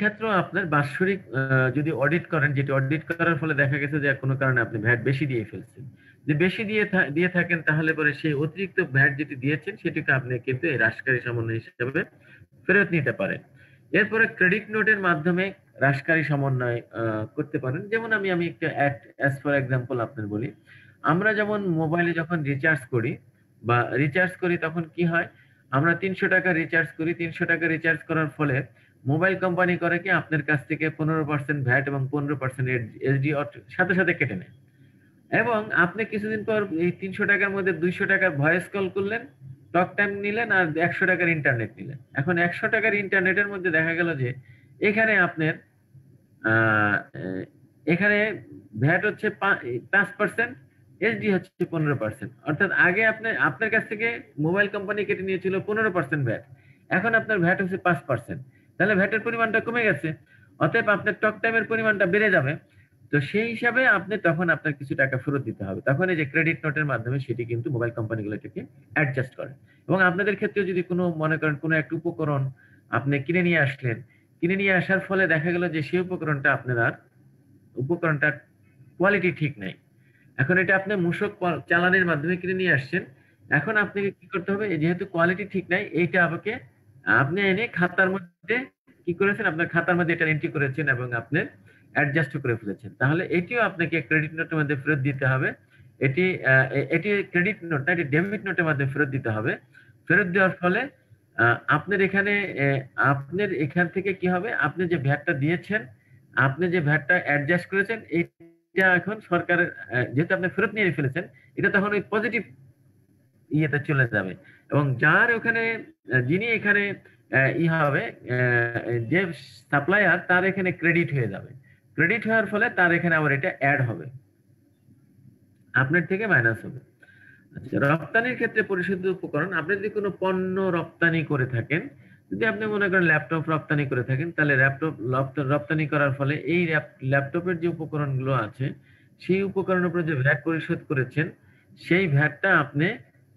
ক্ষেত্রেও আপনার বাৎসরিক যদি অডিট করেন, যেটি অডিট করার ফলে দেখা গেছে যে কোনো কারণে আপনি ভ্যাট বেশি দিয়ে ফেলছেন, যে বেশি দিয়ে থাকেন, তাহলে পরে সেই অতিরিক্ত ভ্যাট যেটি দিয়েছেন সেটিকে আপনি কিন্তু এই হ্রাসকারী সমন্বয় হিসেবে ফেরত নিতে পারেন। এরপরে ক্রেডিট নোটের মাধ্যমে হ্রাসকারী সমন্বয় করতে পারেন। যেমন আমি একটা অ্যাজ ফর এক্সাম্পল আপনার বলি। আমরা যেমন মোবাইলে যখন রিচার্জ করি তখন কি হয়? আমরা ৳৩০০ রিচার্জ করি। ৳৩০০ রিচার্জ করার ফলে মোবাইল কোম্পানি করে কি আপনার কাছ থেকে 15% ভ্যাট এবং 15% এসডি সাথে, সাথে কেটে নেয়। এবং আপনি কিছুদিন পর এই ৳৩০০ র মধ্যে ৳200 ভয়েস কল করলেন, টক টাইম নিলেন আর ৳100 ইন্টারনেট নিলেন। এখন ৳100 ইন্টারনেটের মধ্যে দেখা গেল যে এখানে আপনার আ এ এখানে ভ্যাট হচ্ছে 5%, এসডি হচ্ছে 15%। অর্থাৎ আগে আপনার কাছ থেকে মোবাইল কোম্পানি কেটে নিয়েছিল 15% ভ্যাট। এখন আপনার ভ্যাট হচ্ছে 5%। তাহলে ভ্যাটের পরিমাণটা কমে গেছে। অতএব আপনার টক টাইমের পরিমাণটা বেড়ে যাবে। তো সেই হিসাবে তখন আপনার কিছু টাকা ফেরত দিতে হবে। তখন এই যে ক্রেডিট নোটের মাধ্যমে সেটি কিন্তু মোবাইল কোম্পানিগুলো এটাকে অ্যাডজাস্ট করে। এবং আপনাদের ক্ষেত্রেও যদি মনে করেন কোনো একটা উপকরণ আপনি কিনে নিয়ে আসলেন। কিনে নিয়ে আসার ফলে দেখা গেল যে সেই উপকরণটার কোয়ালিটি ঠিক নাই। এখন এটা আপনি মূসক চালানের মাধ্যমে কিনে নিয়ে আসছেন। এখন আপনাকে কি করতে হবে? যেহেতু কোয়ালিটি ঠিক নাই, এইটা আপনি এনে খাতার মধ্যে কি করেছেন? আপনার খাতার মধ্যে এটা এন্ট্রি করেছেন এবং আপনি অ্যাডজাস্ট ও করে ফেলেছেন। তাহলে এটিও আপনাকে ক্রেডিট নোটের মধ্যে ফেরত দিতে হবে। এটি আ এটি ক্রেডিট নোট না, এটি ডেবিট নোটের মাধ্যমে ফেরত দিতে হবে। ফেরত দেওয়ার ফলে আ আপনার এখানে এ আপনার এখান থেকে কি হবে? আপনি যে ভ্যাটটা অ্যাডজাস্ট করেছেন, এইটা এখন সরকারের যেহেতু আপনি ফেরত নিয়ে ফেলেছেন, এটা তখন ওই পজিটিভ ইয়েতে চলে যাবে। এবং যার ওখানে যিনি এখানে হবে, যে সাপ্লায়ার, তার এখানে ক্রেডিট হয়ে যাবে। ক্রেডিট হওয়ার ফলে তার এখানে আবার এটা এড হবে। আপনার থেকে মাইনাস হবে। আচ্ছা, রপ্তানির ক্ষেত্রে পরিশোধিত উপকরণ, আপনি যদি কোনো পণ্য রপ্তানি করে থাকেন, যদি আপনি মনে করেন ল্যাপটপ রপ্তানি করে থাকেন, তাহলে রপ্তানি করার ফলে এই ল্যাপটপের যে উপকরণগুলো আছে, সেই উপকরণের উপরে যে ভ্যাট পরিশোধ করেছেন, সেই ভ্যাটটা আপনি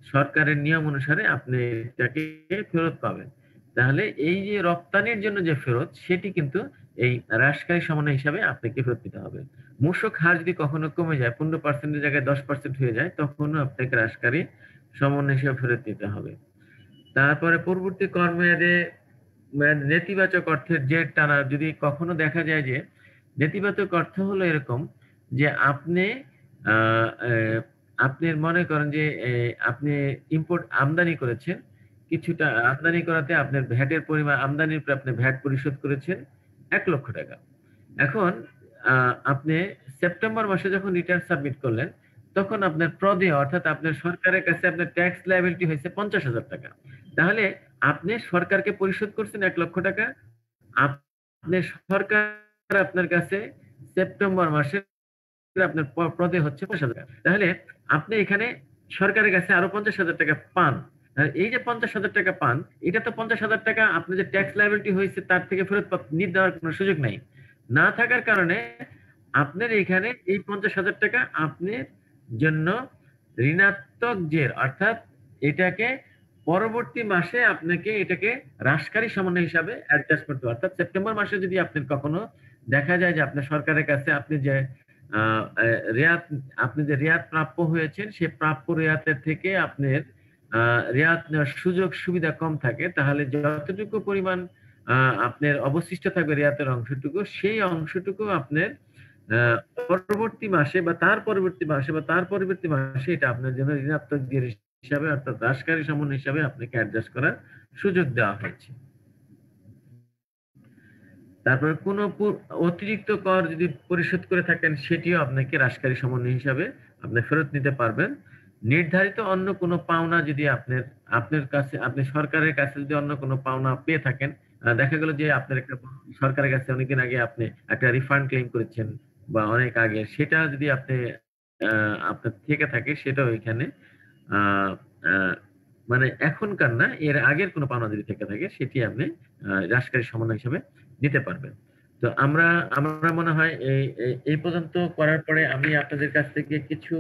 সরকারের নিয়ম অনুসারে আপনি এটাকে ফেরত পাবেন। তাহলে এই যে রপ্তানির জন্য যে ফেরত, সেটি কিন্তু এই হ্রাসকারী সমন্বয় হিসাবে আপনাকে ফেরত দিতে হবে। মূসক হার যদি কখনো কমে যায়, 15% এর জায়গায় 10% হয়ে যায়, তখনও আপনাকে হ্রাসকারী সমন্বয় হিসেবে ফেরত দিতে হবে। তারপরে পরবর্তী কর নেতিবাচক অর্থের জের টানা, যদি কখনো দেখা যায় যে নেতিবাচক অর্থ হলো এরকম যে আ এ আপনি মনে করেন যে আপনি আমদানি করেছেন। কিছুটা আমদানি করাতে আপনার ভ্যাটের পরিমাণ, আমদানির উপরে আপনি ভ্যাট পরিশোধ করেছেন ৳১,০০,০০০। এখন আ আপনি সেপ্টেম্বর মাসে যখন রিটার্ন সাবমিট করলেন, তখন আপনার প্রদেয়, অর্থাৎ আপনার সরকারের কাছে আপনার ট্যাক্স লায়াবিলিটি হয়েছে ৳৫০,০০০। তাহলে আপনি সরকারকে পরিশোধ করছেন ৳১,০০,০০০। আপনি সরকার আপনার কাছে সেপ্টেম্বর মাসে আপনার প্রদেয় হচ্ছে ৳৫০,০০০। তাহলে আপনি এখানে সরকারের কাছে আরো ৳৫০,০০০ পান। আর এই যে ৳৫০,০০০ পান, এটা তো ৳৫০,০০০ আপনার যে ট্যাক্স লায়াবিলিটি হয়েছে তার থেকে ফেরত দেওয়ার কোন সুযোগ নাই। না থাকার কারণে আপনার এখানে এই ৳৫০,০০০ আপনার জন্য ঋণাত্মক জের, অর্থাৎ এটাকে পরবর্তী মাসে আপনাকে এটাকে হ্রাসকারী সমন্বয় হিসাবে অ্যাডজাস্ট করতে হবে। অর্থাৎ সেপ্টেম্বর মাসে যদি আপনার কখনো দেখা যায় যে আপনার সরকারের কাছে আ এ রেয়াত আপনি যে রেয়াত প্রাপ্য হয়েছেন, সে প্রাপ্য রেয়াতের থেকে আপনার আ রেয়াত নেওয়ার সুযোগ সুবিধা কম থাকে, তাহলে যতটুকু পরিমাণ আ আপনার অবশিষ্ট থাকবে রেয়াতের অংশটুকু, সেই অংশটুকু আপনার আ পরবর্তী মাসে বা তার পরবর্তী মাসে বা তার পরবর্তী মাসে এটা আপনার জন্য ঋণাত্মক জের হিসাবে, অর্থাৎ হ্রাসকারী সমন্বয় হিসাবে আপনাকে অ্যাডজাস্ট করার সুযোগ দেওয়া হয়েছে। তারপরে কোনো অতিরিক্ত কর যদি পরিশোধ করে থাকেন, সেটিও আপনাকে হ্রাসকারী সমন্বয় হিসাবে আপনি ফেরত নিতে পারবেন। নির্ধারিত অন্য কোনো পাওনা যদি আপনার কাছে, আপনি সরকারের কাছে যদি অন্য কোনো পাওনা পেয়ে থাকেন, দেখা গেল যে আপনার একটা সরকারের কাছে অনেকদিন আগে আপনি একটা রিফান্ড ক্লেইম করেছেন বা অনেক আগে, সেটা যদি আ আপনার থেকে থাকে, সেটাও এখানে আ আ মানে এখনকার না, এর আগের কোনো পাওনা যদি থেকে থাকে, সেটি আপনি হ্রাসকারী সমন্বয় হিসেবে দিতে পারবেন। তো আমরা মনে হয় এই পর্যন্ত করার পরে আমি আপনাদের কাছ থেকে কিছু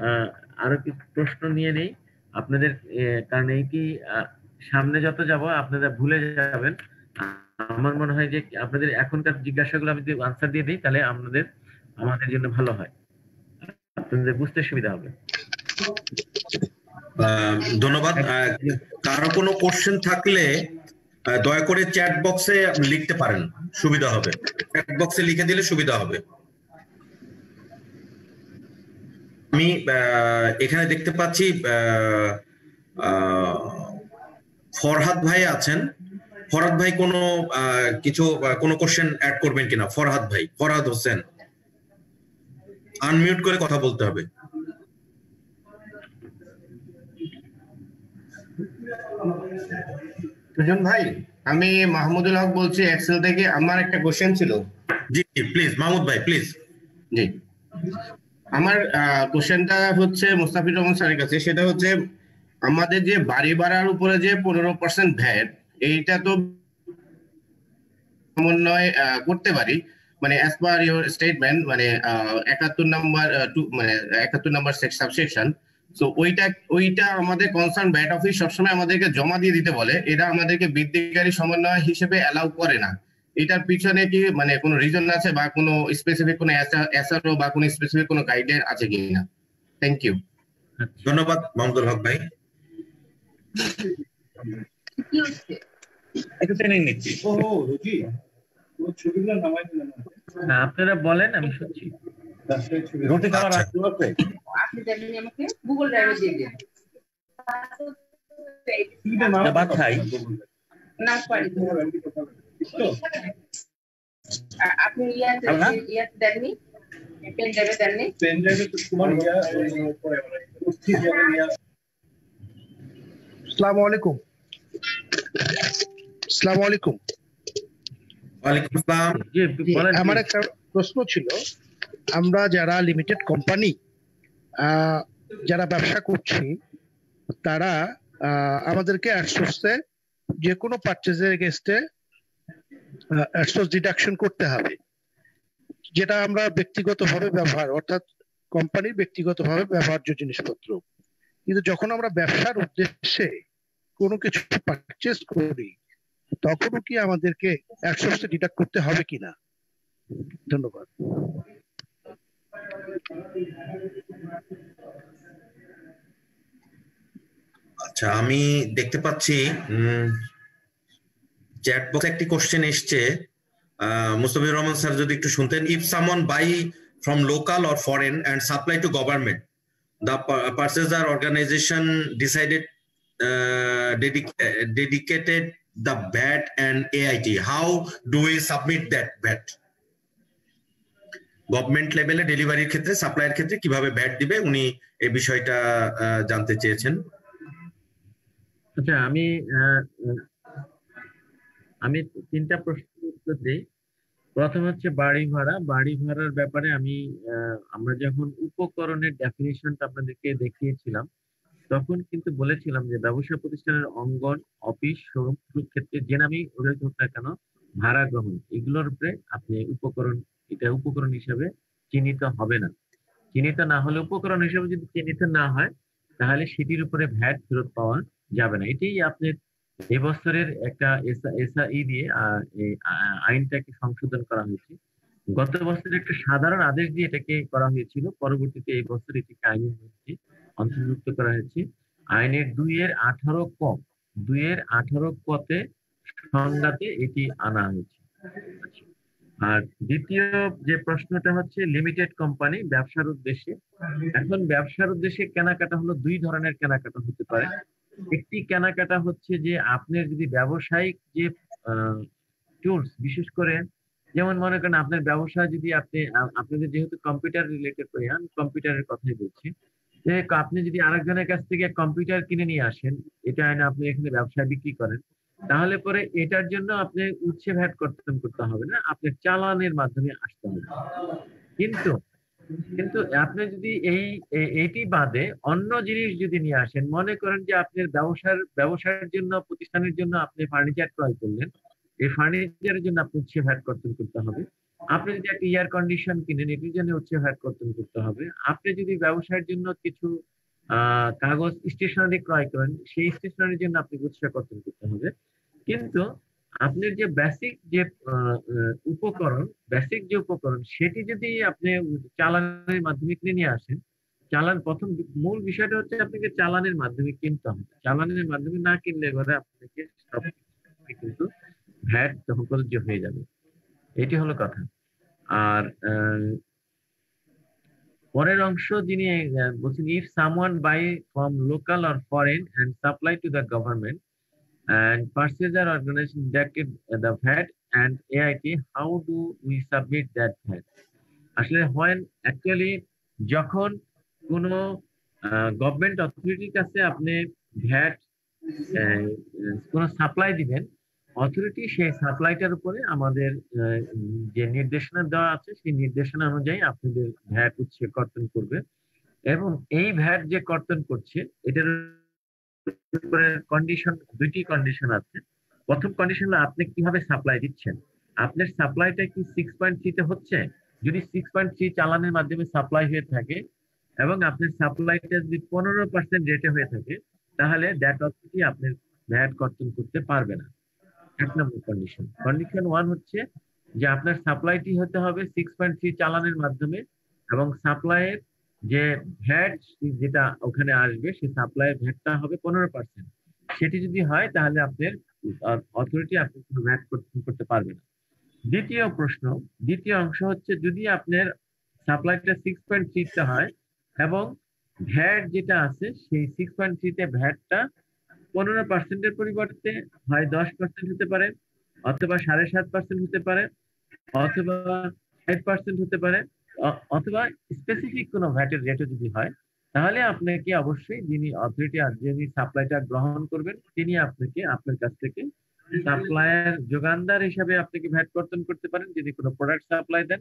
আ আরো কিছু প্রশ্ন নিয়ে নেই। আপনাদের কারণ এইটি আ সামনে যত যাব আপনারা ভুলে যাবেন। আমার মনে হয় যে আপনাদের এখনকার জিজ্ঞাসাগুলো আমি যদি আনসার দিয়ে দিই তাহলে আমাদের জন্য ভালো হয়, আপনাদের বুঝতে সুবিধা হবে। ধন্যবাদ। কারো কোনো কোশ্চেন থাকলে দয়া করে চ্যাট বক্সে লিখতে পারেন, সুবিধা হবে। চ্যাট বক্সে লিখে দিলে সুবিধা হবে। আমি এখানে দেখতে পাচ্ছি ফরহাদ ভাই আছেন। ফরহাদ ভাই কোনো কোনো কোশ্চেন অ্যাড করবেন কিনা? ফরহাদ ভাই, ফরহাদ হোসেন, আনমিউট করে কথা বলতে হবে। সুজন ভাই, আমি মাহমুদুল হক বলছি এক্সেল থেকে। আমার একটা কোশ্চেন ছিল। জি প্লিজ মাহমুদ ভাই, প্লিজ। জি, আমার কোশ্চেনটা হচ্ছে মুস্তাফিজ রহমান স্যারের কাছে। সেটা হচ্ছে আমাদের যে বাড়ি ভাড়ার উপরে যে 15% ভ্যাট, এইটা তো সমন্বয় করতে পারি, মানে অ্যাজ পার ইউর স্টেটমেন্ট, মানে 71 নম্বর সাবসেকশন। তো ওইটা আমাদের কনসার্ন ভ্যাট অফিস সবসময় আমাদেরকে জমা দিয়ে দিতে বলে। এটা আমাদেরকে বৃদ্ধিকারী সমন্বয় হিসেবে অ্যালাউ করে না। এটার পিছনে কি মানে কোনো রিজন আছে বা কোনো স্পেসিফিক কোনো এসআরও বা কোনো স্পেসিফিক কোনো গাইডলাইন আছে কিনা? Thank you. ধন্যবাদ মাহমুদুল হক ভাই। একটু ট্রেনিং নিচ্ছি। আপনারা বলেন, আমি শুনছি। রুটি খাওয়ার আপনি জানেন আমাকে গুগল ড্রাইভে দিয়ে দিন। ভাত খাই না পারি। আপনি ইয়াতে দেননি, পেন ড্রাইভে দেননি। পেন ড্রাইভে তো তোমার আসসালামু আলাইকুম। আসসালামু আলাইকুম। ওয়ালাইকুম আসসালাম। আমার একটা প্রশ্ন ছিল, আমরা যারা লিমিটেড কোম্পানি যারা ব্যবসা করছি, তারা আমাদেরকে অ্যাডসোর্সে যে কোনো পারচেজের এগেইনস্টে অ্যাডসোর্স ডিডাকশন করতে হবে, যেটা আমরা ব্যক্তিগতভাবে ব্যবহার, অর্থাৎ কোম্পানির ব্যক্তিগতভাবে ব্যবহার্য জিনিসপত্র। কিন্তু যখন আমরা ব্যবসার উদ্দেশ্যে কোনো কিছু পারচেজ করি, তখনও কি আমাদেরকে অ্যাডসোর্সে ডিডাক্ট করতে হবে কিনা? ধন্যবাদ। আচ্ছা, আমি দেখতে পাচ্ছি চ্যাট বক্সে একটি কোশ্চেন এসছে। মুস্তাফিজুর রহমান স্যার যদি একটু শুনতেন। If someone buy from local or foreign and supply to government, the purchaser organization decided dedicated the VAT and AIT. How do we submit that VAT? Government লেভেলে ডেলিভারির ক্ষেত্রে, সাপ্লাইয়ের ক্ষেত্রে কিভাবে ভ্যাট দিবে, উনি এই বিষয়টা জানতে চেয়েছেন। আচ্ছা, আমি তিনটা প্রশ্নের উত্তর দিই। প্রথম হচ্ছে বাড়ি ভাড়া। বাড়ি ভাড়ার ব্যাপারে আমরা যখন উপকরণের ডেফিনিশনটা আপনাদেরকে দেখিয়েছিলাম, তখন কিন্তু বলেছিলাম যে ব্যবসা প্রতিষ্ঠানের অঙ্গন, অফিস, শোরুম ক্ষেত্রে যে নামই উল্লেখ হোক না কেন, ভাড়া গ্রহণ এগুলোর উপরে আপনি উপকরণ হিসেবে চিহ্নিত হবে না। চিহ্নিত না হলে, উপকরণ হিসেবে যদি চিহ্নিত না হয়, তাহলে সেটির উপরে ভ্যাট ফেরত পাওয়া যাবে না। এটাই আপনার এবছরের একটা এসআই দিয়ে আইনটাকে সংশোধন করা হয়েছে। গত বছরের একটা সাধারণ আদেশ দিয়ে এটাকে করা হয়েছিল, পরবর্তীতে এই বছর এটিকে আইনের মধ্যে অন্তর্ভুক্ত করা হয়েছে। আইনের 2-18 কতে সংজ্ঞাতে এটি আনা হয়েছে। আর দ্বিতীয় যে প্রশ্নটা হচ্ছে লিমিটেড কোম্পানি ব্যবসার উদ্দেশ্যে। এখন ব্যবসার উদ্দেশ্যে কেনাকাটা হলো দুই ধরনের কেনাকাটা হতে পারে। একটি কেনাকাটা হচ্ছে যে আপনার যদি ব্যবসায়িক যে টুলস, বিশেষ করে যেমন মনে করেন আপনার ব্যবসা যদি আপনাদের যেহেতু কম্পিউটার রিলেটেড, আমি কম্পিউটারের কথাই বলছি, যে আপনি যদি আরেকজনের কাছ থেকে কম্পিউটার কিনে নিয়ে আসেন, এটা এনে আপনি এখানে ব্যবসায় বিক্রি করেন, তাহলে পরে এটার জন্য আপনি উৎসে ভ্যাট করতে হবে না, আপনার চালানের মাধ্যমে আসতে হবে। কিন্তু আপনি যদি এইটি বাদে অন্য জিনিস যদি নিয়ে আসেন, মনে করেন যে আপনার ব্যবসার জন্য, প্রতিষ্ঠানের জন্য আপনি ফার্নিচার ক্রয় করলেন, এই ফার্নিচারের জন্য আপনি উৎসে ভ্যাট করতে হবে। আপনি যদি একটা এয়ার কন্ডিশন কিনেন, এটির জন্য উৎসে ভ্যাট করতে হবে। আপনি যদি ব্যবসার জন্য কিছু কাগজ স্টেশনারি ক্রয় করেন, সেই স্টেশনারির জন্য আপনি উৎসে করতে হবে। কিন্তু আপনার যে বেসিক যে উপকরণ সেটি যদি আপনি চালানের মাধ্যমে কিনে নিয়ে আসেন, প্রথম মূল বিষয়টা হচ্ছে আপনাকে চালানের মাধ্যমে কিনতে হবে। চালানের মাধ্যমে না কিনলে ঘরে আপনাকে সব কিন্তু ভ্যাট তখন প্রযোজ্য হয়ে যাবে। এটি হলো কথা। আর পরের অংশ যিনি বলছেন, if someone buy from local or foreign and supply to the government and purchaser organization deducted the VAT and AIT, how do we submit that VAT? আসলে when actually যখন কোনো গভর্নমেন্ট অথরিটির কাছে আপনি ভ্যাট কোনো সাপ্লাই দিবেন, authority সেই সাপ্লাইটার উপরে আমাদের যে নির্দেশনা দেওয়া আছে সেই নির্দেশনা অনুযায়ী আপনাদের ভ্যাট উৎসে কর্তন করবে। এবং এই ভ্যাট যে কর্তন করছে এটার কন্ডিশন, দুইটি কন্ডিশন আছে। প্রথম কন্ডিশন হলো আপনি কিভাবে সাপ্লাই দিচ্ছেন। আপনার সাপ্লাইটা কি 6.3 তে হচ্ছে? যদি 6.3 চালানের মাধ্যমে সাপ্লাই হয়ে থাকে এবং আপনার সাপ্লাইটা যদি 15% রেটে হয়ে থাকে, তাহলে দ্যাট অথরিটি আপনার ভ্যাট কর্তন করতে পারবে না। এক নম্বর কন্ডিশন। কন্ডিশন 1 হচ্ছে যে আপনার সাপ্লাইটি হতে হবে 6.3 চালানের মাধ্যমে এবং সাপ্লাইয়ের যে ভ্যাট যেটা ওখানে আসবে সেই সাপ্লাইয়ের ভ্যাটটা হবে 15%। সেটি যদি হয় তাহলে আপনার অথরিটি আপনি কোনো ভ্যাট করতে পারবে না। দ্বিতীয় অংশ হচ্ছে যদি আপনার সাপ্লাইটা 6.3 তে হয় এবং ভ্যাট যেটা আছে সেই 6.3 তে ভ্যাটটা 15%-এর পরিবর্তে হয় 10% হতে পারে, অথবা 7.5% হতে পারে, অথবা 5% হতে পারে, অথবা স্পেসিফিক কোনো ভ্যাটের রেটও যদি হয়, তাহলে আপনাকে অবশ্যই যিনি অথরিটি যিনি সাপ্লাইটা গ্রহণ করবেন তিনি আপনাকে আপনার কাছ থেকে সাপ্লায়ার যোগানদার হিসাবে আপনাকে ভ্যাট কর্তন করতে পারেন যদি কোনো প্রোডাক্ট সাপ্লাই দেন।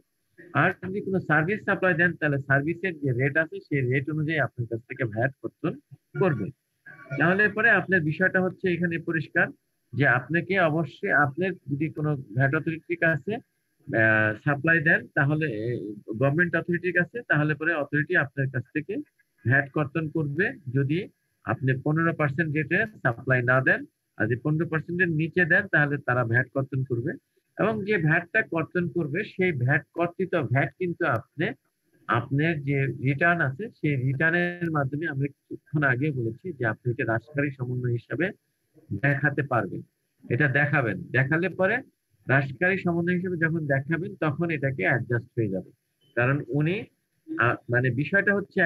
আর যদি কোনো সার্ভিস সাপ্লাই দেন তাহলে সার্ভিসের যে রেট আছে সেই রেট অনুযায়ী আপনার কাছ থেকে ভ্যাট কর্তন করবে। তাহলে পরে আপনার বিষয়টা হচ্ছে এখানে পরিষ্কার যে আপনাকে অবশ্যই আপনার যদি কোনো ভ্যাট অথরিটির কাছে সাপ্লাই দেন, তাহলে গভর্নমেন্ট অথরিটির কাছে, তাহলে পরে অথরিটি আপনার কাছ থেকে ভ্যাট কর্তন করবে যদি আপনি 15% রেটে সাপ্লাই না দেন। আর যদি 15%-এর নিচে দেন তাহলে তারা ভ্যাট কর্তন করবে। এবং যে ভ্যাটটা কর্তন করবে সেই ভ্যাট কর্তৃত ভ্যাট কিন্তু আপনার যে রিটার্ন আছে সেই রিটার্নের মাধ্যমে আমরা কিছুক্ষণ আগে বলেছি যে আপনি এটা রাষ্ট্রকারী সমন্বয় হিসাবে দেখাতে পারবেন। এটা দেখাবেন, দেখালে পরে রাষ্ট্রকারী সমন্বয় হিসেবে যখন দেখাবেন তখন এটাকে অ্যাডজাস্ট হয়ে যাবে। কারণ উনি মানে বিষয়টা হচ্ছে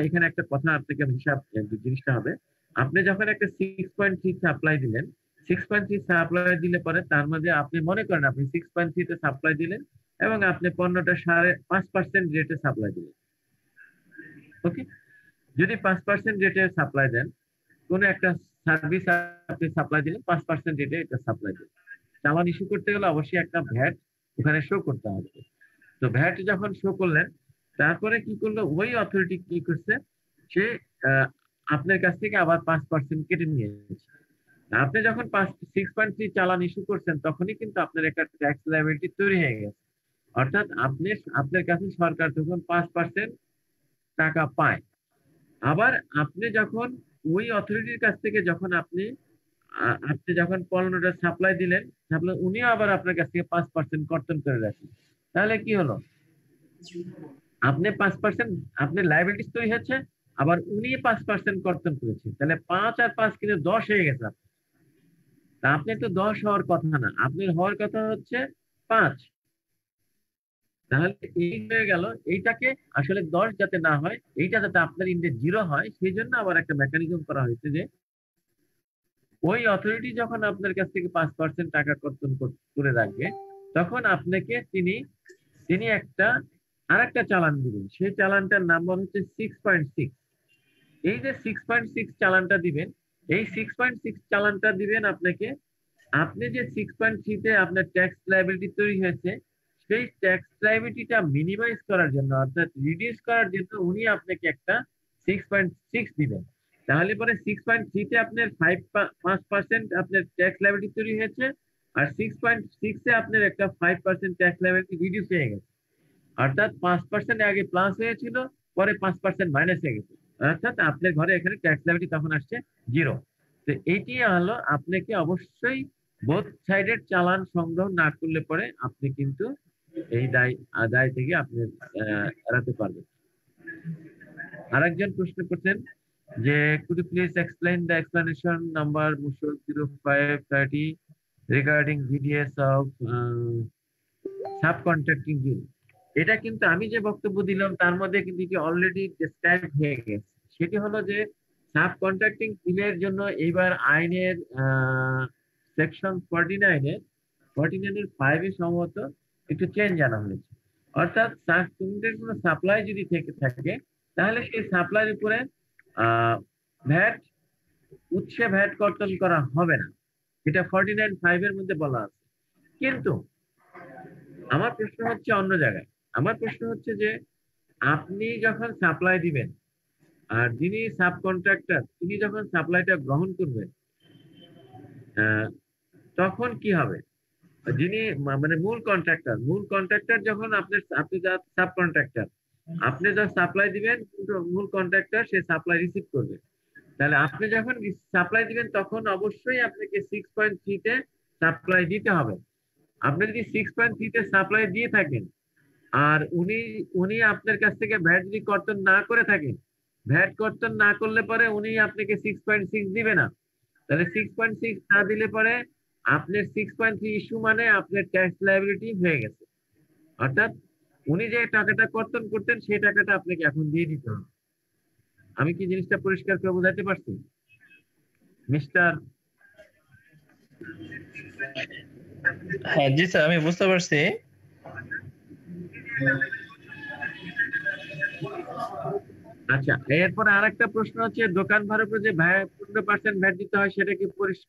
এখানে একটা কথা আপনাকে হিসাব জিনিসটা হবে, আপনি যখন একটা 6.3 সাপ্লাই দিলেন, 6.3 সাপ্লাই দিলে পরে তার মধ্যে আপনি মনে করেন আপনি 6.3 তে সাপ্লাই দিলেন এবং আপনি পণ্যটা 5.5% রেটে সাপ্লাই দিলেন। ওকে, যদি 5% রেটে সাপ্লাই দেন, কোন একটা সার্ভিস আপনি সাপ্লাই দিলেন 5% রেটে এটা সাপ্লাই দিলেন, চালান ইস্যু করতে গেলে অবশ্যই একটা ভ্যাট ওখানে শো করতে হবে। তো ভ্যাট যখন শো করলেন তারপরে কি করলো ওই অথরিটি কি করছে, সে আপনার কাছ থেকে আবার 5% কেটে নিয়েছে। আপনি যখন 6.3 চালান ইস্যু করছেন তখনই কিন্তু আপনার একটা ট্যাক্স লায়াবিলিটি তৈরি হয়ে গেছে। অর্থাৎ আপনার কাছে সরকার তখন 5% টাকা পায়। আবার আপনি যখন ওই অথরিটির কাছ থেকে যখন আপনি যখন পণ্যটা সাপ্লাই দিলেন, উনিও আবার আপনার কাছ থেকে 5% কর্তন করে রাখেন, তাহলে কি হলো, আপনি 5% আপনার লায়াবিলিটিস তৈরি হচ্ছে, আবার উনি 5% কর্তন করেছেন, তাহলে 5 আর 5 কিন্তু 10 হয়ে গেছে। তা আপনি তো 10 হওয়ার কথা না, আপনার হওয়ার কথা হচ্ছে 5। তাহলে এই হয়ে গেল, এইটাকে আসলে 10 যাতে না হয়, এইটা যাতে আপনার ইন্ডেক্স 0 হয়, সেই জন্য আবার একটা মেকানিজম করা হয়েছে যে ওই অথরিটি যখন আপনার কাছ থেকে 5% টাকা কর্তন করে রাখবে তখন আপনাকে তিনি আরেকটা চালান দিবেন। সেই চালানটার নাম্বার হচ্ছে 6.6। এই যে 6.6 চালানটা দিবেন, এই 6.6 চালানটা দিবেন আপনাকে, আপনি যে 6.3 তে আপনার ট্যাক্স লায়াবিলিটি তৈরি হয়েছে সেই ট্যাক্স লায়াবিলিটিটা মিনিমাইজ করার জন্য অর্থাৎ রিডিউস করার জন্য উনি আপনাকে একটা 6.6 দিবেন। তাহলে পরে 6.3 তে আপনার 5% আপনার ট্যাক্স লায়াবিলিটি তৈরি হয়েছে, আর 6.6 এ আপনার একটা 5% ট্যাক্স লায়াবিলিটি রিডিউস হয়ে গেছে। অর্থাৎ 5% আগে প্লাস হয়েছিল, পরে 5% মাইনাস হয়ে গেছে, অর্থাৎ আপনার ঘরে এখানে ট্যাক্স লায়াবিলিটি তখন আসছে 0। তো এইটি হলো আপনাকে অবশ্যই বোথ সাইডের চালান সংগ্রহ না করলে পরে আপনি কিন্তু এই দায় থেকে আপনি এড়াতে পারবেন। আরেকজন প্রশ্ন করছেন যে could you please explain the explanation number Mushol 0530 regarding VDS of subcontracting bill? এটা কিন্তু আমি যে বক্তব্য দিলাম তার মধ্যে কিন্তু অলরেডি ডেসক্রাইব হয়ে গেছে। সেটি হলো যে সাবকন্ট্রাক্টিং বিলের জন্য এইবার আইনের সেকশন 49 এর 5 এ সম্ভবত একটু চেঞ্জ আনা হয়েছে। অর্থাৎ সাবকন্ট্রাক্টের কোনো সাপ্লাই যদি থেকে থাকে তাহলে সেই সাপ্লাইয়ের উপরে ভ্যাট উৎসে ভ্যাট কর্তন করা হবে না, এটা 49(5) এর মধ্যে বলা আছে। কিন্তু আমার প্রশ্ন হচ্ছে অন্য জায়গায়। আমার প্রশ্ন হচ্ছে যে আপনি যখন সাপ্লাই দিবেন আর যিনি সাবকন্ট্রাক্টর তিনি যখন সাপ্লাইটা গ্রহণ করবেন তখন কি হবে? যিনি মানে মূল কন্ট্রাক্টর যখন আপনি যা সাবকন্ট্রাক্টর আপনি যা সাপ্লাই দিবেন কিন্তু মূল কন্ট্রাক্টর সে সাপ্লাই রিসিভ করবে। তাহলে আপনি যখন সাপ্লাই দিবেন তখন অবশ্যই আপনাকে 6.3 তে সাপ্লাই দিতে হবে। আপনি যদি 6.3 তে সাপ্লাই দিয়ে থাকেন আর উনি আপনার কাছ থেকে ভ্যাট যদি কর্তন না করে থাকেন, ভ্যাট কর্তন না করলে পরে উনি আপনাকে 6.6 দিবে না। তাহলে 6.6 না দিলে পরে আপনার 6.3 ইস্যু মানে আপনার ট্যাক্স লায়াবিলিটি হয়ে গেছে। অর্থাৎ উনি যে টাকাটা কর্তন করতেন সেই টাকাটা আপনাকে এখন দিয়ে দিতে হবে। আমি কি জিনিসটা পরিষ্কার করে বোঝাতে পারছি মিস্টার? হ্যাঁ জি স্যার, আমি বুঝতে পারছি। আচ্ছা, এরপরে আরেকটা প্রশ্ন হচ্ছে দোকান ভাড়ার উপরে যে 15% ভ্যাট দিতে হয় সেটা কি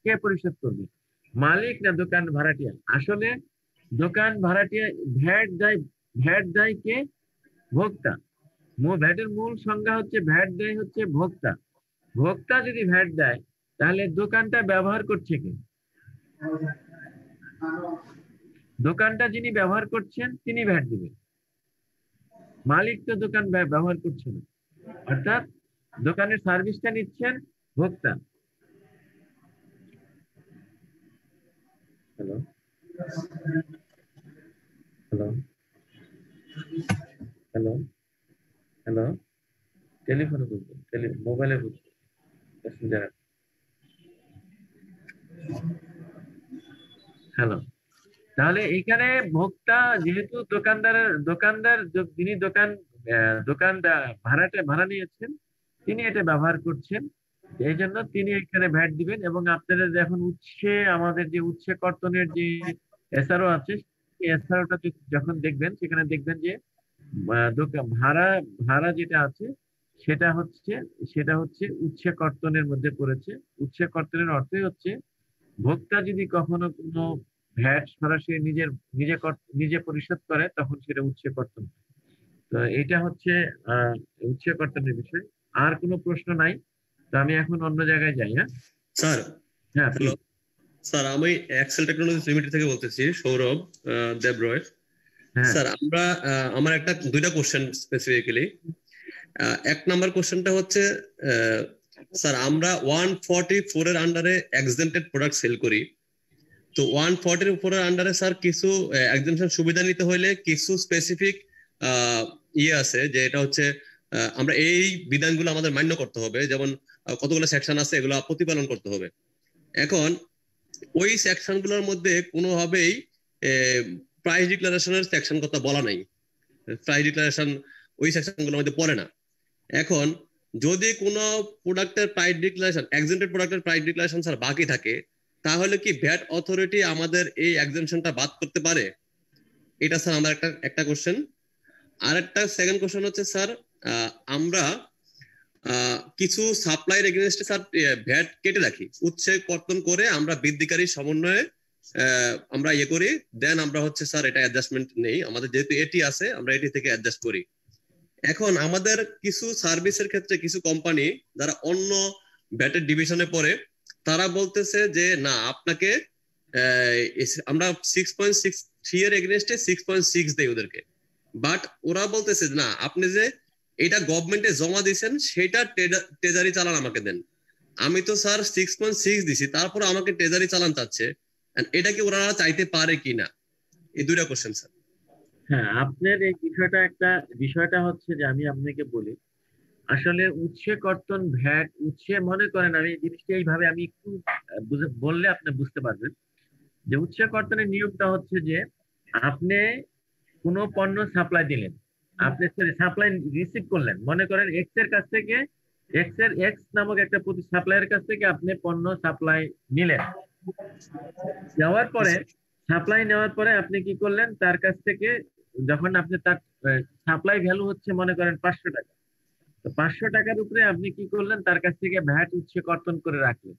কে পরিশোধ করবে, মালিক না দোকান ভাড়াটিয়া? আসলে দোকান ভাড়াটিয়া ভ্যাট দেয় কে? ভোক্তা। ভ্যাটের মূল সংজ্ঞা হচ্ছে ভ্যাট দেয় হচ্ছে ভোক্তা। ভোক্তা যদি ভ্যাট দেয় তাহলে দোকানটা ব্যবহার করছে কে? দোকানটা যিনি ব্যবহার করছেন তিনি ভ্যাট দিবেন, মালিক তো দোকান ব্যবহার করছে না। অর্থাৎ দোকানের সার্ভিসটা নিচ্ছেন ভোক্তা। হ্যালো হ্যালো হ্যালো হ্যালো টেলিফোনে বলবেন, মোবাইলে বলবেন, প্যাসেঞ্জার। হ্যালো, তাহলে এখানে ভোক্তা যেহেতু দোকানদার যিনি দোকান ভাড়া নিয়েছেন তিনি এটা ব্যবহার করছেন, এই জন্য তিনি এখানে ভ্যাট দিবেন। এবং আপনারা যখন আমাদের যে উৎসে কর্তনের যে এসআরও আছে এসআরওটা যখন দেখবেন সেখানে দেখবেন যে ভাড়া যেটা আছে সেটা হচ্ছে উৎসে কর্তনের মধ্যে পড়েছে। উৎসে কর্তনের অর্থই হচ্ছে ভোক্তা যদি কখনো কোনো ভ্যাট সরাসরি নিজে পরিশোধ করে তখন সেটা উৎসে কর্তন। তো এটা হচ্ছে উৎসে কর্তনের বিষয়। আর কোনো প্রশ্ন নাই? তো আমি এখন অন্য জায়গায় যাই। হ্যাঁ স্যার। হ্যাঁ হ্যালো স্যার, আমি এক্সেল টেকনোলজিস লিমিটেড থেকে বলতেছি, সৌরভ দেবরয়। স্যার আমার দুইটা কোশ্চেন স্পেসিফিক্যালি। এক নাম্বার কোশ্চেনটা হচ্ছে স্যার আমরা 144 এর আন্ডারে এক্সেম্পটেড প্রোডাক্ট সেল করি। তো 140 এর উপরের আন্ডারে স্যার কিছু এক্সেম্পশন সুবিধা নিতে হলে কিছু স্পেসিফিক আছে, যে এটা হচ্ছে আমরা এই বিধানগুলো আমাদের মান্য করতে হবে, যেমন কতগুলো সেকশন আছে এগুলো প্রতিপালন করতে হবে। এখন ওই সেকশন গুলোর মধ্যে কোনোভাবেই প্রাইস ডিক্লারেশনের সেকশন কথা বলা নাই। প্রাইস ডিক্লারেশন ওই সেকশন গুলোর মধ্যে পড়ে না। এখন যদি কোনো প্রোডাক্টের প্রাইস ডিক্লারেশন এক্সেম্পটেড প্রোডাক্টের প্রাইস ডিক্লারেশন স্যার বাকি থাকে তাহলে কি ভ্যাট অথরিটি আমাদের এই এক্সেম্পশনটা বাদ করতে পারে? এটা স্যার আমার একটা কোশ্চেন। আর একটা সেকেন্ড কোশ্চেন হচ্ছে স্যার আমরা কিছু সাপ্লাইয়ের এগেইনস্টে স্যার ভ্যাট কেটে রাখি, উৎসে কর্তন করে আমরা বৃদ্ধিকারী সমন্বয়ে আমরা করি, দেন আমরা হচ্ছে স্যার এটা অ্যাডজাস্টমেন্ট নেই। আমাদের যেহেতু এটি আছে আমরা এটি থেকে অ্যাডজাস্ট করি। এখন আমাদের কিছু সার্ভিসের ক্ষেত্রে কিছু কোম্পানি যারা অন্য ভ্যাটের ডিভিশনে পড়ে তারা বলতেছে যে না আপনাকে আমরা 6.63 এর এগেইনস্টে 6.6 দেই ওদেরকে, বাট ওরা বলতেছে না আপনি যে এটা গভর্নমেন্টে জমা দিয়েছেন সেটা ট্রেজারি চালান আমাকে দেন। আমি তো স্যার 6.6 দিছি, তারপর আমাকে ট্রেজারি চালান চাচ্ছে। And এটা কি ওরা চাইতে পারে কিনা, এই দুইটা কোশ্চেন স্যার। হ্যাঁ, আপনার এই বিষয়টা হচ্ছে যে আমি আপনাকে বলি, আসলে উৎসে কর্তন ভ্যাট উৎসে মনে করেন, আমি জিনিসটা এইভাবে আমি একটু বললে আপনি বুঝতে পারবেন যে উৎসে কর্তনের নিয়মটা হচ্ছে যে আপনি কোনো পণ্য সাপ্লাই দিলেন, আপনি সাপ্লাই রিসিভ করলেন, মনে করেন এক্স এর কাছ থেকে এক্স নামক একটা সাপ্লাইয়ের কাছ থেকে আপনি পণ্য সাপ্লাই নিলেন। নেওয়ার পরে আপনি কি করলেন, তার কাছ থেকে যখন আপনি তার সাপ্লাই ভ্যালু হচ্ছে মনে করেন 500 টাকা, তো 500 টাকার উপরে আপনি কি করলেন, তার কাছ থেকে ভ্যাট উৎসে কর্তন করে রাখলেন।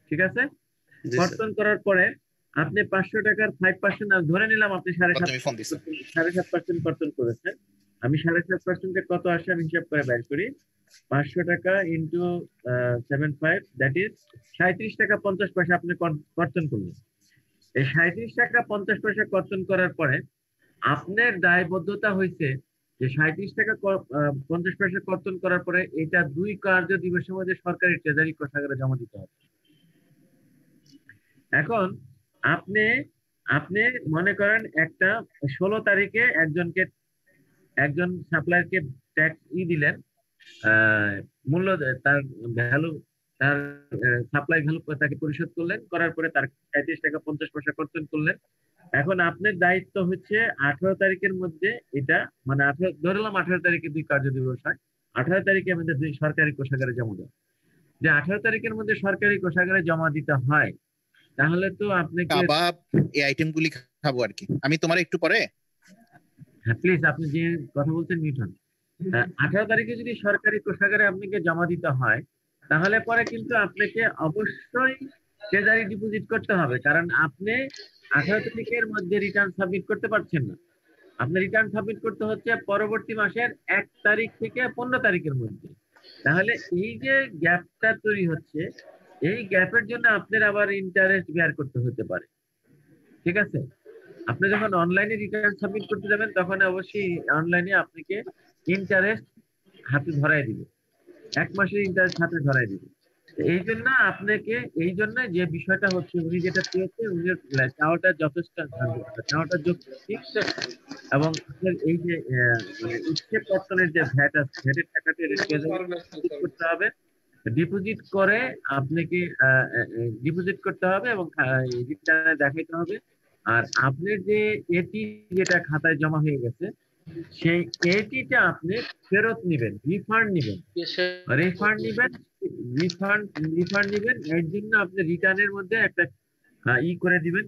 ঠিক আছে, কর্তন করার পরে আপনি 500 টাকার 5% ধরে নিলাম আপনি 7.5% কর্তন করেছেন। আমি 7.5% কত আসে আমি হিসাব করে বের করি, 500 টাকা ইন্টু 75, দ্যাট ইজ 37 টাকা 50 পয়সা আপনি কর্তন করলেন। এই 37 টাকা 50 পয়সা কর্তন করার পরে আপনার দায়বদ্ধতা হয়েছে যে 37 টাকা 50 পয়সা কর্তন করার পরে এটা 2 কার্য দিবসের মধ্যে সরকারি ট্রেজারি কোষাগারে জমা দিতে হবে। এখন আপনি মনে করেন একটা 16 তারিখে একজন সাপ্লায়ারকে ট্যাক্স দিলেন, মূল্য তার ভ্যালু, তার সাপ্লাই ভ্যালু তাকে পরিশোধ করলেন, করার পরে তার 37 টাকা 50 পয়সা কর্তন করলেন। এখন আপনার দায়িত্ব হচ্ছে 18 তারিখের মধ্যে এটা, মানে 18 তারিখে 2 কার্য দিবস হয়, 18 তারিখে আমাদের সরকারি কোষাগারে জমা দেওয়া। যে 18 তারিখের মধ্যে সরকারি কোষাগারে জমা দিতে হয়, তাহলে তো আপনাকে এই আইটেমগুলি খাবো আর কি। আমি তোমার একটু পরে, হ্যাঁ প্লিজ, আপনি যে কথা বলছেন মিউট হন। 18 তারিখে যদি সরকারি কোষাগারে আপনাকে জমা দিতে হয়, তাহলে পরে কিন্তু আপনাকে অবশ্যই ট্রেজারি ডিপোজিট করতে হবে, কারণ আপনি 18 তারিখের মধ্যে রিটার্ন সাবমিট করতে পারছেন না। আপনি রিটার্ন সাবমিট করতে হচ্ছে পরবর্তী মাসের 1 তারিখ থেকে 15 তারিখের মধ্যে। তাহলে এই যে গ্যাপটা তৈরি হচ্ছে, এই গ্যাপের জন্য আপনার আবার ইন্টারেস্ট বেয়ার করতে হতে পারে। ঠিক আছে, আপনি যখন অনলাইনে রিটার্ন সাবমিট করতে যাবেন তখন অবশ্যই অনলাইনে আপনাকে ইন্টারেস্ট হাতে ধরাই দিবে, 1 মাসের ইন্টারেস্ট হাতে ধরাই দিবে। এই জন্য যে বিষয়টা হচ্ছে, উনি যেটা চেয়েছে, উনি চাওয়াটা যথেষ্ট, চাওয়াটা ঠিক, এবং এই যে মানে উৎসে কর্তনের যে ভ্যাট আছে, ভ্যাটের টাকাটা করতে হবে, ডিপোজিট করে আপনাকে ডিপোজিট করতে হবে এবং রিটার্নে দেখাইতে হবে। আর আপনার যে এটি যেটা খাতায় জমা হয়ে গেছে, সেই এটিটা আপনি ফেরত নেবেন, রিফান্ড নেবেন, এর জন্য আপনি রিটার্নের মধ্যে একটা করে দিবেন,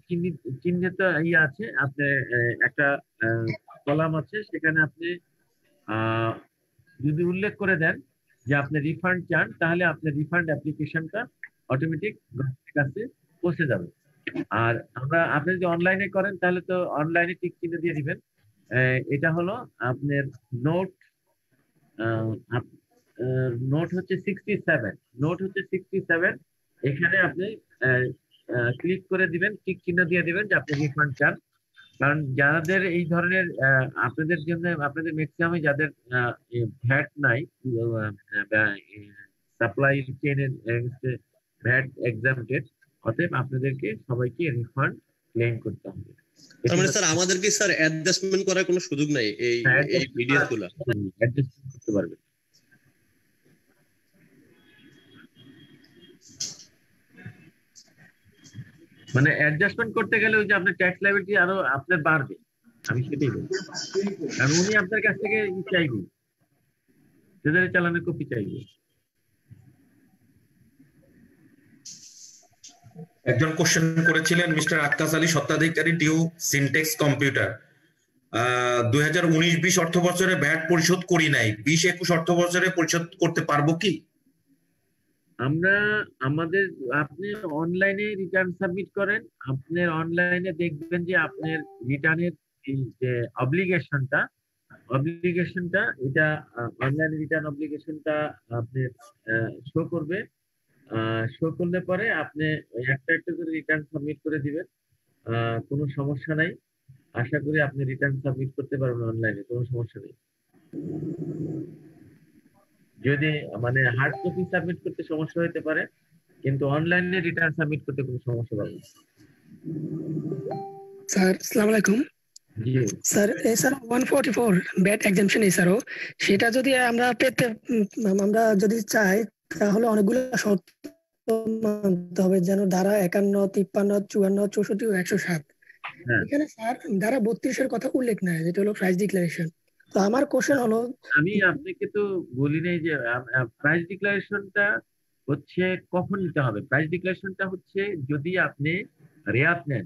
চিহ্নিত আছে, আপনার একটা কলাম আছে, সেখানে আপনি যদি উল্লেখ করে দেন যে আপনি রিফান্ড চান, তাহলে আপনার রিফান্ড অ্যাপ্লিকেশনটা অটোমেটিক কাছে পৌঁছে যাবে। আর আপনি যদি অনলাইনে করেন তাহলে তো অনলাইনে টিক চিহ্ন দিয়ে দিবেন। এটা হলো আপনার নোট হচ্ছে 67, এখানে আপনি ক্লিক করে দিবেন, টিক চিহ্ন দিয়ে দিবেন যে আপনি রিফান্ড চান। কারণ যাদের এই ধরনের আপনাদের জন্য, আপনাদের ম্যাক্সিমামে যাদের ভ্যাট নাই, সাপ্লাই চেইনের ভ্যাট এক্সাম্পটেড, অতএব আপনাদেরকে সবাইকে রিফান্ড ক্লেম করতে হবে। মানে স্যার আমাদের কি স্যার অ্যাডজাস্টমেন্ট করার কোনো সুযোগ নাই এই ভিডিওগুলো? অ্যাডজাস্টমেন্ট করতে পারবেন। মানে অ্যাডজাস্টমেন্ট করতে গেলে ওই যে আপনার ট্যাক্স লায়াবিলিটি আরো আপনার বাড়বে, আমি সেটাই বলছি। কারণ উনি আপনার কাছ থেকে চাইবে, ট্রেজারি চালানের কপি চাইবে। একজন কোশ্চেন করেছিলেন মিস্টার আক্কাস আলী, স্বত্বাধিকারী ডিউ সিনটেক্স কম্পিউটার, 2019-20 অর্থ বছরে ভ্যাট পরিশোধ করি নাই, 20-21 অর্থ বছরে পরিশোধ করতে পারবো কি? আপনি অনলাইনে রিটার্ন সাবমিট করেন, আপনার অনলাইনে দেখবেন যে আপনার রিটার্নের যে অব্লিগেশনটা এটা অনলাইন রিটার্ন অব্লিগেশনটা আপনি শো করবে। শো করলে পরে আপনি একটা করে রিটার্ন সাবমিট করে দিবেন, কোনো সমস্যা নাই। আশা করি আপনি রিটার্ন সাবমিট করতে পারবেন অনলাইনে, কোনো সমস্যা নেই। যদি মানে হার্ড কপি সাবমিট করতে সমস্যা হতে পারে, কিন্তু অনলাইনে রিটার্ন সাবমিট করতে কোনো সমস্যা পাবে না। স্যার আসসালামু আলাইকুম। জি sir sir 144 VAT exemption SRO সেটা যদি আমরা পেতে আমরা যদি চাই তাহলে অনেকগুলো শর্ত মানতে হবে, যেন ধারা 51, 53, 54, 64 ও 107। হ্যাঁ এখানে স্যার ধারা 32-এর কথা উল্লেখ নাই, যেটা হলো প্রাইস ডিক্লারেশন। তো আমার কোশ্চেন হলো, আমি আপনাকে তো বলি নাই যে প্রাইস ডিক্লারেশনটা হচ্ছে কখন নিতে হবে। প্রাইস ডিক্লারেশনটা হচ্ছে যদি আপনি রেয়াত নেন,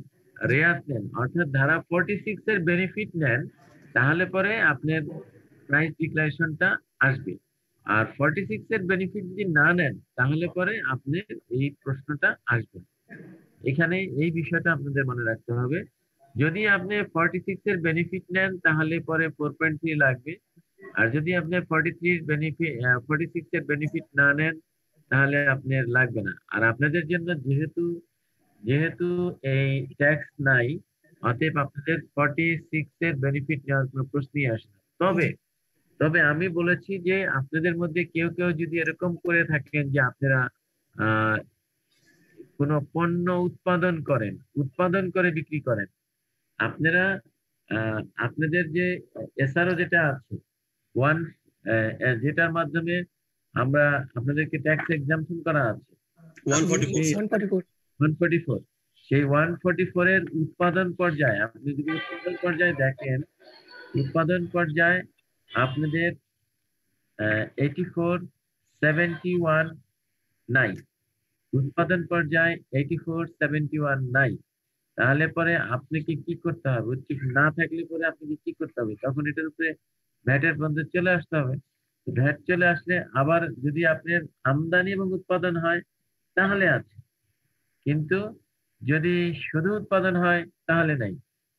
অর্থাৎ ধারা 46 এর বেনিফিট নেন, তাহলে পরে আপনার প্রাইস ডিক্লারেশনটা আসবে। আর 46 এর বেনিফিট যদি না নেন তাহলে পরে আপনার এই প্রশ্নটা আসবে। এখানে এই বিষয়টা আপনাদের মনে রাখতে হবে। যদি আপনি 46 এর বেনিফিট নেন তাহলে পরে 4.3 লাগবে। আর যদি আপনি 46 এর বেনিফিট না নেন তাহলে আপনার লাগবে না। আর আপনাদের জন্য যেহেতু যেহেতু এই ট্যাক্স নাই, অতএব আপনাদের 46 এর বেনিফিট নেওয়ার কোনো প্রশ্নই আসে না। তবে তবে আমি বলেছি যে আপনাদের মধ্যে কেউ কেউ যদি এরকম করে থাকেন যে আপনারা আহ কোনো পণ্য উৎপাদন করে বিক্রি করেন, আপনারা আপনাদের যে এসআরও যেটা আছে ওয়ান, যেটার মাধ্যমে আমরা আপনাদেরকে ট্যাক্স এক্সাম্পশন করা আছে 144 144, সেই 144 এর উৎপাদন পর্যায়ে আপনি যদি উৎপাদন পর্যায়ে দেখেন, উৎপাদন পর্যায়ে আপনাদের 84, 71 নাই। উৎপাদন পর্যায়ে 84, 71 নাই। তাহলে পরে আপনাকে কি করতে হবে? উচ্চ না থাকলে পরে আপনাকে কি করতে হবে? তখন এটার উপরে ভ্যাটের বন্ধ চলে আসতে হবে। ভ্যাট চলে আসলে আবার যদি আপনার আমদানি এবং উৎপাদন হয় তাহলে আছে, কিন্তু যদি শুধু উৎপাদন হয় তাহলে নাই।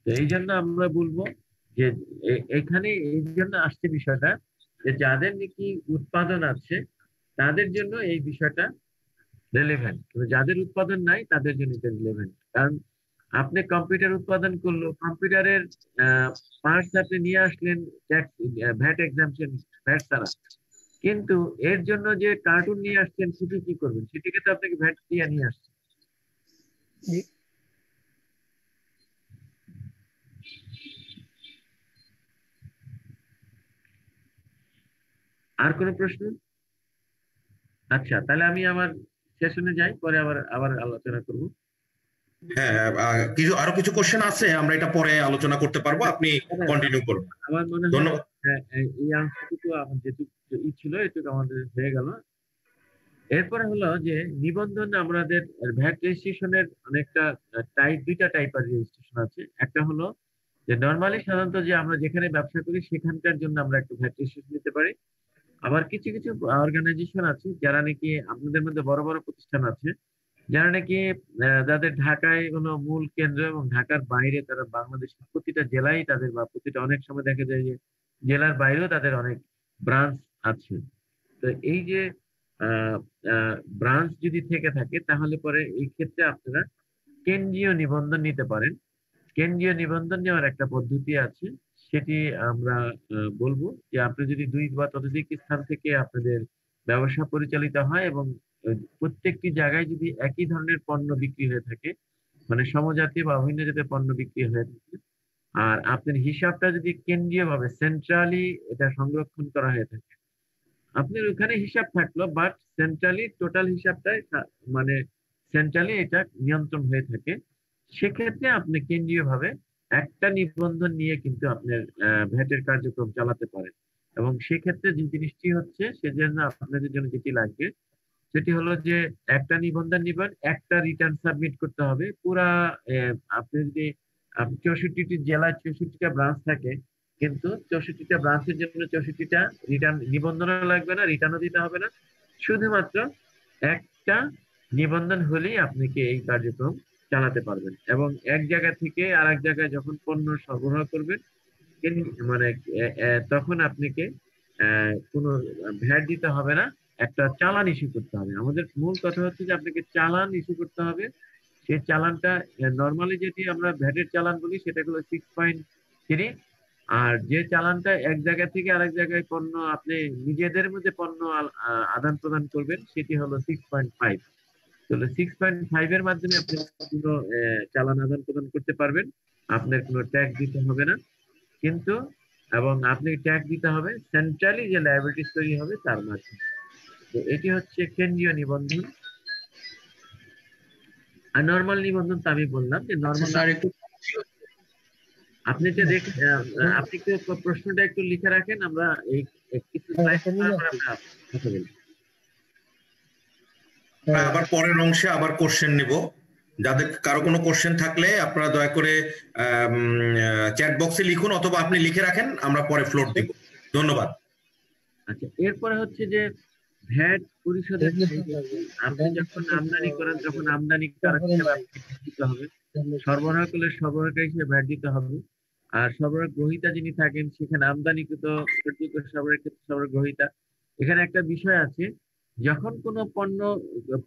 তো এই জন্য আমরা বলবো যে এখানে এই জন্য আসছে বিষয়টা যে যাদের নাকি উৎপাদন আছে তাদের জন্য এই বিষয়টা রেলেভেন্ট, কিন্তু যাদের উৎপাদন নাই তাদের জন্য এটা রিলেভেন্ট। কারণ আপনি কম্পিউটার উৎপাদন করলো, কম্পিউটারের পার্টস আপনি নিয়ে আসলেন ট্যাক্স ভ্যাট এক্সাম্পশন ভ্যাট ছাড়া, কিন্তু এর জন্য যে কার্টুন নিয়ে আসছেন সেটি কি করবেন? সেটিকে তো আপনাকে ভ্যাট দিয়ে নিয়ে আসছেন। আর কোনো প্রশ্ন? আচ্ছা, তাহলে আমি আমার সেশনে যাই, পরে আবার আবার আলোচনা করব। হ্যাঁ, কিছু আরো কিছু কোশ্চেন আছে, আমরা এটা পরে আলোচনা করতে পারবো, আপনি কন্টিনিউ করুন। আমার মনে হয় ধন্যবাদ। এই আনসারটুকু আমার যেটুকু ছিল এটুকু আমাদের হয়ে গেল। এরপরে হলো যে নিবন্ধন, আমাদের ভ্যাট রেজিস্ট্রেশনের অনেকটা দুইটা টাইপের রেজিস্ট্রেশন আছে। একটা হলো যে নরমালি সাধারণত যে আমরা যেখানে ব্যবসা করি সেখানকার জন্য আমরা একটা ভ্যাট রেজিস্ট্রেশন নিতে পারি। আবার কিছু কিছু অর্গানাইজেশন আছে যারা নাকি আপনাদের মধ্যে বড় বড় প্রতিষ্ঠান আছে যারা নাকি যাদের ঢাকায় কোনো মূল কেন্দ্র এবং ঢাকার বাইরে তারা বাংলাদেশের প্রতিটা জেলায় তাদের, বা প্রতিটা অনেক সময় দেখা যায় যে জেলার বাইরেও তাদের অনেক ব্রাঞ্চ আছে। তো এই যে ব্রাঞ্চ যদি থেকে থাকে তাহলে পরে এই ক্ষেত্রে আপনারা কেন্দ্রীয় নিবন্ধন নিতে পারেন। কেন্দ্রীয় নিবন্ধন নেওয়ার একটা পদ্ধতি আছে, সেটি আমরা বলবো যে আপনি যদি 2 বা ততোধিক স্থান থেকে আপনাদের ব্যবসা পরিচালিত হয় এবং প্রত্যেকটি জায়গায় যদি একই ধরনের পণ্য বিক্রি হয়ে থাকে, মানে সমজাতীয় বা অভিন্ন জাতীয় পণ্য বিক্রি হয়ে থাকে, আর আপনার হিসাবটা যদি কেন্দ্রীয় ভাবে সেন্ট্রালি এটা সংরক্ষণ করা হয়ে থাকে, আপনার ওখানে হিসাব থাকলো বাট সেন্ট্রালি টোটাল হিসাবটাই মানে সেন্ট্রালি এটা নিয়ন্ত্রণ হয়ে থাকে, সেক্ষেত্রে আপনি কেন্দ্রীয় ভাবে একটা নিবন্ধন নিয়ে কিন্তু আপনার ভ্যাটের কার্যক্রম চালাতে পারেন। এবং সেক্ষেত্রে যে জিনিসটি হচ্ছে সেজন্য আপনাদের জন্য যেটি লাগবে সেটি হলো যে একটা নিবন্ধন নিবেন, একটা রিটার্ন সাবমিট করতে হবে। পুরা আপনি যদি 64টি জেলায় 64টা ব্রাঞ্চ থাকে, কিন্তু 64টা ব্রাঞ্চের জন্য 64টা রিটার্ন নিবন্ধনও লাগবে না, রিটার্নও দিতে হবে না, শুধুমাত্র একটা নিবন্ধন হলেই আপনাকে এই কার্যক্রম চালাতে পারবেন। এবং এক জায়গা থেকে আরেক জায়গায় যখন পণ্য সরবরাহ করবেন মানে তখন আপনাকে কোনো ভ্যাট দিতে হবে না, একটা চালান ইস্যু করতে হবে। আমাদের মূল কথা হচ্ছে যে আপনাকে চালান ইস্যু করতে হবে। সেই চালানটা নর্মালি যেটি আমরা ভ্যাটের চালান বলি সেটা হলো 6.3, আর যে চালানটা এক জায়গা থেকে আরেক জায়গায় পণ্য আপনি নিজেদের মধ্যে পণ্য আদান প্রদান করবেন সেটি হলো 6.5। তো তাহলে 6.5 এর মাধ্যমে আপনি কোনো চালান আদান প্রদান করতে পারবেন, আপনার কোনো ট্যাক্স দিতে হবে না। কিন্তু এবং আপনি ট্যাক্স দিতে হবে সেন্ট্রালি যে লায়াবিলিটিস তৈরি হবে তার মাধ্যমে। তো এটি হচ্ছে কেন্দ্রীয় নিবন্ধন। আর নরমাল নিবন্ধন তো আমি বললাম যে নরমাল, আপনি যে আপনি একটু প্রশ্নটা একটু লিখে রাখেন, আমরা এই কিছু স্লাইড আমরা কথা বলি। আবার পরের অংশে আবার কোশ্চেন নিব। যাদের কারো কোনো কোশ্চেন থাকলে আপনারা দয়া করে চ্যাট বক্সে লিখুন, অথবা আপনি লিখে রাখেন, আমরা পরে ফ্লোর দিব। ধন্যবাদ। আচ্ছা, এরপরে হচ্ছে যে ভ্যাট পরিশোধের, আপনি যখন আমদানি করেন তখন আমদানি কারক হিসেবে দিতে হবে, সরবরাহ করলে সরবরাহকারী হিসেবে ভ্যাট দিতে হবে। আর সরবরাহ গ্রহীতা যিনি থাকেন সেখানে আমদানিকৃত সরবরাহের ক্ষেত্রে সরবরাহ গ্রহীতা। এখানে একটা বিষয় আছে, যখন কোনো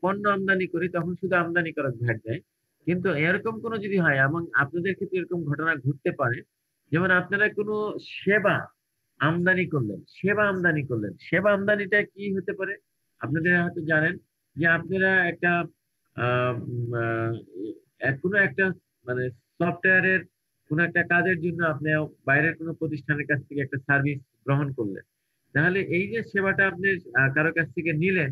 পণ্য আমদানি করি তখন শুধু আমদানি করার ভ্যাট দেয়। কিন্তু এরকম কোনো যদি হয়, এবং আপনাদের ক্ষেত্রে এরকম ঘটনা ঘটতে পারে, যেমন আপনারা কোনো সেবা আমদানি করলেন, সেবা আমদানিটা কি হতে পারে আপনাদের হয়তো জানেন, যে আপনারা একটা কোনো একটা মানে সফটওয়্যারের কোনো একটা কাজের জন্য আপনি বাইরের কোনো প্রতিষ্ঠানের কাছ থেকে একটা সার্ভিস গ্রহণ করলেন, তাহলে এই যে সেবাটা আপনি কারো কাছ থেকে নিলেন,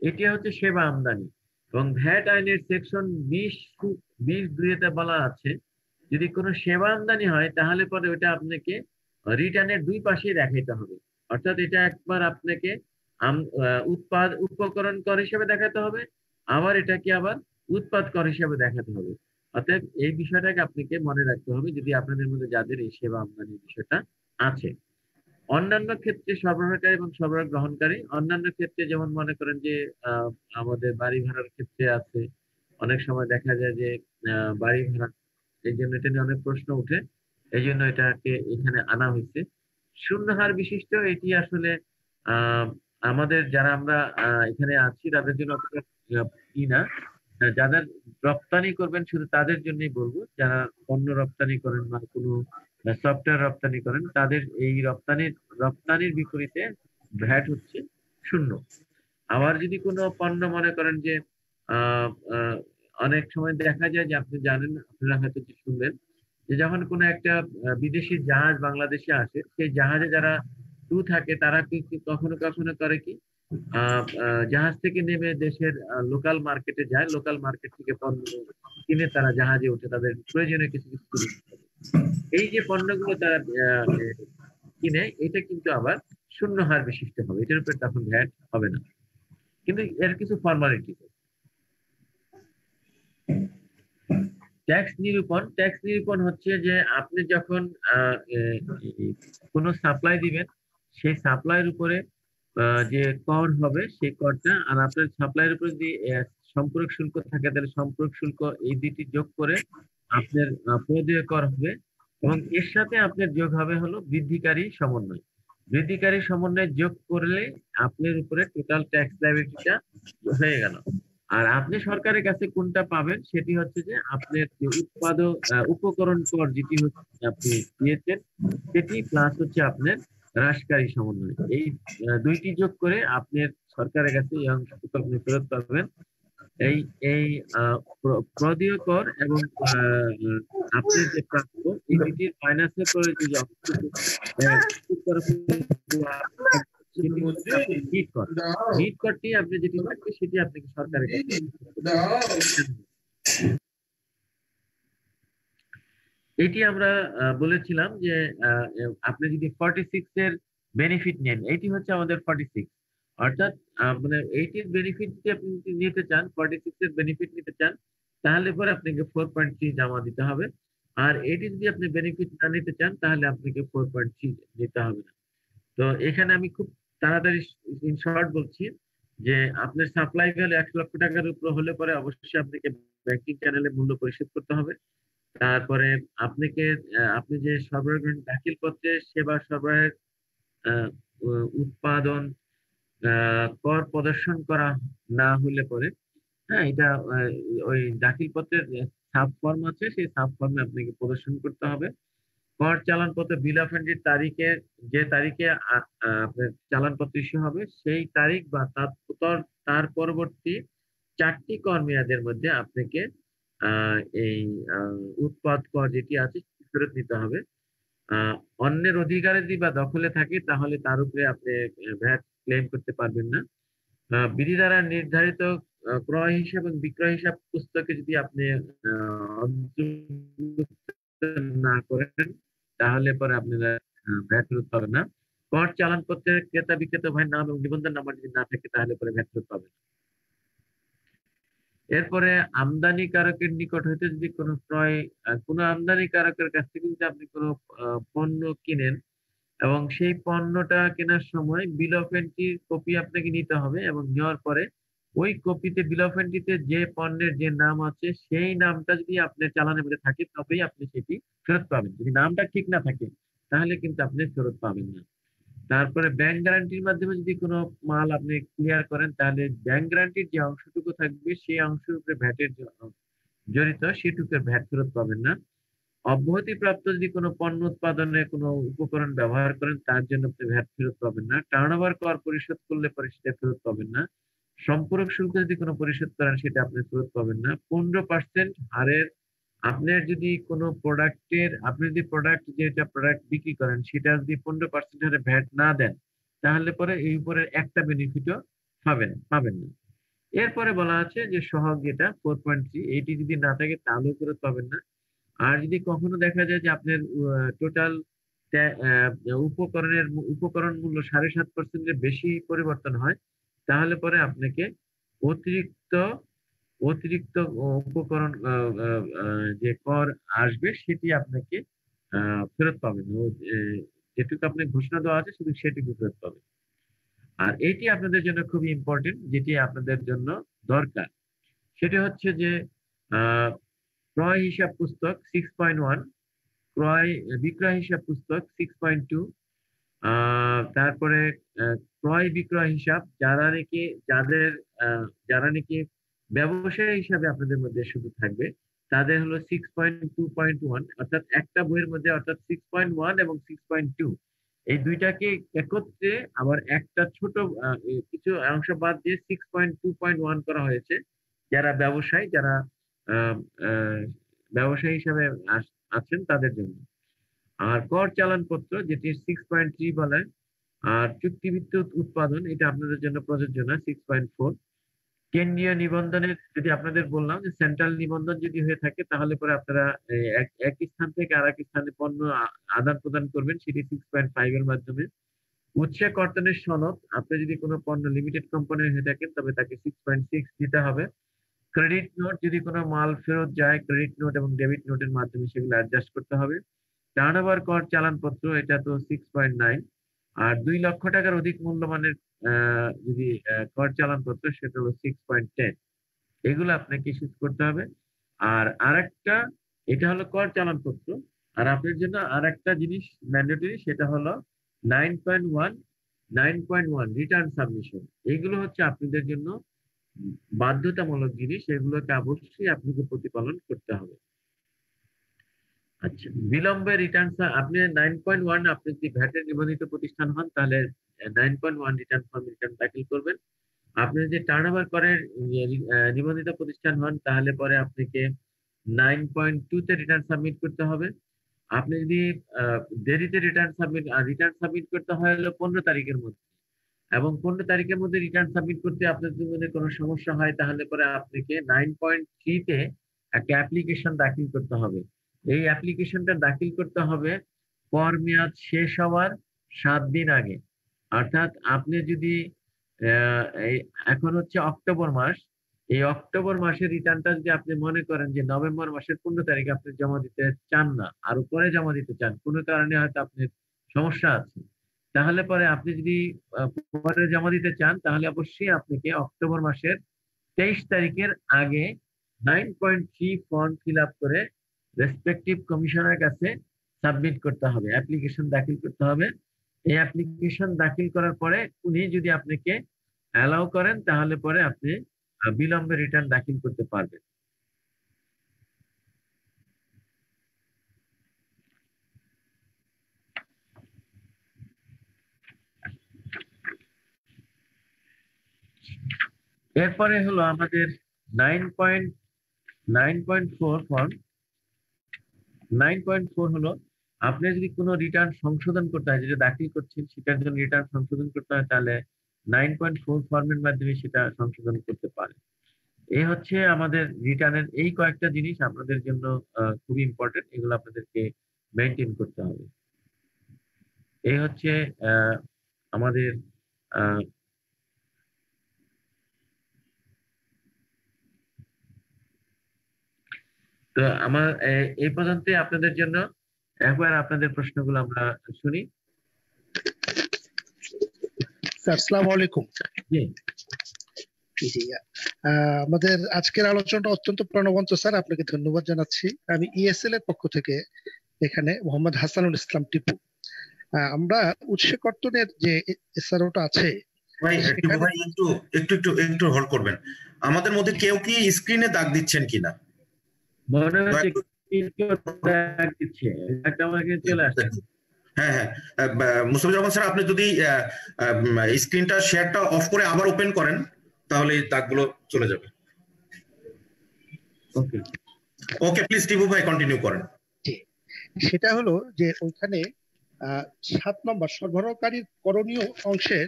এটি হচ্ছে সেবা আমদানি। এবং ভ্যাট আইনের সেকশন 20(2)তে বলা আছে, যদি কোনো সেবা আমদানি হয় তাহলে পরে ওটা আপনাকে রিটার্নের দুই পাশেই দেখাইতে হবে। অর্থাৎ এটা একবার আপনাকে উপকরণ কর হিসেবে দেখাতে হবে, আবার এটাকে আবার উৎপাদ কর হিসেবে দেখাতে হবে। অতএব এই বিষয়টাকে আপনাকে মনে রাখতে হবে যদি আপনাদের মধ্যে যাদের এই সেবা আমদানির বিষয়টা আছে। অন্যান্য ক্ষেত্রে সরবরাহকারী এবং সরবরাহ গ্রহণকারী, অন্যান্য ক্ষেত্রে যেমন মনে করেন যে আমাদের বাড়ি ভাড়ার ক্ষেত্রে আছে, অনেক সময় দেখা যায় যে বাড়ি ভাড়া, এই জন্য এটা নিয়ে অনেক প্রশ্ন উঠে, এই জন্য এটাকে এখানে আনা হয়েছে। শূন্য হার বিশিষ্ট এটি আসলে আমাদের যারা আমরা এখানে আছি তাদের জন্য অতটা ই না, যাদের রপ্তানি করবেন শুধু তাদের জন্যই বলবো, যারা পণ্য রপ্তানি করেন বা কোনো সফটওয়্যার রপ্তানি করেন, তাদের এই রপ্তানির বিপরীতে ভ্যাট হচ্ছে 0। আবার যদি কোনো পণ্য মনে করেন যে অনেক সময় দেখা যায় যে আপনি জানেন, আপনারা হয়তো শুনবেন যে যখন কোনো একটা বিদেশি জাহাজ বাংলাদেশে আসে, সেই জাহাজে যারা ক্রু থাকে তারা কি কখনো কখনো করে কি জাহাজ থেকে নেমে দেশের লোকাল মার্কেটে যায়, লোকাল মার্কেট থেকে পণ্য কিনে তারা জাহাজে উঠে তাদের প্রয়োজনীয় কিছু কিছু এই যে পণ্যগুলো তারা কিনে, এটা কিন্তু আবার 0 হার বিশিষ্ট হবে, এটার উপরে তখন ভ্যাট হবে না। কিন্তু এর কিছু ফর্মালিটি। ট্যাক্স নিরূপণ হচ্ছে যে আপনি যখন কোনো সাপ্লাই দিবেন, সেই সাপ্লাইয়ের উপরে যে কর হবে সেই করটা, আর আপনার সাপ্লাইয়ের উপরে যদি সম্পূরক শুল্ক থাকে তাহলে সম্পূরক শুল্ক, এই দুটি যোগ করে আপনার প্রদেয় কর হবে। এবং এর সাথে আপনার যোগ হবে হলো বৃদ্ধিকারী সমন্বয় যোগ করলে আপনার উপরে টোটাল ট্যাক্স লায়াবিলিটিটা হয়ে গেল। আর আপনি সরকারের কাছে কোনটা পাবেন সেটি হচ্ছে যে আপনার যে উপকরণ কর যেটি হচ্ছে আপনি দিয়েছেন সেটি, প্লাস হচ্ছে আপনার হ্রাসকারী সমন্বয়, এই দুইটি যোগ করে আপনার সরকারের কাছে এই অংশটুকু আপনি ফেরত পাবেন। এই প্রদেয় কর এবং আপনার যে প্রাপ্য, এই দুইটির মাইনাসে করে যে অংশটুকু নিট করটি আপনি যেটি থাকবে সেটি আপনাকে সরকারের কাছে। এটি আমরা বলেছিলাম যে আপনি যদি 46 এর বেনিফিট নেন, এটি হচ্ছে আমাদের 46, অর্থাৎ মানে 80 এর বেনিফিট যদি আপনি নিতে চান, 46 এর বেনিফিট নিতে চান, তাহলে পরে আপনাকে 4.3 জমা দিতে হবে। আর এটি যদি আপনি বেনিফিট না নিতে চান তাহলে আপনাকে 4.3 দিতে হবে না। তো এখানে আমি খুব তাড়াতাড়ি ইন শর্ট বলছি যে আপনার সাপ্লাই ভ্যালু 1 লক্ষ টাকার উপর হলে পরে অবশ্যই আপনাকে ব্যাংকিং চ্যানেলে মূল্য পরিশোধ করতে হবে। তারপরে আপনি যে সরবরাহ দাখিল পত্রে সেবা সরবরাহের উৎপাদন কর প্রদর্শন করা না হলে পরে, হ্যাঁ, এটা ওই দাখিল পত্রের সাব ফর্ম আছে, সেই সাব ফর্মে আপনাকে প্রদর্শন করতে হবে। কর চালানপত্র বিল অফ এন্ট্রির তারিখে, যে তারিখে আপনার চালানপত্র ইস্যু হবে সেই তারিখ বা তার পরবর্তী 4টি কর মেয়াদের মধ্যে আপনাকে এই উৎপাদ কর যেটি আছে সেটি ফেরত নিতে হবে। আহ, অন্যের অধিকারে যদি বা দখলে থাকে তাহলে তার উপরে আপনি ভ্যাট ক্লেম করতে পারবেন না। বিধি দ্বারা নির্ধারিত ক্রয় হিসাব এবং বিক্রয় হিসাব পুস্তকে যদি আপনি অন্তর্ভুক্ত না করেন তাহলে পরে আপনারা ভ্যাট ফেরত পাবেন না। কর চালান পত্রের ক্রেতা বিক্রেতা ভাই নাম এবং নিবন্ধন নাম্বার যদি না থাকে তাহলে পরে ভ্যাট ফেরত পাবেন না। এরপরে আমদানিকারকের নিকট হইতে যদি কোনো আমদানিকারকের কাছ থেকে যদি আপনি কোনো পণ্য কিনেন এবং সেই পণ্যটা কেনার সময় বিল অফ এন্ট্রির কপি আপনাকে নিতে হবে, এবং নেওয়ার পরে ওই কপিতে বিল অফ এন্ট্রিতে যে পণ্যের যে নাম আছে সেই নামটা যদি আপনার চালানের মধ্যে থাকে তবেই আপনি সেটি ফেরত পাবেন। যদি নামটা ঠিক না থাকে তাহলে কিন্তু আপনি ফেরত পাবেন না। তারপরে ব্যাংক গ্যারান্টির মাধ্যমে যদি কোনো মাল আপনি ক্লিয়ার করেন তাহলে ব্যাংক গ্যারান্টির যে অংশটুকু থাকবে সেই অংশের উপরে ভ্যাটের জড়িত সেটুকুর ভ্যাট ফেরত পাবেন না। অব্যাহতিপ্রাপ্ত যদি কোনো পণ্য উৎপাদনে কোনো উপকরণ ব্যবহার করেন তার জন্য আপনি ভ্যাট ফেরত পাবেন না। টার্নওভার কর পরিশোধ করলে পরে সেটা ফেরত পাবেন না। সম্পূরক শুল্ক যদি কোনো পরিশোধ করেন সেটা আপনি ফেরত পাবেন না। 15% হারের আপনার যদি কোনো আপনি যদি প্রোডাক্ট বিক্রি করেন সেটা যদি 15% হারে ভ্যাট না দেন তাহলে পরে এই উপরে একটা বেনিফিটও পাবেন না। এরপরে বলা আছে যে সহগ যেটা 4.3 এইটি যদি না থাকে তাহলেও ফেরত পাবেন না। আর যদি কখনো দেখা যায় যে আপনার টোটাল উপকরণ মূল্য 7.5% বেশি পরিবর্তন হয় তাহলে পরে আপনাকে অতিরিক্ত অতিরিক্ত উপকরণ যে কর আসবে সেটি আপনাকে ফেরত পাবেন। যেটুকু আপনার ঘোষণা দেওয়া আছে শুধু সেটুকু ফেরত পাবেন। আর এটি আপনাদের জন্য খুবই ইম্পর্টেন্ট, যেটি আপনাদের জন্য দরকার, সেটি হচ্ছে যে ক্রয় হিসাব পুস্তক 6.1, বিক্রয় হিসাব পুস্তক 6.2, তারপরে ক্রয় বিক্রয় হিসাব যারা নাকি ব্যবসায়ী হিসাবে আপনাদের মধ্যে শুধু থাকবে তাদের হলো 6.2.1, অর্থাৎ একটা বইয়ের মধ্যে অর্থাৎ 6.1 এবং 6.2 এই দুইটাকে একত্রে আবার একটা ছোট কিছু অংশ বাদ দিয়ে 6.2.1 করা হয়েছে যারা ব্যবসায়ী হিসাবে আছেন তাদের জন্য। আর কর চালান পত্র যেটি 6.3 বলে, আর চুক্তিভিত্তিক উৎপাদন এটা আপনাদের জন্য প্রযোজ্য না 6.4। কেন্দ্রীয় নিবন্ধনের যদি আপনাদের বললাম যে সেন্ট্রাল নিবন্ধন যদি হয়ে থাকে তাহলে পরে আপনারা এক স্থান থেকে আর এক স্থানে পণ্য আদান প্রদান করবেন সেটি 6.5 এর মাধ্যমে। উৎসে কর্তনের সনদ আপনি যদি কোনো পণ্য লিমিটেড কোম্পানির হয়ে থাকেন তবে তাকে 6.6 দিতে হবে। ক্রেডিট নোট যদি কোনো মাল ফেরত যায় ক্রেডিট নোট এবং ডেবিট নোটের মাধ্যমে সেগুলো অ্যাডজাস্ট করতে হবে। টার্নওভার কর চালানপত্র এটা তো 6.9, আর 2 লক্ষ টাকার অধিক মূল্যমানের যদি কর চালানপত্র সেটা হলো 6.10। এগুলো আপনাকে ইস্যু করতে হবে। আর আরেকটা এটা হলো কর চালানপত্র, আর আপনার জন্য আরেকটা জিনিস ম্যান্ডেটরি সেটা হলো 9.1 রিটার্ন সাবমিশন। এগুলো হচ্ছে আপনাদের জন্য বাধ্যতামূলক জিনিস, এগুলোকে অবশ্যই আপনাকে প্রতিপালন করতে হবে। আচ্ছা, বিলম্বে রিটার্ন আপনি 9.1 আপনি যদি ভ্যাটের নিবন্ধিত প্রতিষ্ঠান হন তাহলে 9.1 রিটার্ন দাখিল করবেন। আপনি যদি টার্নওভার করের নিবন্ধিত প্রতিষ্ঠান হন তাহলে পরে আপনাকে 9.2 তে রিটার্ন সাবমিট করতে হবে। আপনি যদি দেরিতে রিটার্ন সাবমিট করতে হয় হলো 15 তারিখের মধ্যে, এবং 15 তারিখের মধ্যে রিটার্ন সাবমিট করতে আপনার যদি কোনো সমস্যা হয় তাহলে পরে আপনাকে 9.3 তে একটা অ্যাপ্লিকেশন দাখিল করতে হবে। এই অ্যাপ্লিকেশনটা দাখিল করতে হবে কর মেয়াদ শেষ হওয়ার 7 দিন আগে। অর্থাৎ আপনি যদি এখন হচ্ছে অক্টোবর মাস, এই অক্টোবর মাসের রিটার্নটা যদি আপনি মনে করেন যে নভেম্বর মাসের 15 তারিখে আপনি জমা দিতে চান না, আরো পরে জমা দিতে চান, কোনো কারণে হয়তো আপনার সমস্যা আছে, তাহলে পরে আপনি যদি পরে জমা দিতে চান তাহলে অবশ্যই আপনাকে অক্টোবর মাসের 23 তারিখের আগে 9.3 ফর্ম ফিল আপ করে রেসপেক্টিভ কমিশনার কাছে সাবমিট করতে হবে, অ্যাপ্লিকেশন দাখিল করতে হবে। এই অ্যাপ্লিকেশন দাখিল করার পরে উনি যদি আপনাকে অ্যালাউ করেন তাহলে পরে আপনি বিলম্বে রিটার্ন দাখিল করতে পারবেন। এরপরে হলো আমাদের 9.4 ফর্ম 9.4 হলো আপনি যদি কোনো রিটার্ন সংশোধন করতে হয়, যেটা দাখিল করছেন সেটার জন্য রিটার্ন সংশোধন করতে হয়, তাহলে 9.4 ফর্মের মাধ্যমে সেটা সংশোধন করতে পারে। এই হচ্ছে আমাদের রিটার্নের এই কয়েকটা জিনিস আপনাদের জন্য খুবই ইম্পর্টেন্ট, এগুলো আপনাদেরকে মেনটেন করতে হবে। এই হচ্ছে আমাদের তো আমার এই পর্যন্ত আপনাদের জন্য। একবার আপনাদের প্রশ্নগুলো আমরা শুনি। স্যার আসসালামু আলাইকুম। জি জি, আমাদের আজকের আলোচনাটা অত্যন্ত প্রাণবন্ত স্যার, আপনাকে ধন্যবাদ জানাচ্ছি। আমি ইএসএল এর পক্ষ থেকে এখানে মোহাম্মদ হাসানুল ইসলাম টিপু। আমরা উৎসে কর্তনের যে এসআরওটা আছে ভাই টিপু ভাই একটু একটু একটু একটু হোল্ড করবেন। আমাদের মধ্যে কেউ কি স্ক্রিনে দাগ দিচ্ছেন কিনা? মনে হচ্ছে কেউ দাগ দিচ্ছে, একটা আমাকে চলে আসছে। হ্যাঁ হ্যাঁ, মুস্তাফিজুর রহমান স্যার আপনি যদি স্ক্রিনটা শেয়ারটা অফ করে আবার ওপেন করেন তাহলে এই দাগগুলো চলে যাবে। ওকে ওকে, প্লিজ টিপু ভাই কন্টিনিউ করেন। সেটা হলো যে ওইখানে 7 নম্বর সরবরাহকারীর করণীয় অংশের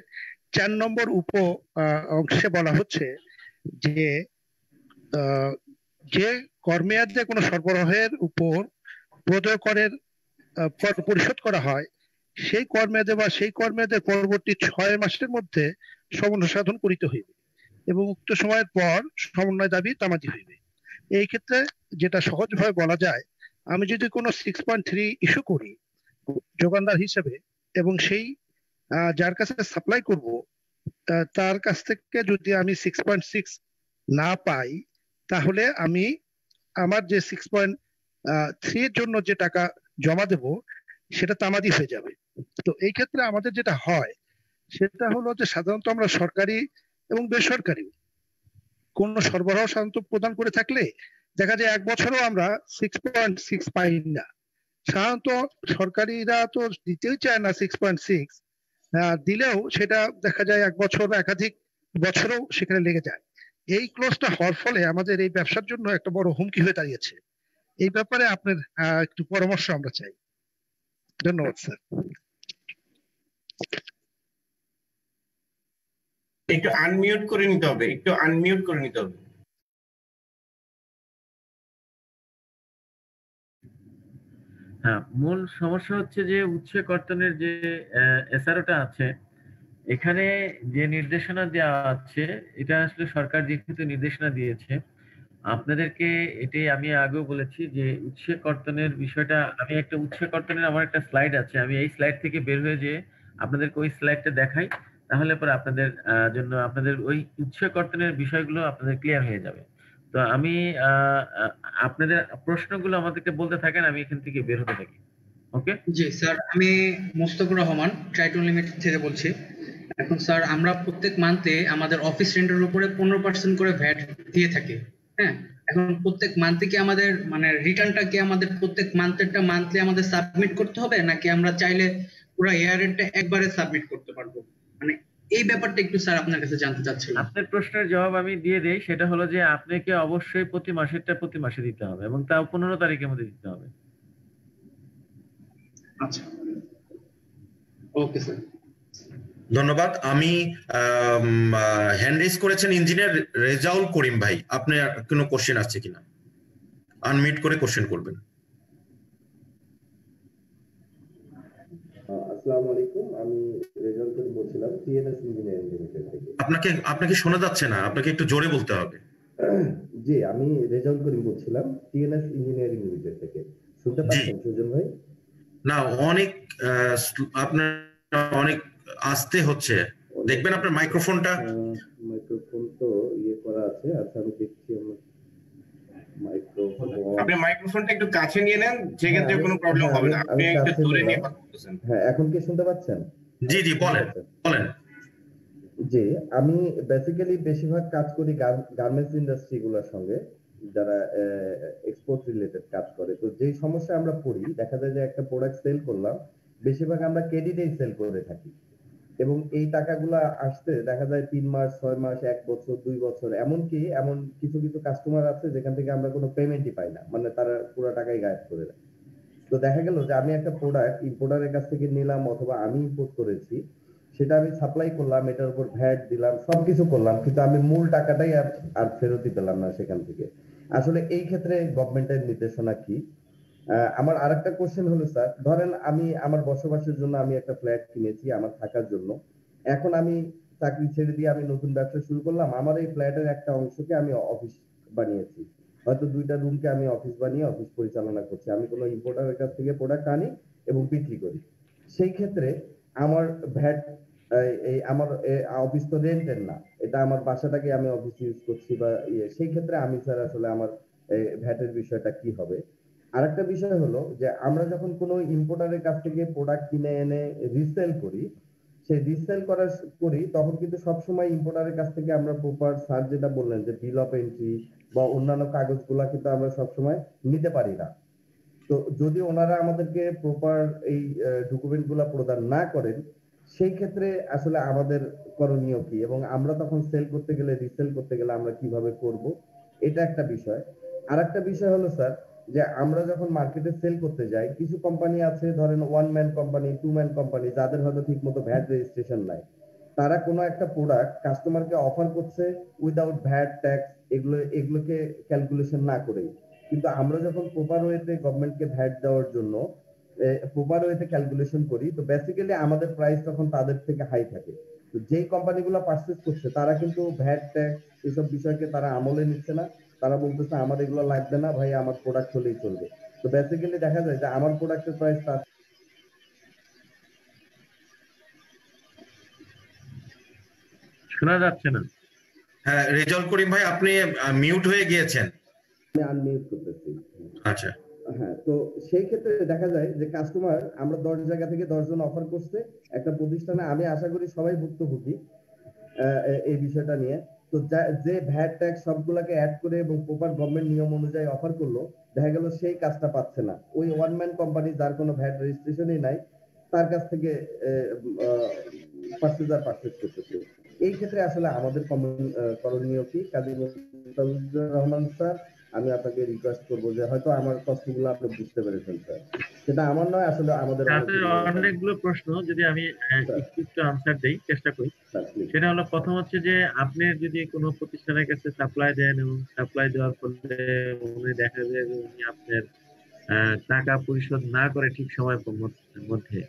4 নম্বর উপ অংশে বলা হচ্ছে যে যে কর্মেয়াদে কোনো সরবরাহের উপর প্রদেয় করের পরিশোধ করা হয় সেই কর্মেয়াদে বা সেই কর্মেয়াদের পরবর্তী 6 মাসের মধ্যে সমন্বয় সাধন করিতে হইবে এবং উক্ত সময়ের পর সমন্বয় দাবি তামাদি হইবে। এই ক্ষেত্রে যেটা সহজভাবে বলা যায়, আমি যদি কোনো 6.3 ইস্যু করি যোগানদার হিসেবে এবং সেই যার কাছে সাপ্লাই করব তার কাছ থেকে যদি আমি 6.6 না পাই, তাহলে আমি আমার যে 6.3 এর জন্য যে টাকা জমা দেব সেটা তামাদি হয়ে যাবে। তো এই ক্ষেত্রে আমাদের যেটা হয় সেটা হলো যে সাধারণত আমরা সরকারি এবং বেসরকারি কোন সরবরাহ সাধারণত প্রদান করে থাকলে দেখা যায় 1 বছরও আমরা 6.6 পাই না। সাধারণত সরকারিরা তো দিতেই চায় না 6.6, দিলেও সেটা দেখা যায় 1 বছর একাধিক বছরও সেখানে লেগে যায়। এই ক্লোজটা হওয়ার ফলে আমাদের এই ব্যবসার জন্য একটা বড় হুমকি হয়ে দাঁড়িয়েছে। এই ব্যাপারে আপনার একটু পরামর্শ আমরা চাই। ধন্যবাদ স্যার। একটু আনমিউট করে নিতে হবে, একটু আনমিউট করে নিতে হবে। হ্যাঁ, মূল সমস্যা হচ্ছে যে উৎসে কর্তনের যে এসআরওটা আছে, এখানে যে নির্দেশনা দেওয়া আছে এটা আসলে সরকার যেহেতু নির্দেশনা দিয়েছে আপনাদেরকে, এটাই আমি আগেও বলেছি যে উৎসে কর্তনের বিষয়টা, আমি একটা উৎসে কর্তনের আমার একটা স্লাইড আছে, আমি এই স্লাইড থেকে বের হয়ে যেয়ে আপনাদেরকে ওই স্লাইডটা দেখাই, তাহলে পরে আপনাদের জন্য আপনাদের ওই উৎসে কর্তনের বিষয়গুলো আপনাদের ক্লিয়ার হয়ে যাবে। তো আমি আপনাদের প্রশ্নগুলো আমাদেরকে বলতে থাকেন, আমি এখান থেকে বের হতে থাকি। ওকে জি স্যার, আমি মোস্তাকুর রহমান ট্রাইটন লিমিটেড থেকে বলছি। এখন স্যার আমরা প্রত্যেক মান্থে আমাদের অফিস রেন্টের উপরে 15% করে ভ্যাট দিয়ে থাকি। হ্যাঁ, এখন প্রত্যেক মান্থে কি আমাদের মানে রিটার্নটা কি আমাদের প্রত্যেক মান্থেরটা মান্থলি আমাদের সাবমিট করতে হবে, নাকি আমরা চাইলে পুরো ইয়ার এন্ডটা একবারে সাবমিট করতে পারবো? মানে এই ব্যাপারটা একটু স্যার আপনার কাছে জানতে চাচ্ছিলাম। আপনার প্রশ্নের জবাব আমি দিয়ে দেই, সেটা হলো যে আপনাকে অবশ্যই প্রতি মাসেরটা প্রতি মাসে দিতে হবে এবং তাও 15 তারিখের মধ্যে দিতে হবে। আচ্ছা, ওকে স্যার, ধন্যবাদ। আমি হ্যান্ড রেজ করেছেন ইঞ্জিনিয়ার রেজাউল করিম ভাই, আপনার কোনো কোশ্চেন আছে কিনা? আনমিউট করে কোশ্চেন করবেন। আসসালামু আলাইকুম, আমি রেজাউল করিম বলছিলাম টিএনএস ইঞ্জিনিয়ারিং লিমিটেড থেকে। আপনাকে শোনা যাচ্ছে না, আপনাকে একটু জোরে বলতে হবে। জি, আমি রেজাউল করিম বলছিলাম টিএনএস ইঞ্জিনিয়ারিং লিমিটেড থেকে। শুনতে পাচ্ছেন সুজন ভাই? না, অনেক আপনার অনেক আস্তে হচ্ছে, দেখবেন আপনার মাইক্রোফোনটা। মাইক্রোফোন তো ইয়ে করা আছে। আচ্ছা, আমি দেখছি আমার মাইক্রোফোন। আপনি মাইক্রোফোনটা একটু কাছে নিয়ে নেন, সেক্ষেত্রে কোনো প্রবলেম হবে না। আপনি একটু দূরে নিয়ে কথা বলতেছেন। হ্যাঁ, এখন কি শুনতে পাচ্ছেন? জি জি, বলেন। জি, আমি বেসিক্যালি বেশিরভাগ কাজ করি গার্মেন্টস ইন্ডাস্ট্রি গুলোর সঙ্গে, যারা এক্সপোর্ট রিলেটেড কাজ করে। তো যেই সমস্যা আমরা পড়ি, দেখা যায় যে একটা প্রোডাক্ট সেল করলাম, বেশিরভাগ আমরা ক্রেডিটেই সেল করে থাকি। এবং এই টাকাগুলা আসতে দেখা যায় 3 মাস 6 মাস 1 বছর 2 বছর, এমনকি এমন কিছু কিছু কাস্টমার আছে যেখান থেকে আমরা কোনো পেমেন্টই পাই না, মানে তারা পুরো টাকাই গায়েব করে দেয়। তো দেখা গেল যে আমি একটা প্রোডাক্ট ইম্পোর্টারের কাছ থেকে নিলাম অথবা আমি ইম্পোর্ট করেছি, সেটা আমি সাপ্লাই করলাম, এটার উপর ভ্যাট দিলাম, সবকিছু করলাম, কিন্তু আমি মূল টাকাটাই আর ফেরতই পেলাম না সেখান থেকে। আসলে এই ক্ষেত্রে গভর্নমেন্টের নির্দেশনা কি? আমার আরেকটা কোশ্চেন হলো স্যার, ধরেন আমি আমার বসবাসের জন্য আমি একটা ফ্ল্যাট কিনেছি আমার থাকার জন্য, এখন আমি চাকরি ছেড়ে দিয়ে আমি নতুন ব্যবসা শুরু করলাম, আমার এই ফ্ল্যাটের একটা অংশকে আমি অফিস বানিয়েছি, হয়তো 2টা রুমকে আমি অফিস বানিয়ে অফিস পরিচালনা করছি, আমি কোনো ইম্পোর্টারের কাছ থেকে প্রোডাক্ট আনি এবং বিক্রি করি। সেই ক্ষেত্রে আমার ভ্যাট, এই আমার অফিস তো রেন্টের না, এটা আমার বাসাটাকে আমি অফিস ইউজ করছি বা সেই ক্ষেত্রে আমি স্যার আসলে আমার ভ্যাটের বিষয়টা কি হবে? আরেকটা বিষয় হলো যে আমরা যখন কোনো ইম্পোর্টারের কাছ থেকে প্রোডাক্ট কিনে এনে রিসেল করি, সেই রিসেল করি তখন কিন্তু সবসময় ইম্পোর্টারের কাছ থেকে আমরা প্রপার স্যার যেটা বললেন যে বিল অফ এন্ট্রি বা অন্যান্য কাগজগুলা কিন্তু আমরা সবসময় নিতে পারি না। তো যদি ওনারা আমাদেরকে প্রপার এই ডকুমেন্টগুলো প্রদান না করেন, সেই ক্ষেত্রে আসলে আমাদের করণীয় কি, এবং আমরা তখন সেল করতে গেলে রিসেল করতে গেলে আমরা কিভাবে করব, এটা একটা বিষয়। আরেকটা বিষয় হলো স্যার যে আমরা যখন মার্কেটে সেল করতে যাই, কিছু কোম্পানি আছে ধরেন 1 ম্যান কোম্পানি 2 ম্যান কোম্পানি, যাদের হয়তো ঠিকমতো ভ্যাট রেজিস্ট্রেশন নাই, তারা কোনো একটা প্রোডাক্ট কাস্টমারকে অফার করছে উইদাউট ভ্যাট ট্যাক্স, এগুলোকে ক্যালকুলেশন না করেই। কিন্তু আমরা যখন প্রপার ওয়েতে গভর্নমেন্টকে ভ্যাট দেওয়ার জন্য প্রপার ওয়েতে ক্যালকুলেশন করি, তো বেসিক্যালি আমাদের প্রাইস তখন তাদের থেকে হাই থাকে। তো যেই কোম্পানিগুলো পারচেজ করছে তারা কিন্তু ভ্যাট ট্যাক্স এসব বিষয়কে তারা আমলে নিচ্ছে না, তারা বলতেছে আমার এগুলো লাগবে না ভাই, আমার প্রোডাক্ট হলেই চলবে। তো বেসিক্যালি দেখা যায় যে আমার প্রোডাক্টের প্রাইস তার। শোনা যাচ্ছে না। হ্যাঁ রেজাউল করিম ভাই, আপনি মিউট হয়ে গিয়েছেন। আমি আনমিউট করতেছি। আচ্ছা হ্যাঁ, তো সেই ক্ষেত্রে দেখা যায় যে কাস্টমার, আমরা 10 জায়গা থেকে 10 জন অফার করছে একটা প্রতিষ্ঠানে, আমি আশা করি সবাই ভুক্তভোগী এই বিষয়টা নিয়ে। তো যে ভ্যাট ট্যাক্স সবগুলাকে অ্যাড করে এবং প্রপার গভর্নমেন্ট নিয়ম অনুযায়ী অফার করলো, দেখা গেল সেই কাজটা পাচ্ছে না ওই 1 ম্যান কোম্পানি যার কোনো ভ্যাট রেজিস্ট্রেশনই নাই, তার কাছ থেকে পারচেজ করতেছে। এই ক্ষেত্রে আসলে আমাদের করণীয় কি? কাজী মোস্তাফিজুর রহমান স্যার, আমি আপনাকে রিকোয়েস্ট করবো যে হয়তো আমার কষ্টগুলো আপনি বুঝতে পেরেছেন স্যার, সেটা আমার নয়, আসলে আমাদের অনেকগুলো প্রশ্ন যদি আমি একটু আনসার দেই, চেষ্টা করি। সেটা হলো, প্রথম হচ্ছে যে আপনি যদি কোনো প্রতিষ্ঠানের কাছে সাপ্লাই দেন এবং সাপ্লাই দেওয়ার ফলে উনি দেখা যায় যে উনি আপনার টাকা পরিশোধ না করে ঠিক সময় মধ্যে,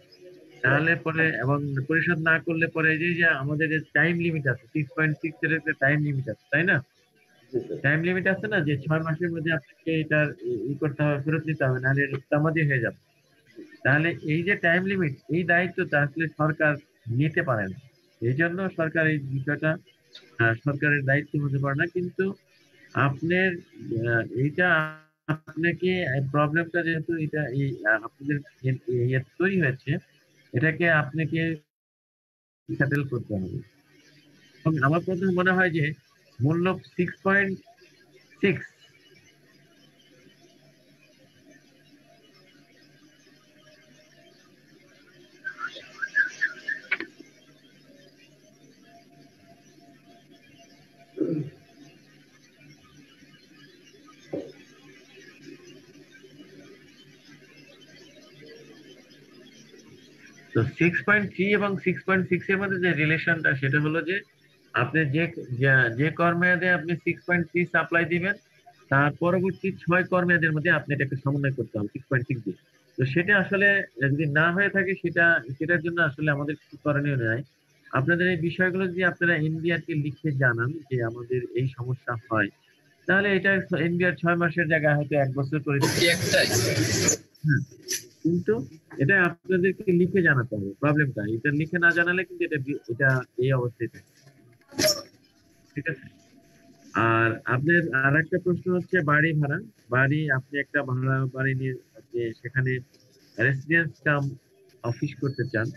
তাহলে পরে এবং পরিশোধ না করলে পরে এই যে আমাদের টাইম লিমিট আছে 6.6 এর একটা টাইম লিমিট আছে, তাই না? টাইম লিমিট আছে না, যে 6 মাসের মধ্যে আপনাকে এটার করতে হবে, ফেরত নিতে হবে, নাহলে তামাদি হয়ে যাবে। তাহলে এই যে টাইম লিমিট, এই দায়িত্বটা আসলে সরকার নিতে পারে না, এই জন্য সরকার এই বিষয়টা সরকারের দায়িত্ব হতে পারে না। কিন্তু আপনার এইটা আপনাকে প্রবলেমটা যেহেতু এটা এই আপনাদের তৈরি হয়েছে, এটাকে আপনাকে সেটেল করতে হবে। আমার প্রথমে মনে হয় যে মূল্য 6.6 তো 6.3 এবং 6.6 এর মধ্যে যে রিলেশনটা, সেটা হলো যে আপনি যে কর্মমেয়াদে আপনি 6.3 সাপ্লাই দিবেন, তার পরবর্তী 6 কর্মমেয়াদের মধ্যে আপনি এটাকে সমন্বয় করতে হবে 6.6 দিয়ে। তো সেটা আসলে যদি না হয়ে থাকে, সেটার জন্য আসলে আমাদের কিছু করণীয় নেই। আপনাদের এই বিষয়গুলো যদি আপনারা এনবিআরকে লিখে জানান যে আমাদের এই সমস্যা হয়, তাহলে এটা এনবিআর 6 মাসের জায়গায় হয়তো 1 বছর করে দিতে পারে। কিন্তু এটা আপনাদেরকে লিখে জানাতে হবে প্রবলেমটা, এটা লিখে না জানালে কিন্তু এটা এই অবস্থায় থাকে। ঠিক আছে। আর আপনার আর একটা প্রশ্ন হচ্ছে বাড়ি ভাড়া। আপনি একটা ভাড়া বাড়ি নিয়ে আপনি সেখানে রেসিডেন্স কাম অফিস করতে চান।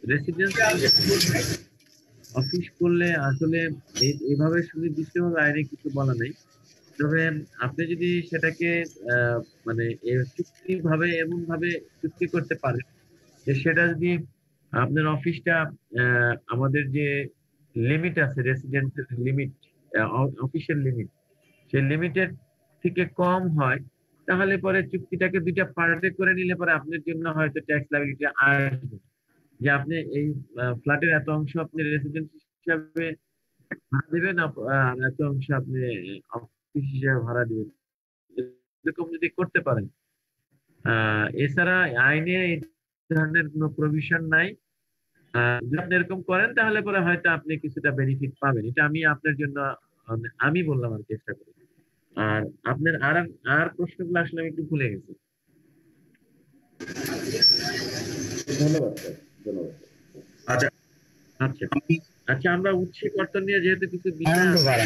রেসিডেন্স অফিস করলে আসলে এইভাবে সুনির্দিষ্টভাবে আইনে কিছু বলা নেই, তবে আপনি যদি সেটাকে মানে চুক্তি ভাবে এমন ভাবে চুক্তি করতে পারেন যে সেটা যদি আপনার অফিসটা আমাদের যে লিমিট আছে রেসিডেন্সের লিমিট, অফিসিয়াল লিমিট, সেই লিমিটের থেকে কম হয়, তাহলে পরে চুক্তিটাকে দুইটা পার্টে করে নিলে পরে আপনার জন্য হয়তো ট্যাক্স লায়াবিলিটি আসবে, যে আপনি এই ফ্ল্যাটের এত অংশ আপনি রেসিডেন্স হিসাবে ভাড়া দিবেন, আর এত অংশ আপনি অফিস হিসাবে ভাড়া দিবেন, এরকম যদি করতে পারেন। এছাড়া আইনে এই ধরনের কোনো প্রভিশন নাই। যদি আপনি এরকম করেন তাহলে পরে হয়তো আপনি কিছুটা বেনিফিট পাবেন। এটা আমি আপনার জন্য আমি বললাম আর চেষ্টা করি। আর আপনার আর প্রশ্নগুলো আসলে আমি একটু ভুলে গেছি। ধন্যবাদ স্যার, ধন্যবাদ। আচ্ছা আচ্ছা আচ্ছা, আমরা উৎসে কর্তন নিয়ে যেহেতু কিছু বিষয়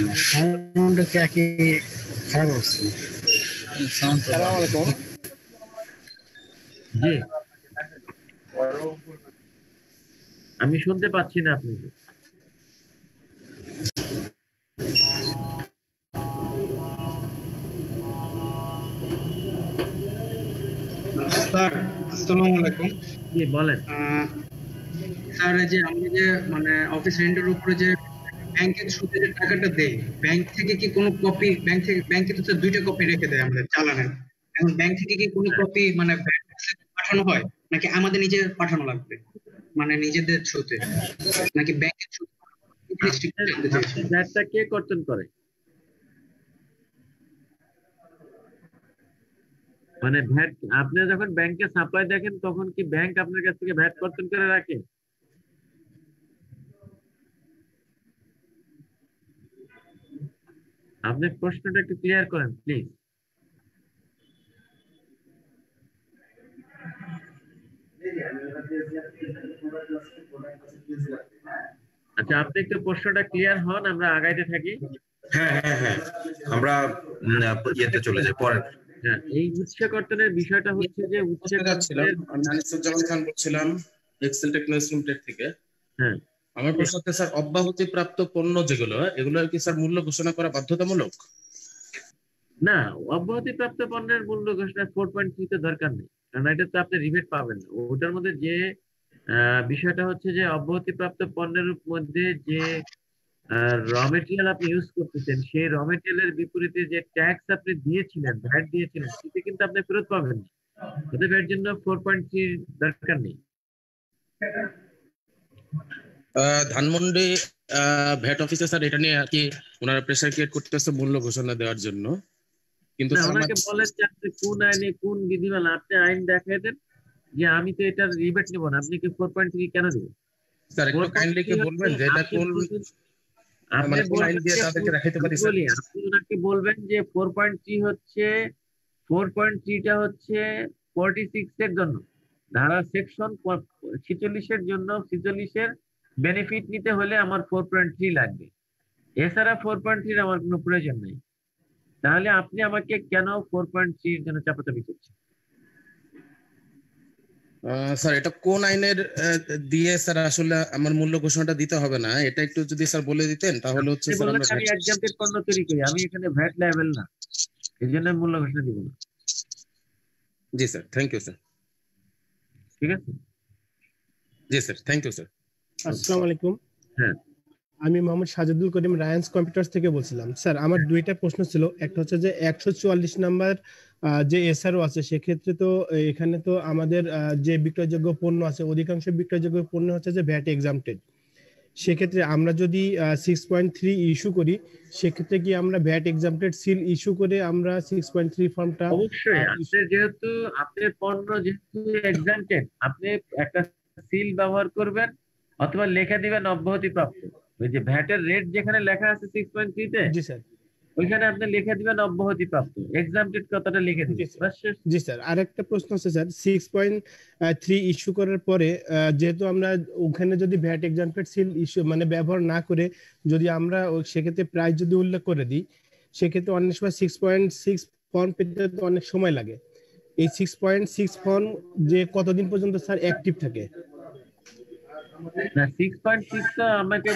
জি, আমি শুনতে পাচ্ছি না আপনাকে। স্যার আসসালামু আলাইকুম। জি বলেন। স্যার এই যে আমরা যে মানে অফিস রেন্টের উপরে যে ব্যাংকের সুদে যে টাকাটা দেই, ব্যাংক থেকে কি কোনো কপি, ব্যাংকে তো স্যার 2টা কপি রেখে দেয় আমাদের চালানের, এখন ব্যাংক থেকে কি কোনো কপি মানে পাঠানো হয় নাকি আমাদের নিজে পাঠানো লাগবে, মানে নিজেদের থ্রুতে নাকি ব্যাংকের থ্রুতে? ভ্যাটটা কে কর্তন করে? মানে ভ্যাট আপনি যখন ব্যাংকে সাপ্লাই দেখেন তখন কি ব্যাংক আপনার কাছ থেকে ভ্যাট কর্তন করে রাখে? আপনি প্রশ্নটা একটু ক্লিয়ার করেন প্লিজ। আচ্ছা, আপনি একটু প্রশ্নটা ক্লিয়ার হন, আমরা আগাইতে থাকি। হ্যাঁ হ্যাঁ হ্যাঁ, আমরা ইয়েতে চলে যাই পরের। হ্যাঁ, এই উৎস কর্তনের বিষয়টা হচ্ছে যে উৎস আমি আনিসুজ্জামান খান বলছিলাম এক্সেল টেকনোলজি লিমিটেড থেকে। হ্যাঁ, আমার প্রশ্ন হচ্ছে স্যার, অব্যাহতি প্রাপ্ত পণ্য যেগুলো, এগুলো কি স্যার মূল্য ঘোষণা করা বাধ্যতামূলক? না, অব্যাহতি প্রাপ্ত পণ্যের মূল্য ঘোষণা 4.3 তে দরকার নেই, কারণ এটা তো আপনি রিবেট পাবেন না। ওটার মধ্যে যে বিষয়টা হচ্ছে যে অব্যাহতি প্রাপ্ত পণ্যের মধ্যে যে র মেটেরিয়াল আপনি ইউজ করতেছেন, সেই র মেটেরিয়ালের বিপরীতে যে ট্যাক্স আপনি দিয়েছিলেন, ভ্যাট দিয়েছিলেন, সেটা কিন্তু আপনি ফেরত পাবেন না। অতএব এর জন্য 4.3 দরকার নেই। ধানমন্ডি ভ্যাট অফিসে স্যার এটা নিয়ে আর কি ওনারা প্রেসার ক্রিয়েট করতেছে মূল্য ঘোষণা দেওয়ার জন্য, কিন্তু ওনাকে বলেন যে আপনি কোন আইনে কোন বিধিমালা, আপনি আইন দেখাই দেন যে আমি তো এটার রিবেট নিব না, আপনি কি 4.3 কেন দিবেন? স্যার একটু কাইন্ডলি কি বলবেন যে এটা কোন আপনি আইন দিয়ে তাদেরকে দেখাইতে পারি স্যার? আপনি ওনাকে বলবেন যে 4.3 হচ্ছে 4.3টা হচ্ছে 46 এর জন্য, ধারা সেকশন 46 এর জন্য 46 এর বেনিফিট নিতে হলে আমার 4.3 লাগবে, এছাড়া 4.3 আমার কোনো প্রয়োজন নেই। তাহলে আপনি আমাকে কেন 4.3 এর জন্য চাপাচাপি করছেন? স্যার এটা কোন আইনের দিয়ে স্যার আসলে আমার মূল্য ঘোষণাটা দিতে হবে না, এটা একটু যদি স্যার বলে দিতেন তাহলে হচ্ছে স্যার আমরা আমি এক্সাম্পটেড পণ্য তৈরি করি, আমি এখানে ভ্যাট লায়াবেল না, এই জন্য মূল্য ঘোষণা দিব না। জি স্যার, থ্যাংক ইউ স্যার। ঠিক আছে, জি স্যার, থ্যাংক ইউ স্যার। আসসালামু আলাইকুম। হ্যাঁ, আমি মোহাম্মদ সাজিদুল করিম রায়ান্স কম্পিউটার্স থেকে বলছিলাম। স্যার আমার দুইটা প্রশ্ন ছিল, একটা হচ্ছে যে 144 নাম্বার যে এসআরও আছে, সেক্ষেত্রে তো এখানে তো আমাদের যে বিক্রয়যোগ্য পণ্য আছে অধিকাংশ বিক্রয়যোগ্য পণ্য হচ্ছে যে ভ্যাট এক্সাম্পটেড, সেক্ষেত্রে আমরা যদি 6.3 ইস্যু করি, সেক্ষেত্রে কি আমরা ভ্যাট এক্সাম্পটেড সিল ইস্যু করে আমরা 6.3 ফর্মটা? অবশ্যই, আপনি যেহেতু আপনার পণ্য যেহেতু এক্সাম্পটেড, আপনি একটা সিল ব্যবহার করবেন অথবা লেখা দিবেন অব্যাহতি প্রাপ্ত। ওই যে ভ্যাটের রেট যেখানে লেখা আছে 6.3 তে, জি স্যার, ওইখানে আপনি লিখে দিবেন অব্যাহতি প্রাপ্ত, এক্সাম্পটেড কথাটা লিখে দিবেন। জি স্যার, আরেকটা প্রশ্ন আছে স্যার, 6.3 ইস্যু করার পরে যেহেতু আমরা ওখানে যদি ভ্যাট এক্সাম্পটেড সিল ইস্যু মানে ব্যবহার না করে যদি আমরা সেক্ষেত্রে প্রাইস যদি উল্লেখ করে দিই, সেক্ষেত্রে অনেক সময় 6.6 ফর্ম পেতে তো অনেক সময় লাগে। এই 6.6 ফর্ম যে কতদিন পর্যন্ত স্যার অ্যাক্টিভ থাকে? না, 6.6 তো আমাকে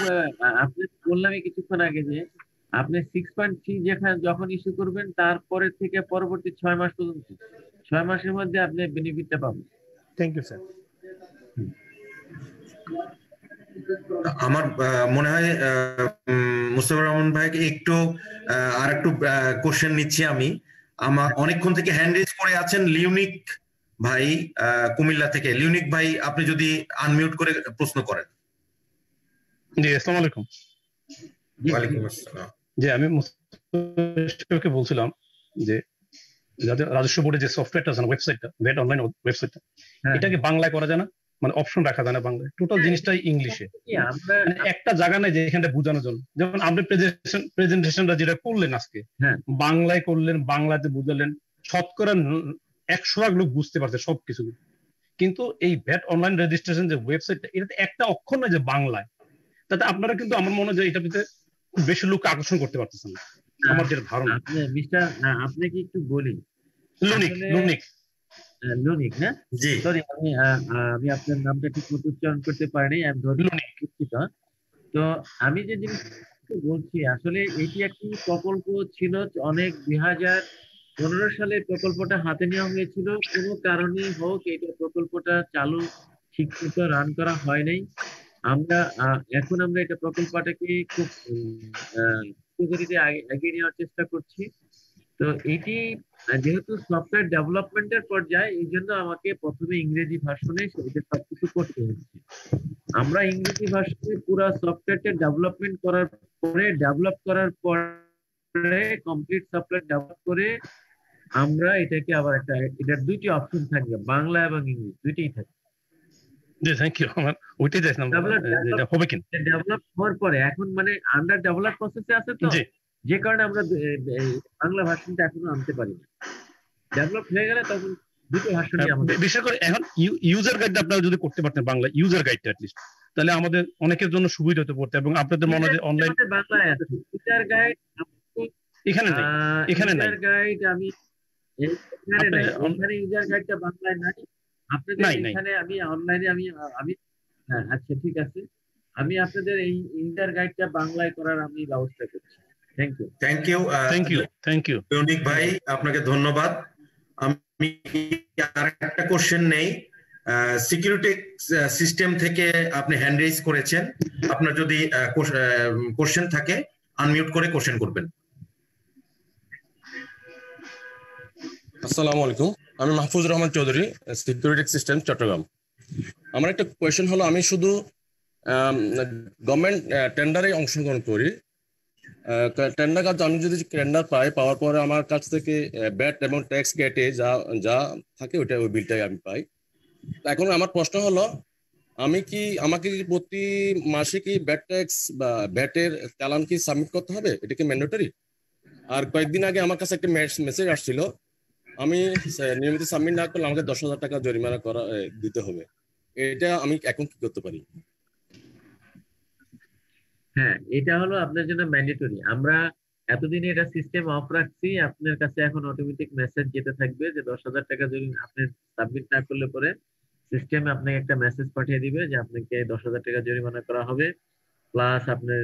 আপনি বললামই কিছুক্ষণ আগে যে আপনি 6.3 যেখানে যখন ইস্যু করবেন তারপরে থেকে পরবর্তী 6 মাস পর্যন্ত, 6 মাসের মধ্যে আপনি বেনিফিটটা পাবেন। Thank you sir. আমার মনে হয় মুস্তাফিজুর রহমান ভাইকে একটু আর একটু কোশ্চেন নিচ্ছি আমি। আমার অনেকক্ষণ থেকে হ্যান্ড রেজ করে আছেন লিউনিক ভাই কুমিল্লা থেকে। লিউনিক ভাই আপনি যদি আনমিউট করে প্রশ্ন করেন। জি, আসসালামু আলাইকুম। ওয়ালাইকুম আসসালাম। জি, আমি মুস্তাফিজকে বলছিলাম যে রাজস্ব বোর্ডের যে সফটওয়্যারটা আছে না, ওয়েবসাইটটা, ভ্যাট অনলাইন ওয়েবসাইটটা, এটাকে বাংলায় করা যায় না? মানে অপশন রাখা যায় না বাংলায়? টোটাল জিনিসটাই ইংলিশে, মানে একটা জায়গা নেই যে এখানটা বোঝানোর জন্য। যেমন আপনি প্রেজেন্টেশনটা যেটা করলেন আজকে, বাংলায় করলেন, বাংলাতে বুঝালেন, শতকরা 100% লোক বুঝতে পারছে সবকিছু। কিন্তু এই ভ্যাট অনলাইন রেজিস্ট্রেশন যে ওয়েবসাইটটা, এটাতে একটা অক্ষর নয় যে বাংলায়, তাতে আপনারা কিন্তু আমার মনে হয় যে এটা খুব বেশি লোক আকর্ষণ করতে পারতেছেন না, আমার যেটা ধারণা। মিস্টার, আপনাকে একটু বলি, লুনিক না, সরি আমি আপনার নামটা ঠিক মতো উচ্চারণ করতে পারিনি, আমি দুঃখিত। তো আমি যে জিনিস বলছি, আসলে এটি একটি প্রকল্প ছিল অনেক 2015 সালে প্রকল্পটা হাতে নেওয়া হয়েছিল। কোনো কারণে হোক এটা প্রকল্পটা চালু ঠিকমতো রান করা হয় নাই। এখন আমরা এটা প্রকল্পটাকে খুব গতিতে এগিয়ে নেওয়ার চেষ্টা করছি। তো এটি যেহেতু সফটওয়্যার ডেভেলপমেন্টের পর্যায়ে, এই জন্য আমাকে প্রথমে ইংরেজি ভার্সনে এটা সবকিছু করতে হচ্ছে। আমরা ইংরেজি ভার্সনে পুরো সফটওয়্যারটা ডেভেলপ করার পরে কমপ্লিট সফটওয়্যার ডেভেলপ করে আমরা এটাকে আবার এটার দুইটি অপশন থাকবে, বাংলা এবং ইংলিশ দুইটাই থাকবে। Thank you. আমার ওইটাই দেখলাম এটা হবে কিনা। ডেভেলপ হওয়ার পরে এখন মানে আন্ডার ডেভেলপ প্রসেসে আছে, তো যে কারণে আমরা বাংলা ভার্সনটা এখনো আনতে পারি না। ডেভেলপ হয়ে গেলে তখন দুটো ভার্সনই আমাদের। বিশেষ করে এখন ইউজার গাইডটা আপনারা যদি করতে পারতেন বাংলা, ইউজার গাইডটা অ্যাটলিস্ট, তাহলে আমাদের অনেকের জন্য সুবিধা হতে পড়তো। এবং আপনাদের মনে হয় অনলাইন বাংলায় আছে ইউজার গাইড, এখানে নাই, এখানে নাই ইউজার গাইড, আমি এখানে নাই, ওখানে ইউজার গাইডটা বাংলায় নাই। আপনাদের এখানে আমি অনলাইনে আমি আচ্ছা ঠিক আছে, আমি আপনাদের এই ইউজার গাইডটা বাংলায় করার আমি ব্যবস্থা করছি। থ্যাংক ইউ ইউনিক ভাই, আপনাকে ধন্যবাদ। আমি আরেকটা কোশ্চেন নেই। সিকিউরিটি সিস্টেম থেকে আপনি হ্যান্ড রেজ করেছেন, আপনার যদি কোশ্চেন থাকে আনমিউট করে কোশ্চেন করবেন। আসসালামু আলাইকুম, আমি মাহফুজুর রহমান চৌধুরী, সিকিউরিটি সিস্টেম, চট্টগ্রাম। আমার একটা কোয়েশ্চেন হলো, আমি শুধু গভর্নমেন্ট টেন্ডারে অংশগ্রহণ করি। টেন্ডার কাজ আমি যদি টেন্ডার পাওয়ার পরে আমার কাছ থেকে ব্যাট এবং ট্যাক্স গেটে যা থাকে ওই বিলটাই আমি পাই। এখন আমার প্রশ্ন হলো, আমাকে কি প্রতি মাসে কি ব্যাট ট্যাক্স বা ব্যাটের চালান কি সাবমিট করতে হবে? এটা কি ম্যান্ডেটরি? আর কয়েকদিন আগে আমার কাছে একটা মেসেজ আসছিল, আমি নিয়মিত সাবমিট না করলে আমাকে 10,000 টাকা জরিমানা দিতে হবে। এটা আমি এখন কি করতে পারি? হ্যাঁ, এটা হলো আপনার জন্য ম্যান্ডেটরি। আমরা এতদিনে এটা সিস্টেম অফ রাখছি, আপনার কাছে এখন অটোমেটিক মেসেজ যেতে থাকবে যে 10,000 টাকা যদি আপনি সাবমিট না করলে পরে সিস্টেম আপনাকে একটা মেসেজ পাঠিয়ে দিবে যে আপনাকে 10,000 টাকা জরিমানা করা হবে। প্লাস আপনার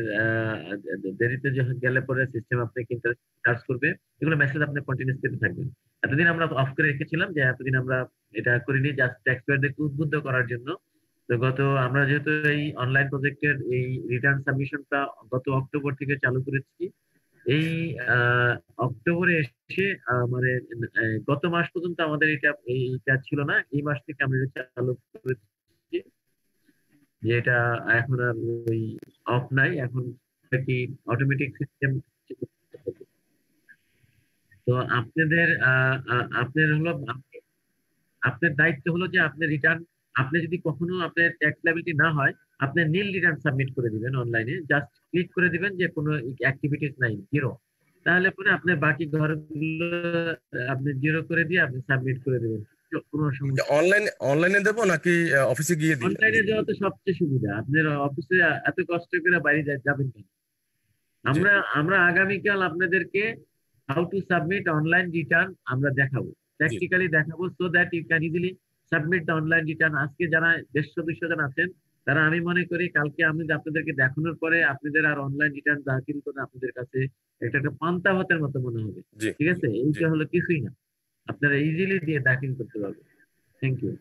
দেরিতে গেলে পরে সিস্টেম আপনাকে ইন্টারেস্ট চার্জ করবে। এগুলো মেসেজ আপনি কন্টিনিউস পেতে থাকবেন। এতদিন আমরা অফ করে রেখেছিলাম, যে এতদিন আমরা এটা করিনি জাস্ট ট্যাক্স পেয়ারদেরকে উদ্বুদ্ধ করার জন্য। তো আমরা যেহেতু এই অনলাইন প্রজেক্টের এই রিটার্ন সাবমিশনটা গত অক্টোবর থেকে চালু করেছি, এই অক্টোবরে এসে মানে গত মাস পর্যন্ত আমাদের এইটা ছিল না, এই মাস থেকে আমরা এটা চালু করেছি, যে এটা এখন আর ওই অফ নাই, এখন কি অটোমেটিক সিস্টেম। তো আপনাদের আপনার দায়িত্ব হলো যে আপনি রিটার্ন, আপনি যদি কখনো আপনার ট্যাক্স লায়াবিলিটি না হয়, আপনি নীল রিটার্ন সাবমিট করে দিবেন অনলাইনে, জাস্ট ক্লিক করে দিবেন যে কোনো অ্যাক্টিভিটিস নাই, জিরো। তাহলে পরে আপনি বাকি ঘরগুলো আপনি জিরো করে দিয়ে আপনি সাবমিট করে দিবেন। অনলাইনে দেবো নাকি অফিসে গিয়ে দিই? অনলাইনে দেওয়া তো সবচেয়ে সুবিধা। আপনার অফিসে এত কষ্ট করে বাইরে যাবেন কেন? আমরা আগামীকাল আপনাদেরকে how to submit online return আমরা দেখাবো, প্র্যাকটিক্যালি দেখাবো, so that you can easily submit the online return. আজকে যারা 150-200 জন আছেন, তারা আমি মনে করি কালকে আমি আপনাদেরকে দেখানোর পরে আপনাদের আর অনলাইন রিটার্ন দাখিল করে আপনাদের কাছে একটা পান্তা ভাতের মতো মনে হবে। ঠিক আছে, এইটা হলো কিছুই না, আপনারা ইজিলি দিয়ে দাখিল করতে পারবেন। Thank you.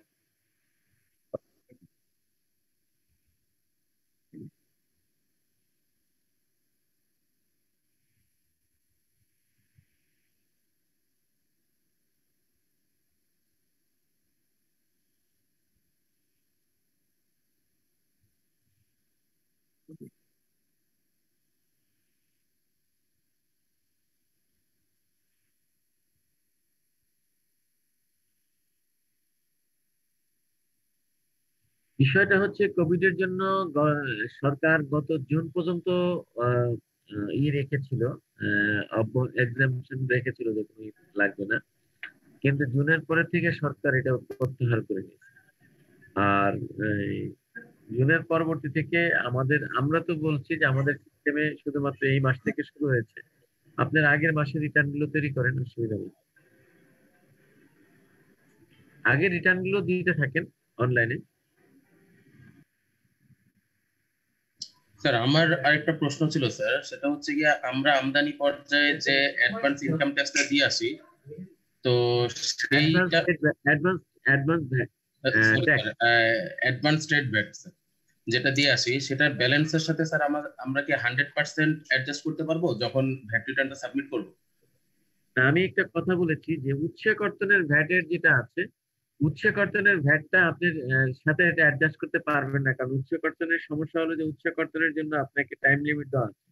বিষয়টা হচ্ছে কোভিড এর জন্য সরকার গত জুন পর্যন্ত আহ, রেখেছিল, এক্সামিনেশন রেখেছিল যে তুমি লাগবে না, কিন্তু জুনের পরে থেকে সরকার এটা প্রত্যাহার করে নিয়েছে। আর এই জুনের পরবর্তী থেকে আমরা তো বলছি যে আমাদের সিস্টেমে শুধুমাত্র এই মাস থেকে শুরু হয়েছে, আপনার আগের মাসের রিটার্ন গুলো তৈরি করেন, অসুবিধা নেই, আগের রিটার্ন গুলো দিতে থাকেন অনলাইনে। স্যার আমার আরেকটা প্রশ্ন ছিল স্যার, সেটা হচ্ছে গিয়ে আমরা আমদানি পর্যায়ে যে অ্যাডভান্স ইনকাম ট্যাক্সটা দিয়ে আসি, তো সেইটা অ্যাডভান্স স্টেট ভ্যাট যেটা দিয়ে আসি, সেটার ব্যালেন্সের সাথে স্যার আমরা কি 100% অ্যাডজাস্ট করতে পারবো যখন ভ্যাট রিটার্নটা সাবমিট করব? আমি একটা কথা বলেছি যে উৎসে কর্তনের ভ্যাটের যেটা আছে, উৎসে কর্তনের ভ্যাটটা আপনি সাথে এটা অ্যাডজাস্ট করতে পারবেন না, কারণ উৎসে কর্তনের সমস্যা হলো যে উৎসে কর্তনের জন্য আপনাকে টাইম লিমিট দেওয়া আছে,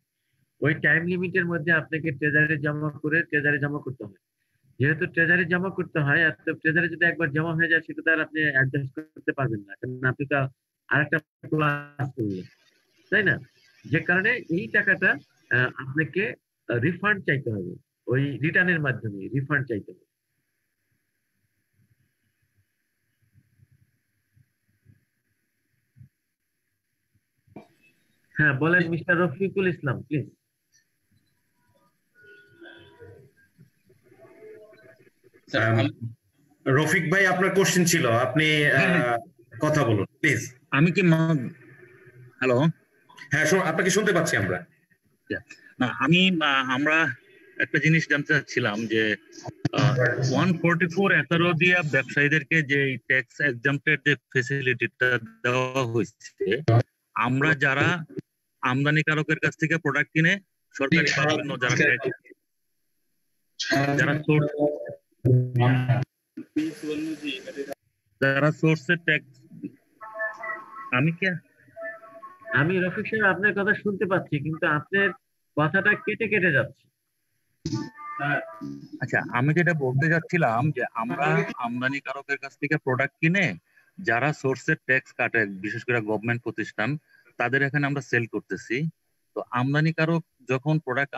ওই টাইম লিমিটের মধ্যে আপনাকে ট্রেজারি জমা করতে হয়। যেহেতু ট্রেজারি জমা করতে হয়, আর ট্রেজারি যদি একবার জমা হয়ে যায় সেটা তার আপনি অ্যাডজাস্ট করতে পারবেন না, কারণ আপনি তো আরেকটা প্লাস করলেন, তাই না? যে কারণে এই টাকাটা আপনাকে রিফান্ড চাইতে হবে, ওই রিটার্নের মাধ্যমে রিফান্ড চাইতে হবে। হ্যাঁ বলেন মিস্টার রফিকুল ইসলাম, প্লিজ। রফিক ভাই আপনার কোশ্চেন ছিল, আপনি কথা বলুন প্লিজ। আমি কি হ্যালো? হ্যাঁ আপনাকে শুনতে পাচ্ছি আমরা। না আমরা একটা জিনিস জানতে চাচ্ছিলাম যে 144 দিয়া ব্যবসায়ীদেরকে যে ট্যাক্স এক্সাম্পটেড যে ফেসিলিটিটা দেওয়া হয়েছে, আমরা যারা আমদানিকারকের কাছ থেকে প্রোডাক্ট কিনে সরকারি যারা সোর্সের ট্যাক্স, আমি রফিক সাহেব আপনার কথা শুনতে পাচ্ছি, কিন্তু আপনার কথাটা কেটে কেটে যাচ্ছে। আচ্ছা, আমি যেটা বলতে যাচ্ছিলাম যে আমরা আমদানিকারকের কাছ থেকে প্রোডাক্ট কিনে যারা সোর্সের ট্যাক্স কাটে, বিশেষ করে গভর্নমেন্ট প্রতিষ্ঠান, তাদের এখানে আমরা সেল করতেছি। তো আমদানিকারক যখন প্রোডাক্ট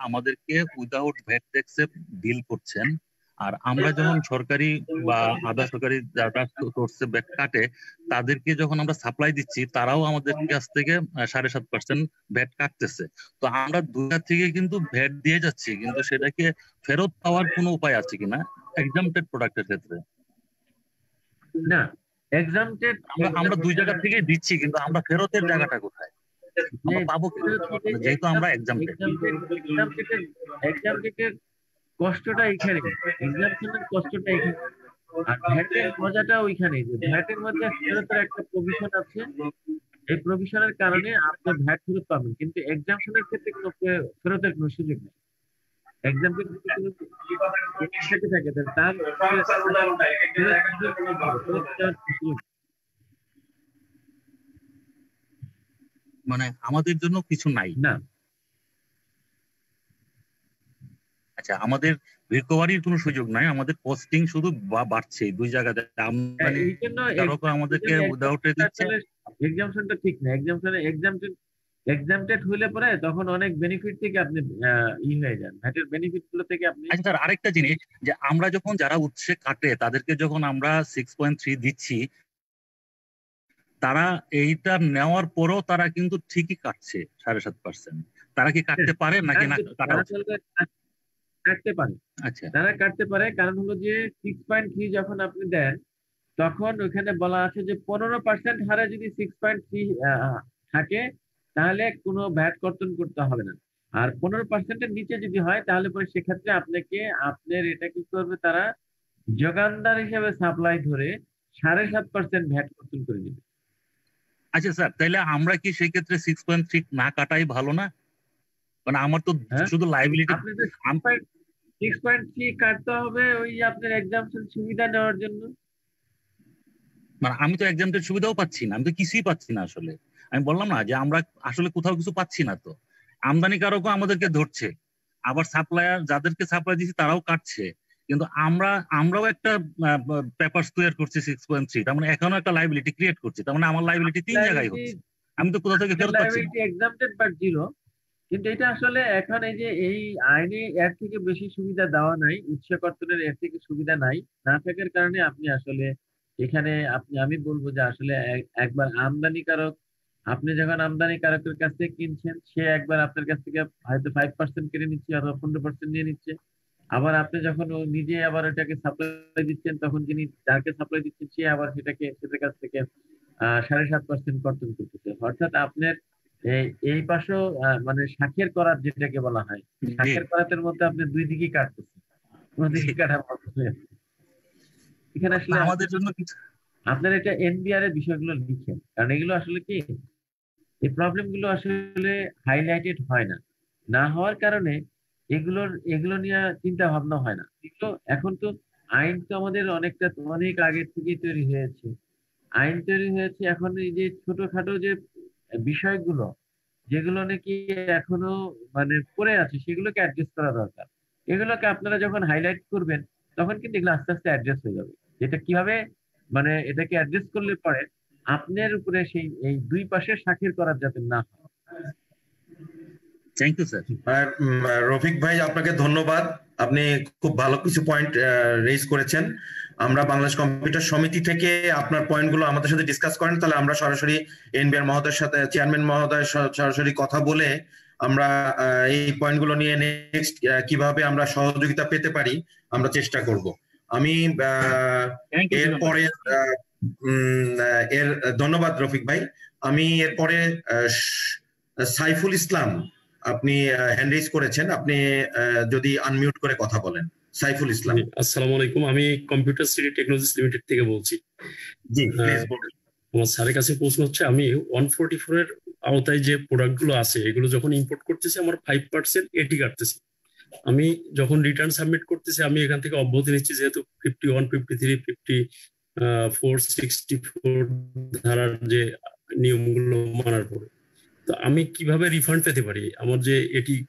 আমাদেরকে উইদাউট ভ্যাট ট্যাক্সে বিল করছেন, আর আমরা যখন সরকারি বা আধা সরকারি যারা সোর্সে ভ্যাট কাটে তাদেরকে যখন আমরা সাপ্লাই দিচ্ছি, তারাও আমাদের কাছ থেকে 7.5% ভ্যাট কাটতেছে। তো আমরা দুইটা থেকে কিন্তু ভ্যাট দিয়ে যাচ্ছি, কিন্তু সেটাকে ফেরত পাওয়ার কোনো উপায় আছে কিনা এক্সাম্পটেড প্রোডাক্টের ক্ষেত্রে? না, এক্সাম্পটেড আমরা দুই জায়গা থেকে দিচ্ছি, কিন্তু আমরা ফেরতের জায়গাটা কোথায় পাবো? যেহেতু আমরা এক্সাম্পটেড কষ্টটা এখানে, এক্সাম্পশনের কষ্টটা এখানে, আর ভ্যাটের মজাটা ওইখানে যে ভ্যাটের মধ্যে ফেরতের একটা প্রভিশন আছে, এই প্রভিশনের কারণে আপনি ভ্যাট ফেরত পাবেন, কিন্তু এক্সাম্পশনের ক্ষেত্রে কোনো ফেরতের কোনো সুযোগ নেই। এক্সাম্পটেড থাকে তার মানে আমাদের জন্য কিছু নাই না। আচ্ছা, আমাদের রিকভারির কোনো সুযোগ নাই, আমাদের কস্টিং শুধু বাড়ছে দুই জায়গাতে। আমাদেরকে উইদাউট দিচ্ছে, এক্সাম্পশনটা ঠিক না। এক্সাম্পটেড হইলে পরে তখন অনেক বেনিফিট থেকে আপনি হয়ে যান, ভ্যাটের বেনিফিট গুলো থেকে আপনি। আচ্ছা স্যার, আরেকটা জিনিস যে আমরা যখন যারা উৎসে কাটে তাদেরকে যখন আমরা 6.3 দিচ্ছি, তারা এইটা নেওয়ার পরেও তারা কিন্তু ঠিকই কাটছে 7.5%। তারা কি কাটতে পারে নাকি না? কাটতে পারে। আচ্ছা, তারা কাটতে পারে, কারণ হলো যে 6.3 যখন আপনি দেন তখন ওখানে বলা আছে যে 15% হারে যদি 6.3 থাকে তাহলে কোনো ভ্যাট কর্তন করতে হবে না, আর 15%-এর নিচে যদি হয় তাহলে পরে সেক্ষেত্রে আপনার এটা কি করবে, তারা যোগানদার হিসেবে সাপ্লাই ধরে 7.5% ভ্যাট কর্তন করে নেবে। আচ্ছা স্যার, তাহলে আমরা কি সেই ক্ষেত্রে 6.3 না কাটাই ভালো না? মানে আমার তো শুধু লাইবিলিটি। 6.3 কাটতে হবে ওই আপনার এক্সাম্পশন সুবিধা নেওয়ার জন্য। মানে আমি তো এক্সামটেড সুবিধাও পাচ্ছি না, আমি তো কিছুই পাচ্ছি না আসলে। আমি বললাম না যে আমরা আসলে কোথাও কিছু পাচ্ছি না। তো আমদানিকারকও আমাদেরকে ধরছে, আবার সাপ্লায়ার যাদেরকে সাপ্লাই দিচ্ছি তারাও কাটছে, কিন্তু আমরাও একটা পেপার তৈরি করছি 6.3, তার মানে এখনো একটা লাইবিলিটি ক্রিয়েট করছি, তার মানে আমার লাইবিলিটি 3 জায়গায় হচ্ছে, আমি তো কোথা থেকে ফেরত পাচ্ছি না। এক্সাম্পটেড বাট জিরো, কিন্তু এটা আসলে এখন এই যে এই আইনে এর থেকে বেশি সুবিধা দেওয়া নাই, উৎস কর্তনের এর থেকে সুবিধা নাই, না থাকার কারণে আপনি আসলে এখানে আমি বলবো যে আসলে একবার আমদানিকারক, আপনি যখন আমদানিকারকের কাছ থেকে কিনছেন, সে একবার আপনার কাছ থেকে হয়তো 5% কেটে নিচ্ছে অথবা 15% নিয়ে নিচ্ছে। আবার আপনি যখন নিজে আবার এটাকে সাপ্লাই দিচ্ছেন, তখন যিনি যাকে সাপ্লাই দিচ্ছেন সে আবার সেটার কাছ থেকে 7.5% কর্তন করতেছে। অর্থাৎ আপনার এই পাশেও মানে শাখের করাত যেটাকে বলা হয়, শাখের করাতের মধ্যে আপনি দুই দিকেই কাটতেছেন, কোনো দিকে কাটা এখানে আসলে আমাদের জন্য আপনার এটা এনবিআর এর বিষয়গুলো লিখেন, কারণ এগুলো আসলে কি এই প্রবলেম গুলো আসলে হাইলাইটেড হয় না, না হওয়ার কারণে এগুলো নিয়ে চিন্তা ভাবনা হয় না। এগুলো এখন তো আইন তো আমাদের অনেক আগে থেকেই তৈরি হয়েছে, আইন তৈরি হয়েছে। এখন এই যে ছোটখাটো যে বিষয়গুলো যেগুলো নাকি এখনো মানে পড়ে আছে, সেগুলোকে অ্যাড্রেস করা দরকার। এগুলোকে আপনারা যখন হাইলাইট করবেন, তখন কিন্তু এগুলো আস্তে আস্তে অ্যাড্রেস হয়ে যাবে। যেটা কিভাবে মানে এটাকে অ্যাড্রেস করলে পরে আপনার উপরে সেই এই দুই পাশে শাখির করার যাতে না হয়। Thank you sir. রফিক ভাই, আপনাকে ধন্যবাদ, আপনি খুব ভালো কিছু পয়েন্ট রেজ করেছেন। আমরা বাংলাদেশ কম্পিউটার সমিতি থেকে আপনার পয়েন্টগুলো আমাদের সাথে ডিসকাস করেন, তাহলে আমরা সরাসরি এনবিআর মহোদয়ের সাথে, চেয়ারম্যান মহোদয়ের সরাসরি কথা বলে আমরা এই পয়েন্টগুলো নিয়ে নেক্সট কিভাবে আমরা সহযোগিতা পেতে পারি আমরা চেষ্টা করব। আমি এরপরে ধন্যবাদ রফিক ভাই। আমি এরপরে সাইফুল ইসলাম, আপনি হ্যান্ড রেজ করেছেন, আপনি যদি আনমিউট করে কথা বলেন। সাইফুল ইসলাম। আসসালামু আলাইকুম, আমি কম্পিউটার সিটি টেকনোলজিস লিমিটেড থেকে বলছি। জি প্লিজ বলুন। আমার স্যারের কাছে প্রশ্ন হচ্ছে, আমি 144 এর আওতায় যে প্রোডাক্ট গুলো আছে এগুলো যখন ইম্পোর্ট করতেছি আমার 5% এটি কাটতেছি। আমি যখন রিটার্ন সাবমিট করতেছি আমি এখান থেকে অব্যাহতি নিচ্ছি, যেহেতু 51, 53, 54, 64 ধারার যে নিয়মগুলো মানার পরে, তো আমি কিভাবে রিফান্ড পেতে পারি? আমার যে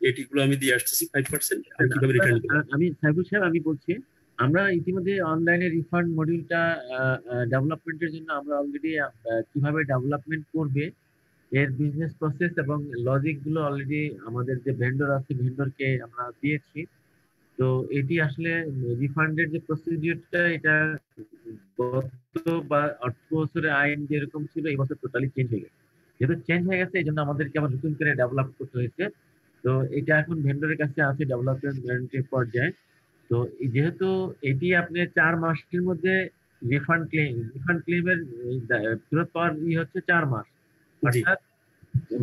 এটিগুলো আমি দিয়ে আসতেছি 5%, আমি কিভাবে রিটার্ন করব? আমি সাইফুল সাহেব, আমি বলছি আমরা ইতিমধ্যে অনলাইনে রিফান্ড মডিউলটা ডেভেলপমেন্টের জন্য আমরা অলরেডি কিভাবে ডেভেলপমেন্ট করবে এর বিজনেস প্রসেস এবং লজিক গুলো অলরেডি আমাদের যে ভেন্ডর আছে ভেন্ডরকে আমরা দিয়েছি। তো এটি আসলে রিফান্ডের যে প্রসিডিউরটা, এটা গত বা অর্থ বছরের আইন যেরকম ছিল এই বছর টোটালি চেঞ্জ হয়ে গেছে। যেহেতু চেঞ্জ হয়ে গেছে, এই জন্য আমাদেরকে আবার নতুন করে ডেভেলপ করতে হয়েছে। তো এটা এখন ভেন্ডরের কাছে আছে ডেভেলপমেন্ট গ্যারান্টির পর্যায়ে। তো যেহেতু এটি আপনি 4 মাসের মধ্যে রিফান্ড ক্লেমের ফেরত পাওয়ার হচ্ছে 4 মাস, অর্থাৎ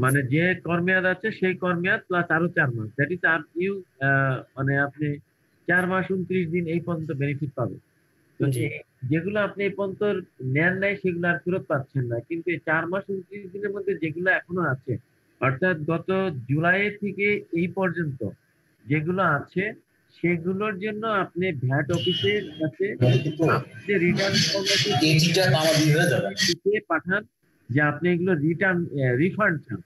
মানে যে কর্মমেয়াদ আছে সেই কর্মমেয়াদ প্লাস আরো 4 মাস, দ্যাট ইজ আপ ইউ মানে আপনি 4 মাস 29 দিন এই পর্যন্ত বেনিফিট পাবেন। তো যেগুলো আপনি এই পর্যন্ত নেন নাই সেগুলো আর ফেরত পাচ্ছেন না, কিন্তু এই 4 মাস 29 দিনের মধ্যে যেগুলো এখনো আছে, অর্থাৎ গত জুলাই থেকে এই পর্যন্ত যেগুলো আছে সেগুলোর জন্য আপনি ভ্যাট অফিসের কাছে রিটার্ন পাঠান যে আপনি এগুলো রিফান্ড চান।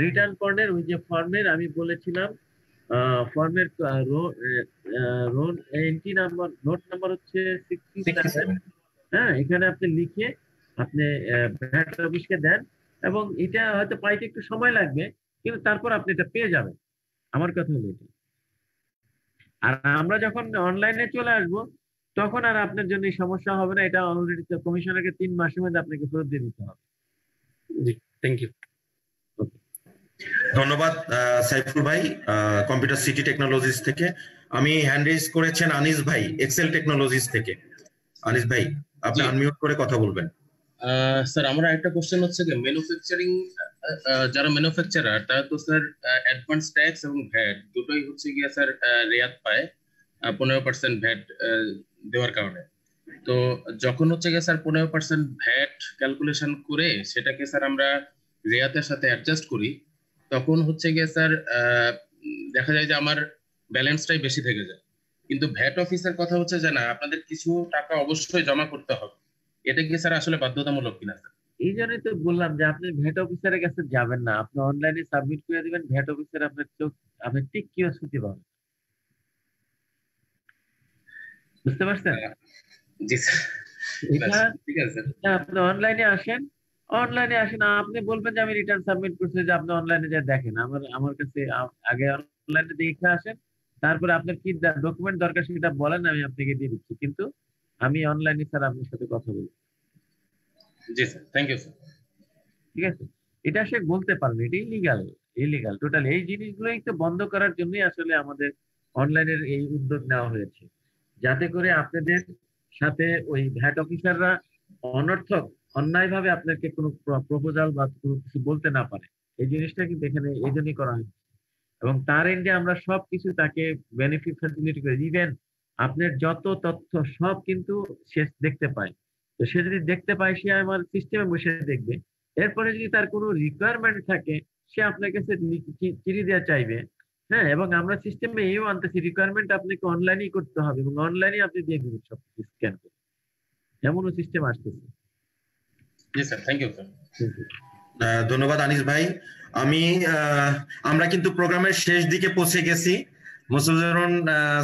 রিটার্ন ফর্মের ওই যে ফর্মের আমি বলেছিলাম, ফর্মের এন্ট্রি নাম্বার, নোট নাম্বার হচ্ছে 67। হ্যাঁ, এখানে আপনি লিখে আপনি ভ্যাট অফিসকে দেন, এবং এটা হয়তো পাইতে একটু সময় লাগবে, কিন্তু তারপর আপনি এটা পেয়ে যাবেন। আমার কথা হলো এটা। আর আমরা যখন অনলাইনে চলে আসবো তখন আর আপনার জন্য সমস্যা হবে না, এটা অলরেডি কমিশনারকে 3 মাসের মধ্যে আপনাকে ফেরত দিয়ে দিতে হবে। জি, থ্যাংক ইউ। ধন্যবাদ সাইফুল ভাই, কম্পিউটার সিটি টেকনোলজিস থেকে। আমি হ্যান্ড রেজ করেছেন আনিস ভাই, এক্সেল টেকনোলজিস থেকে। আনিস ভাই, আপনি আনমিউট করে কথা বলবেন। স্যার, আমার একটা কোশ্চেন হচ্ছে যে ম্যানুফ্যাকচারিং, যারা ম্যানুফ্যাকচারার তারা তো স্যার অ্যাডভান্স ট্যাক্স এবং ভ্যাট দুটোই হচ্ছে গিয়ে স্যার রেয়াত পায় 15% ভ্যাট দেওয়ার কারণে। তো যখন হচ্ছে গিয়ে স্যার 15% ভ্যাট ক্যালকুলেশন করে সেটাকে স্যার আমরা রেয়াতের সাথে অ্যাডজাস্ট করি, তখন হচ্ছে গিয়ে স্যার দেখা যায় যে আমার ব্যালেন্সটাই বেশি থেকে যায়। কিন্তু ভ্যাট অফিসের কথা হচ্ছে যে না, আপনাদের কিছু টাকা অবশ্যই জমা করতে হবে, এটা কি স্যার আসলে বাধ্যতামূলক কিনা স্যার? এই জন্যই তো বললাম যে আপনি ভ্যাট অফিসারের কাছে যাবেন না, আপনি অনলাইনে সাবমিট করে দিবেন, ভ্যাট অফিসার আপনার চোখ আপনি টিক কিওসিটি পাবেন। বুঝতে পারছেন? জি স্যার। এটা ঠিক আছে স্যার। আপনি অনলাইনে আসেন, আপনি বলবেন যে আমি রিটার্ন সাবমিট করছি, যে আপনি অনলাইনে যা দেখেন আমার কাছে আগে অনলাইনে দেখে আসেন, তারপরে আপনার কি ডকুমেন্ট দরকার সেটা বলেন, আমি আপনাকে দিয়ে দিচ্ছি, কিন্তু আমি অনলাইনে স্যার আপনার সাথে কথা বলবো। জি স্যার, থ্যাংক ইউ স্যার। ঠিক আছে, এটা সে বলতে পারেন, এটা ইলিগাল টোটাল। এই জিনিসগুলো একটু বন্ধ করার জন্যই আসলে আমাদের অনলাইনের এই উদ্যোগ নেওয়া হয়েছে, যাতে করে আপনাদের সাথে ওই ভ্যাট অফিসাররা অনর্থক অন্যায়ভাবে আপনাকে কোনো প্রপোজাল বা কোনো কিছু বলতে না পারে। এই জিনিসটা কিন্তু এখানে এই জন্যই করা হয়েছে, এবং তার এন্ডে আমরা সবকিছু তাকে বেনিফিট ফ্যাসিলিটি করে, ইভেন আপনার যত তথ্য সব কিন্তু সে দেখতে পায়। তো সে যদি দেখতে পায়, সে আমার সিস্টেমে বসে দেখবে। এরপরে যদি তার কোনো রিকোয়ারমেন্ট থাকে, সে আপনার কাছে চিঠি দেওয়া চাইবে। হ্যাঁ, এবং আমরা সিস্টেমে এও আনতেছি, রিকোয়ারমেন্ট আপনাকে অনলাইনেই করতে হবে এবং অনলাইনে আপনি দিয়ে দিবেন সব স্ক্যান করে, এমনও সিস্টেম আসতেছে। জি স্যার, থ্যাংক ইউ স্যার। ধন্যবাদ আনিস ভাই। আমরা কিন্তু প্রোগ্রামের শেষ দিকে পৌঁছে গেছি। মুস্তাফিজুর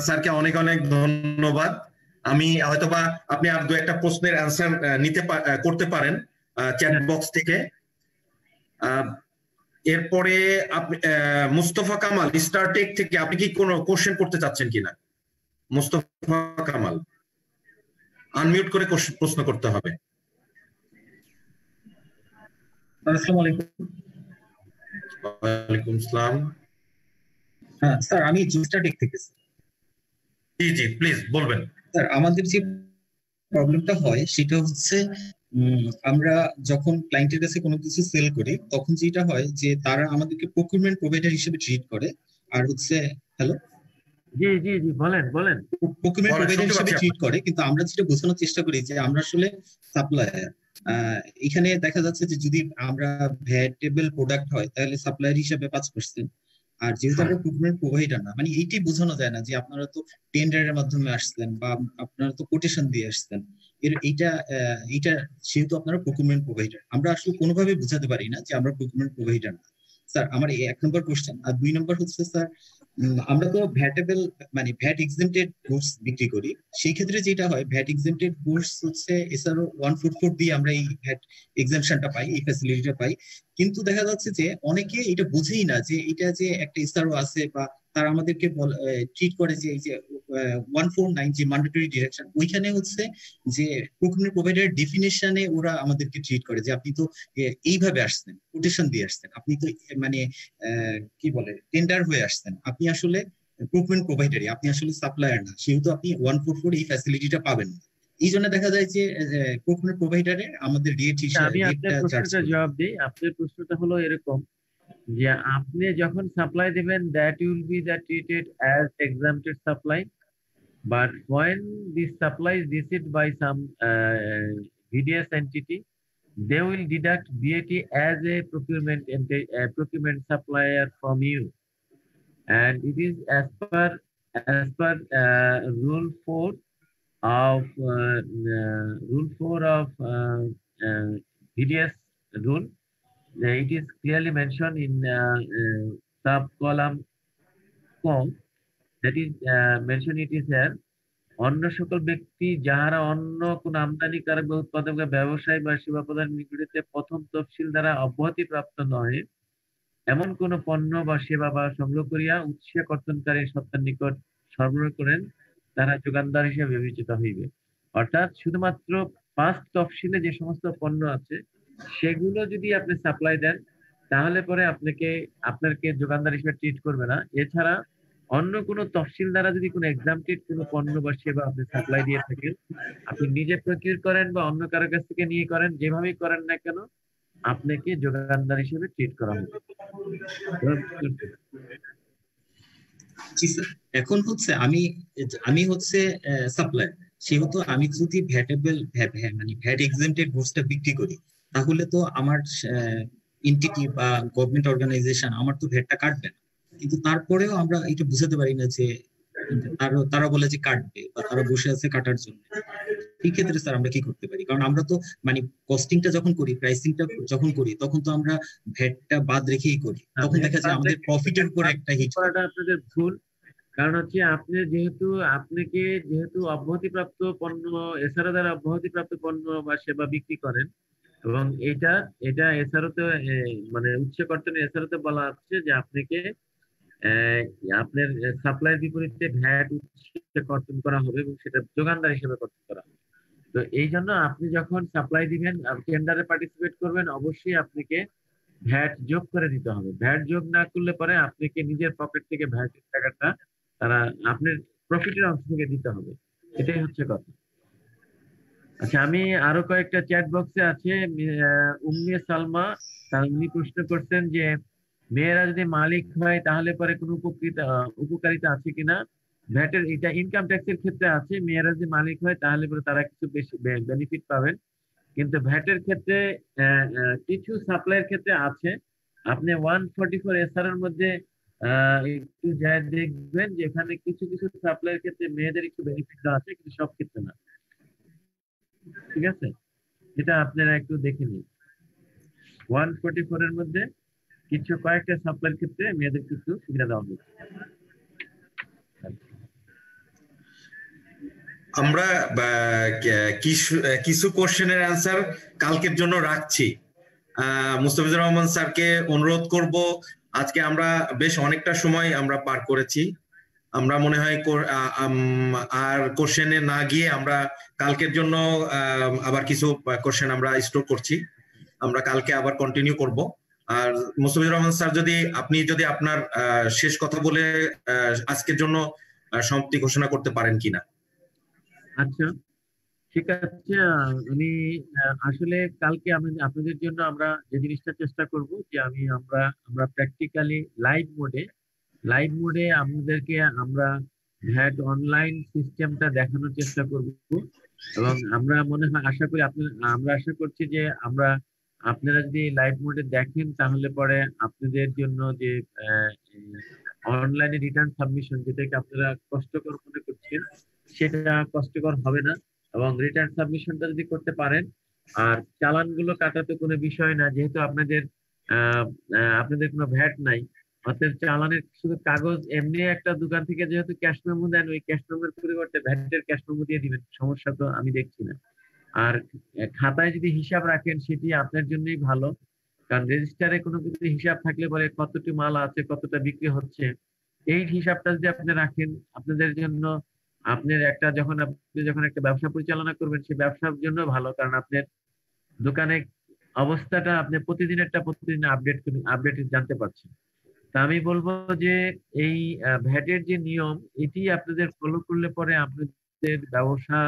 স্যারকে অনেক অনেক ধন্যবাদ। আমি হয়তোবা আপনি আর দু একটা প্রশ্নের অ্যান্সার করতে পারেন চ্যাট বক্স থেকে। এরপরে আপনি মুস্তফা কামাল স্টারটেক থেকে, আপনি কি কোনো কোশ্চেন করতে চাচ্ছেন কিনা? মুস্তফা কামাল আনমিউট করে প্রশ্ন করতে হবে। আসসালামু আলাইকুম। ওয়ালাইকুম আসসালাম। হ্যাঁ স্যার, আমি স্টারটেক থেকে। জি জি, প্লিজ বলবেন। স্যার, আমাদের যে প্রবলেমটা হয় সেটা হচ্ছে আমরা যখন ক্লায়েন্টের কাছে কোনো কিছু সেল করি, তখন যেটা হয় যে তারা আমাদেরকে প্রকিউরমেন্ট প্রোভাইডার হিসেবে ট্রিট করে। আর হচ্ছে হ্যালো, জি জি জি, বলেন। প্রকিউরমেন্ট প্রোভাইডার হিসেবে ট্রিট করে, কিন্তু আমরা যেটা বোঝানোর চেষ্টা করি যে আমরা আসলে সাপ্লায়ার। এখানে দেখা যাচ্ছে যে যদি আমরা ভ্যাটেবল প্রোডাক্ট হয় তাহলে সাপ্লায়ার হিসেবে 5%, আর যেহেতু আমরা প্রকিউরমেন্ট প্রোভাইডার না, মানে এইটাই বোঝানো যায় না যে আপনারা তো টেন্ডারের মাধ্যমে আসছেন বা আপনারা তো কোটেশন দিয়ে আসছেন। এইটা যেহেতু আপনারা প্রকিউরমেন্ট প্রোভাইডার, আমরা আসলে কোনোভাবে বোঝাতে পারি না যে আমরা প্রকিউরমেন্ট প্রোভাইডার না। স্যার, আমার 1 নম্বর কোশ্চেন। আর 2 নম্বর হচ্ছে স্যার, আমরা তো ভ্যাটেবল মানে ভ্যাট এক্সেম্পটেড গুডস বিক্রি করি। সেই ক্ষেত্রে যেটা হয়, ভ্যাট এক্সেম্পটেড গুডস হচ্ছে এসআরও 144 দিয়ে আমরা এই ভ্যাট এক্সেম্পশনটা পাই, এই ফ্যাসিলিটিটা পাই। কিন্তু দেখা যাচ্ছে যে অনেকে এটা বুঝেই না যে এটা যে একটা এসআরও আছে, বা তারা আমাদেরকে ট্রিট করে যে এই যে 149 যে ম্যান্ডেটরি ডিরেকশন, ওইখানে হচ্ছে যে প্রকিউরমেন্ট প্রোভাইডার ডেফিনেশনে ওরা আমাদেরকে ট্রিট করে যে আপনি তো এইভাবে আসছেন, কোটেশন দিয়ে আসছেন, আপনি তো মানে কি বলে টেন্ডার হয়ে আসছেন, আপনি আসলে প্রকিউরমেন্ট প্রোভাইডারই, আপনি আসলে সাপ্লায়ার না, সেহেতু আপনি 144 এই ফ্যাসিলিটিটা পাবেন না। এই জন্য দেখা যায় যে প্রকিউরমেন্ট প্রোভাইডারে আমাদের রেট হিসেবে আমি আপনার প্রশ্নটা জবাব দিই। আপনার প্রশ্নটা হলো এরকম যে আপনি যখন সাপ্লাই দিবেন, that will be treated as exempted supply, but when this supply is received by some VDS entity, they will deduct VAT as a procurement supplier from you, and it is as per rule 4 of VDS rule. It is clearly mentioned in sub column com, that is mentioned it is here, অন্য সকল ব্যক্তি যাহারা অন্য কোন আমদানিকারক বা উৎপাদক বা ব্যবসায়ী বা সেবা প্রদান নিকটে প্রথম তফসিল দ্বারা অব্যাহতি প্রাপ্ত নয় এমন কোন পণ্য বা সেবা বা সংগ্রহ করিয়া উৎসে কর্তনকারী সত্তার নিকট সরবরাহ করেন, তারা যোগানদার হিসেবে বিবেচিত হইবে। অর্থাৎ শুধুমাত্র 5 তফসিলে যে সমস্ত পণ্য আছে সেগুলো যদি আপনি সাপ্লাই দেন, তাহলে পরে আপনাকে যোগানদার হিসেবে ট্রিট করবে না। এছাড়া অন্য কোনো তফসিল দ্বারা যদি কোনো এক্সাম্পটেড কোনো পণ্য বা সেবা আপনি সাপ্লাই দিয়ে থাকেন, আপনি নিজে প্রকিউর করেন বা অন্য কারো কাছ থেকে নিয়ে করেন, যেভাবেই করেন না কেন, আপনাকে যোগানদার হিসেবে ট্রিট করা হবে। এখন হচ্ছে আমি হচ্ছে সাপ্লায়ার, সেহেতু আমি যদি ভ্যাটেবল মানে ভ্যাট এক্সেম্পটেড গুডসটা বিক্রি করি, তাহলে তো আমার এন্টিটি বা গভর্নমেন্ট অর্গানাইজেশন আমার তো ভ্যাটটা কাটবে না। কিন্তু তারপরেও আমরা এটা বুঝাতে পারি না যে তারা বলে যে কাটবে, বা তারা বসে আছে কাটার জন্য। এই ক্ষেত্রে স্যার আমরা কি করতে পারি? কারণ আমরা তো মানে কস্টিংটা যখন করি, প্রাইসিংটা যখন করি, তখন তো আমরা ভ্যাটটা বাদ রেখেই করি, তখন দেখা যায় আমাদের প্রফিটের উপর একটা হিট করাটা আপনাদের ভুল। কারণ হচ্ছে আপনি যেহেতু অব্যাহতিপ্রাপ্ত পণ্য এছাড়া দ্বারা অব্যাহতিপ্রাপ্ত পণ্য বা সেবা বিক্রি করেন, এবং এটা এছাড়াতে মানে উচ্চ কর্তনে এছাড়াতে বলা হচ্ছে যে আপনাকে আপনার সাপ্লাইয়ের বিপরীতে ভ্যাট উচ্চ কর্তন করা হবে এবং সেটা যোগানদার হিসেবে কর্তন করা হবে। তো এই জন্য আপনি যখন সাপ্লাই দিবেন, টেন্ডারে পার্টিসিপেট করবেন, অবশ্যই আপনাকে ভ্যাট যোগ করে দিতে হবে। ভ্যাট যোগ না করলে পরে আপনাকে নিজের পকেট থেকে ভ্যাটের টাকাটা তারা আপনার প্রফিটের অংশ থেকে দিতে হবে। এটাই হচ্ছে কথা। আচ্ছা, আমি আরো কয়েকটা চ্যাট বক্সে আছে উম্মে সালমা, উনি প্রশ্ন করছেন যে মেয়েরা যদি মালিক হয় তাহলে পরে কোনো উপকারিতা আছে কিনা। ভ্যাটের এটা ইনকাম ট্যাক্সের ক্ষেত্রে আছে, মেয়েরা যদি মালিক হয় তাহলে পরে তারা কিছু বেশি বেনিফিট পাবেন, কিন্তু ভ্যাটের ক্ষেত্রে কিছু সাপ্লাইয়ের ক্ষেত্রে আছে। আপনি 144 SR এর মধ্যে একটু যায় দেখবেন যে এখানে কিছু কিছু সাপ্লাইয়ের ক্ষেত্রে মেয়েদের একটু বেনিফিট দেওয়া আছে, কিন্তু সব ক্ষেত্রে না। ঠিক আছে, এটা আপনারা একটু দেখে নিন। 144 এর মধ্যে কিছু কয়েকটা সাপ্লাইয়ের ক্ষেত্রে মেয়েদের কিছু সুবিধা দেওয়া হয়েছে। আমরা কিছু কোশ্চেনের অ্যান্সার কালকের জন্য রাখছি। মুস্তাফিজুর রহমান স্যারকে অনুরোধ করব, আজকে আমরা বেশ অনেকটা সময় আমরা পার করেছি, আমরা মনে হয় আর কোশ্চেনে না গিয়ে আমরা কালকের জন্য আবার কিছু কোশ্চেন আমরা স্টোর করছি, আমরা কালকে আবার কন্টিনিউ করব। আর মুস্তাফিজুর রহমান স্যার আপনি যদি আপনার শেষ কথা বলে আজকের জন্য সমাপ্তি ঘোষণা করতে পারেন কিনা। আচ্ছা, ঠিক আছে। আমি আসলে কালকে আপনাদের জন্য আমরা যে জিনিসটা চেষ্টা করব যে আমরা প্র্যাকটিক্যালি লাইভ মোডে আপনাদেরকে আমরা ভ্যাট অনলাইন সিস্টেমটা দেখানোর চেষ্টা করব, এবং আমরা আমরা আশা করছি যে আপনারা যদি লাইভ মোডে দেখেন তাহলে পরে আপনাদের জন্য যে অনলাইনে রিটার্ন সাবমিশন, যেটাকে আপনারা কষ্টকর মনে করছেন, সেটা কষ্টকর হবে না। এবং রিটার্ন সাবমিশনটা যদি করতে পারেন, আর চালানগুলো কাটাতে কোনো বিষয় না, যেহেতু আপনাদের কোনো ভ্যাট নাই, অর্থাৎ চালানের শুধু কাগজ এমনি একটা দোকান থেকে যেহেতু ক্যাশ মেমো দেন, ওই ক্যাশ মেমোর পরিবর্তে ভ্যাটের ক্যাশ মেমো দিয়ে দিবেন, সমস্যা তো আমি দেখছি না। আর খাতায় যদি হিসাব রাখেন সেটি আপনার জন্যই ভালো, কারণ রেজিস্টারে কোনো কিছু হিসাব থাকলে পরে কতটি মাল আছে, কতটা বিক্রি হচ্ছে, এই হিসাবটা যদি আপনি রাখেন আপনাদের জন্য, আপনি যখন একটা ব্যবসা পরিচালনা করবেন সেই ব্যবসার জন্য ভালো, কারণ আপনার দোকানে অবস্থাটা আপনি প্রতিদিন আপডেট জানতে পারছেন। তা আমি বলবো যে এই ভ্যাটের যে নিয়ম, এটি আপনাদের ফলো করলে পরে আপনাদের ব্যবসা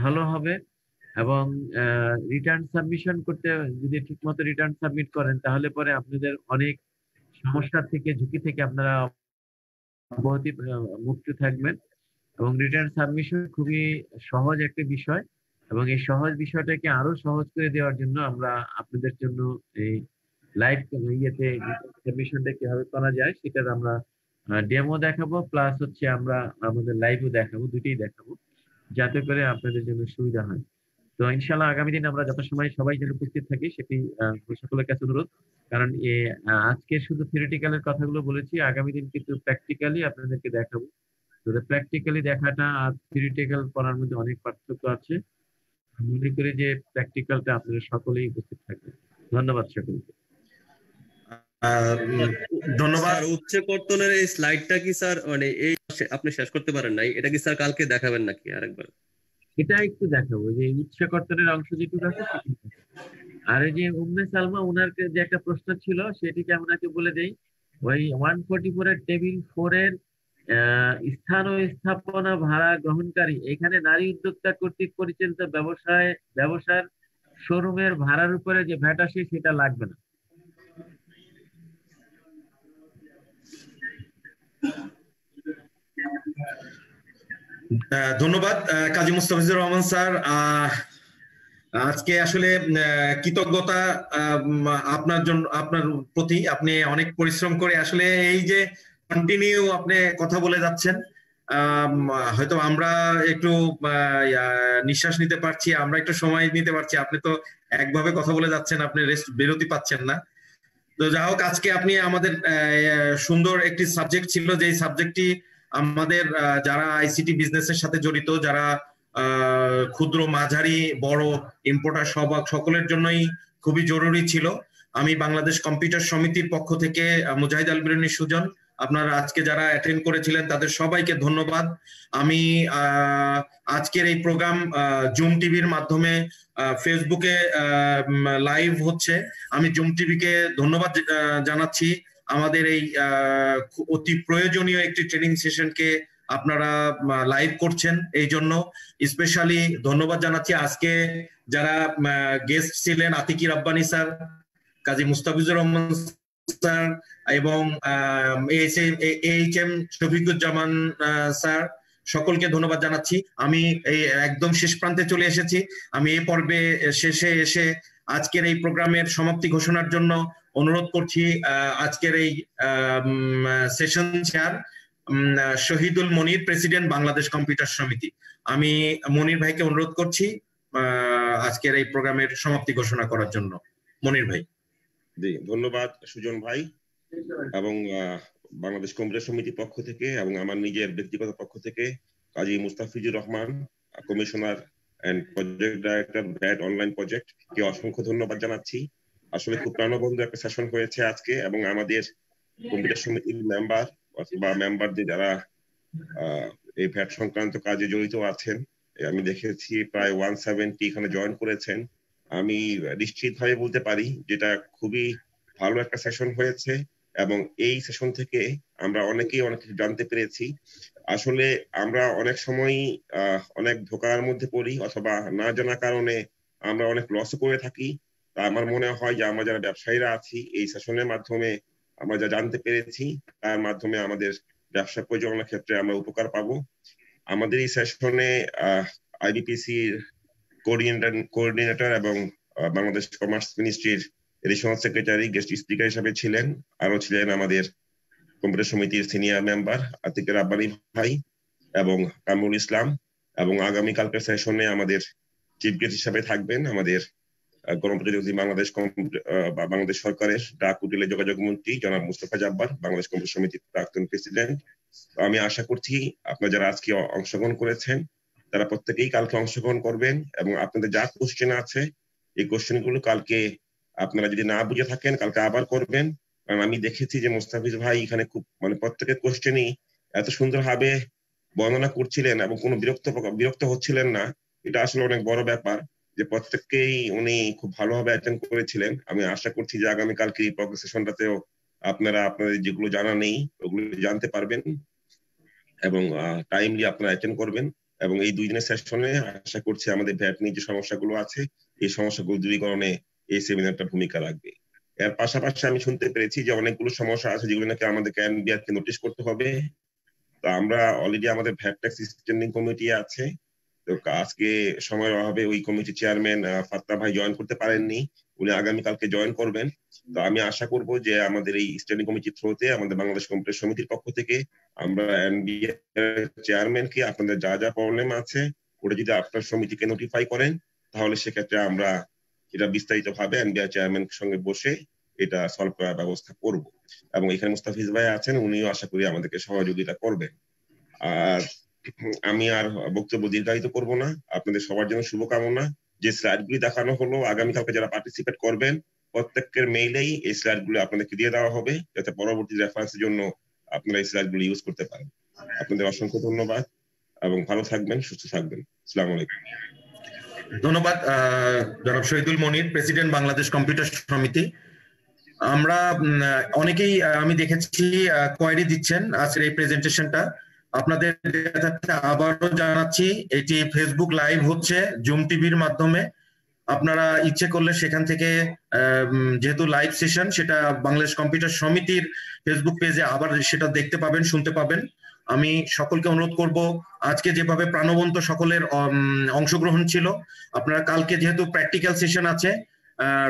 ভালো হবে। এবং রিটার্ন সাবমিশন করতে যদি ঠিকমতো রিটার্ন সাবমিট করেন তাহলে পরে আপনাদের অনেক সমস্যা থেকে, ঝুঁকি থেকে আপনারা মুক্ত থাকবেন। এবং রিটার্ন সাবমিশন খুবই সহজ একটা বিষয়, এবং এই সহজ বিষয়টাকে আরো সহজ করে দেওয়ার জন্য আমরা আপনাদের জন্য এই লাইভ সাবমিশনটা কিভাবে করা যায় সেটার আমরা ডেমো দেখাবো, প্লাস হচ্ছে আমরা আমাদের লাইভও দেখাবো, দুটোই দেখাবো, যাতে করে আপনাদের জন্য সুবিধা হয়। তো ইনশাল্লাহ আগামী দিন আমরা যথাসময় সবাই যেন উপস্থিত থাকি সেটি সকলের কাছে অনুরোধ। কারণ আজকে শুধু থিওরিটিক্যালের কথাগুলো বলেছি, আগামী দিন কিন্তু প্র্যাকটিক্যালি আপনাদেরকে দেখাবো। তো প্র্যাকটিক্যালি দেখাটা আর থিওরিটিক্যাল পড়ার মধ্যে অনেক পার্থক্য আছে। মনে করি যে প্র্যাকটিক্যালটা আপনারা সকলেই উপস্থিত থাকবেন। ধন্যবাদ সকলকে। ধন্যবাদ। উচ্চ কর্তনের এই স্লাইডটা কি স্যার মানে এই আপনি শেষ করতে পারেন নাই, এটা কি স্যার কালকে দেখাবেন নাকি আরেকবার? এটা একটু দেখাবো যে উচ্চ কর্তনের অংশ যেটুকু আছে সেটি। আর এই যে উম্মে সালমা, ওনার যে একটা প্রশ্ন ছিল সেটিকে আপনাকে বলে দেই। ওই 144 এর টেবিল 4 এর স্থান ও স্থাপনা ভাড়া গ্রহণকারী, এখানে নারী উদ্যোক্তা কর্তৃক পরিচালিত ব্যবসার শোরুমের ভাড়ার উপরে যে ভ্যাট আসে সেটা লাগবে না। ধন্যবাদ কাজী মুস্তাফিজুর রহমান স্যার। আজকে আসলে কৃতজ্ঞতা আপনার প্রতি। আপনি অনেক পরিশ্রম করে আসলে এই যে কন্টিনিউ আপনি কথা বলে যাচ্ছেন, হয়তো আমরা একটু নিঃশ্বাস নিতে পারছি, আমরা একটু সময় নিতে পারছি। আপনি তো একভাবে কথা বলে যাচ্ছেন, আপনি রেস্ট বিরতি পাচ্ছেন না। তো যা হোক, আজকে আপনি আমাদের সুন্দর একটি সাবজেক্ট ছিল, যে সাবজেক্টটি আমাদের যারা আইসিটি বিজনেসের সাথে জড়িত, যারা ক্ষুদ্র মাঝারি বড় ইম্পোর্টার সকলের জন্যই খুবই জরুরি ছিল। আমি বাংলাদেশ কম্পিউটার সমিতির পক্ষ থেকে মুজাহিদ আল বিরুনি সুজন, আপনারা আজকে যারা অ্যাটেন্ড করেছিলেন তাদের সবাইকে ধন্যবাদ। আমি আজকের এই প্রোগ্রাম জুম টিভির মাধ্যমে ফেসবুকে লাইভ হচ্ছে। আমি জুম টিভিকে ধন্যবাদ জানাচ্ছি আমাদের এই অতি প্রয়োজনীয় একটি ট্রেনিং সেশনকে আপনারা লাইভ করছেন, এই জন্য স্পেশালি ধন্যবাদ জানাচ্ছি। আজকে যারা গেস্ট ছিলেন, আতিকি রাব্বানি স্যার, কাজী মুস্তাফিজুর রহমান স্যার এবং এইচএম শফিকুজ্জামান স্যার, সকলকে ধন্যবাদ জানাচ্ছি। আমি এই একদম শেষ প্রান্তে চলে এসেছি। আমি এই পর্বে শেষে এসে আজকের এই প্রোগ্রামের সমাপ্তি ঘোষণার জন্য অনুরোধ করছি আজকের এই সেশন চেয়ার শহীদুল মনির, প্রেসিডেন্ট বাংলাদেশ কম্পিউটার সমিতি। আমি মনির ভাইকে অনুরোধ করছি আজকের এই প্রোগ্রামের সমাপ্তি ঘোষণা করার জন্য। মনির ভাই। জি, ধন্যবাদ সুজন ভাই। এবং বাংলাদেশ কম্পিউটার সমিতির পক্ষ থেকে এবং আমার নিজের ব্যক্তিগত পক্ষ থেকে Kazi Mustafizur Rahman, commissioner and project director VAT online project কে অসংখ্য ধন্যবাদ জানাচ্ছি। আসলে খুব প্রাণবন্ত একটা সেশন হয়েছে আজকে, এবং আমাদের কম্পিউটার সমিতির মেম্বার অথবা মেম্বারদের যারা এই ভ্যাট সংক্রান্ত কাজে জড়িত আছেন, আমি দেখেছি প্রায় 170 এখানে জয়েন করেছেন। আমি নিশ্চিতভাবে বলতে পারি যেটা খুবই ভালো একটা সেশন হয়েছে, এবং এই সেশন থেকে আমরা অনেকেই অনেক কিছু জানতে পেরেছি। আসলে আমরা অনেক সময় অনেক ধোঁকার মধ্যে পড়ি, অথবা না জানার কারণে আমরা অনেক লস করে থাকি। তা আমার মনে হয় যে আমরা যারা ব্যবসায়ীরা আছি, এই সেশনের মাধ্যমে আমরা যা জানতে পেরেছি তার মাধ্যমে আমাদের ব্যবসা পরিচালনার ক্ষেত্রে আমরা উপকার পাবো। আমাদের এই সেশনে আইবিপিসির কোঅর্ডিনেটর এবং বাংলাদেশ কমার্স মিনিস্ট্রির এডিশনাল সেক্রেটারি গেস্ট স্পিকার হিসেবে ছিলেন। আরো ছিলেন আমাদের কম্পিউটার সমিতির সিনিয়র মেম্বার আতিক রাব্বানি ভাই এবং কামরুল ইসলাম, এবং আগামীকালকের সেশনে আমাদের চিফ গেস্ট হিসেবে থাকবেন আমাদের গণপ্রজাতন্ত্রী বাংলাদেশ সরকারের ডাক কুটিলে যোগাযোগ মন্ত্রী জনাব মুস্তাফা জাব্বার, বাংলাদেশ কম্পিউটার সমিতির প্রাক্তন প্রেসিডেন্ট। আমি আশা করছি আপনারা যারা আজকে অংশগ্রহণ করেছেন তারা প্রত্যেকেই কালকে অংশগ্রহণ করবেন, এবং আপনাদের যা কোশ্চেন আছে এই কোশ্চেন গুলো কালকে আপনারা যদি না বুঝে থাকেন কালকে আবার করবেন। কারণ আমি দেখেছি যে মুস্তাফিজ ভাই এখানে খুব প্রত্যেকের কোশ্চেনই এত সুন্দরভাবে বর্ণনা করছিলেন এবং কোনো বিরক্ত হচ্ছিলেন না। এটা আসলে অনেক বড় ব্যাপার যে প্রত্যেককেই উনি খুব ভালোভাবে অ্যাটেন্ড করেছিলেন। আমি আশা করছি যে আগামীকালকে এই সেশনটাতেও আপনারা আপনাদের যেগুলো জানা নেই ওগুলো জানতে পারবেন এবং টাইমলি আপনারা অ্যাটেন্ড করবেন। এবং এই 2 দিনের সেশনে আশা করছি আমাদের ভ্যাট নিয়ে যে সমস্যাগুলো আছে এই সমস্যাগুলো দূরীকরণে এই সেমিনারটা ভূমিকা রাখবে। এর পাশাপাশি আমি শুনতে পেরেছি যে অনেকগুলো সমস্যা আছে যেগুলো নাকি আমাদেরকে এনবিআর কে নোটিশ করতে হবে। তো আমরা অলরেডি আমাদের ভ্যাট ট্যাক্স স্ট্যান্ডিং কমিটি আছে, তো আজকে সময়ের অভাবে ওই কমিটি চেয়ারম্যান ফাত্তা ভাই জয়েন করতে পারেননি, উনি আগামীকালকে জয়েন করবেন। তো আমি আশা করব যে আমাদের এই স্ট্যান্ডিং কমিটির থ্রুতে আমাদের বাংলাদেশ কম্পিউটার সমিতির পক্ষ থেকে আমরা এনবিআর চেয়ারম্যানকে আপনাদের যা যা প্রবলেম আছে ওটা যদি আপনার সমিতিকে নোটিফাই করেন তাহলে সেক্ষেত্রে আমরা এটা বিস্তারিত ভাবে এনবিআর চেয়ারম্যানের সঙ্গে বসে এটা সলভ করার ব্যবস্থা করব। এবং এখানে মুস্তাফিজ ভাই আছেন, উনিও আশা করি আমাদেরকে সহযোগিতা করবেন। আর আমি আর বক্তব্য দীর্ঘায়িত করব না, আপনাদের সবার জন্য শুভকামনা। যে স্লাইডগুলি দেখানো হলো আগামীকালকে যারা পার্টিসিপেট করবেন প্রত্যেকের মেইলেই এই স্লাইডগুলো আপনাদেরকে দিয়ে দেওয়া হবে, যাতে পরবর্তী রেফারেন্সের জন্য আপনারা এই স্লাইডগুলো ইউজ করতে পারেন। আপনাদের অসংখ্য ধন্যবাদ এবং ভালো থাকবেন, সুস্থ থাকবেন। আসসালামু আলাইকুম। ধন্যবাদ জনাব শহীদুল মনির, প্রেসিডেন্ট বাংলাদেশ কম্পিউটার সমিতি। আমরা অনেকেই আমি দেখেছি কোয়ারি দিচ্ছেন আজকের এই প্রেজেন্টেশনটা। আপনাদের আবারও জানাচ্ছি এটি ফেসবুক লাইভ হচ্ছে জুম টিভির মাধ্যমে। আপনারা ইচ্ছে করলে সেখান থেকে যেহেতু লাইভ সেশন সেটা বাংলাদেশ কম্পিউটার সমিতির ফেসবুক পেজে আবার সেটা দেখতে পাবেন, শুনতে পাবেন। আমি সকলকে অনুরোধ করব আজকে যেভাবে প্রাণবন্ত সকলের অংশগ্রহণ ছিল, আপনারা কালকে যেহেতু প্র্যাকটিক্যাল সেশন আছে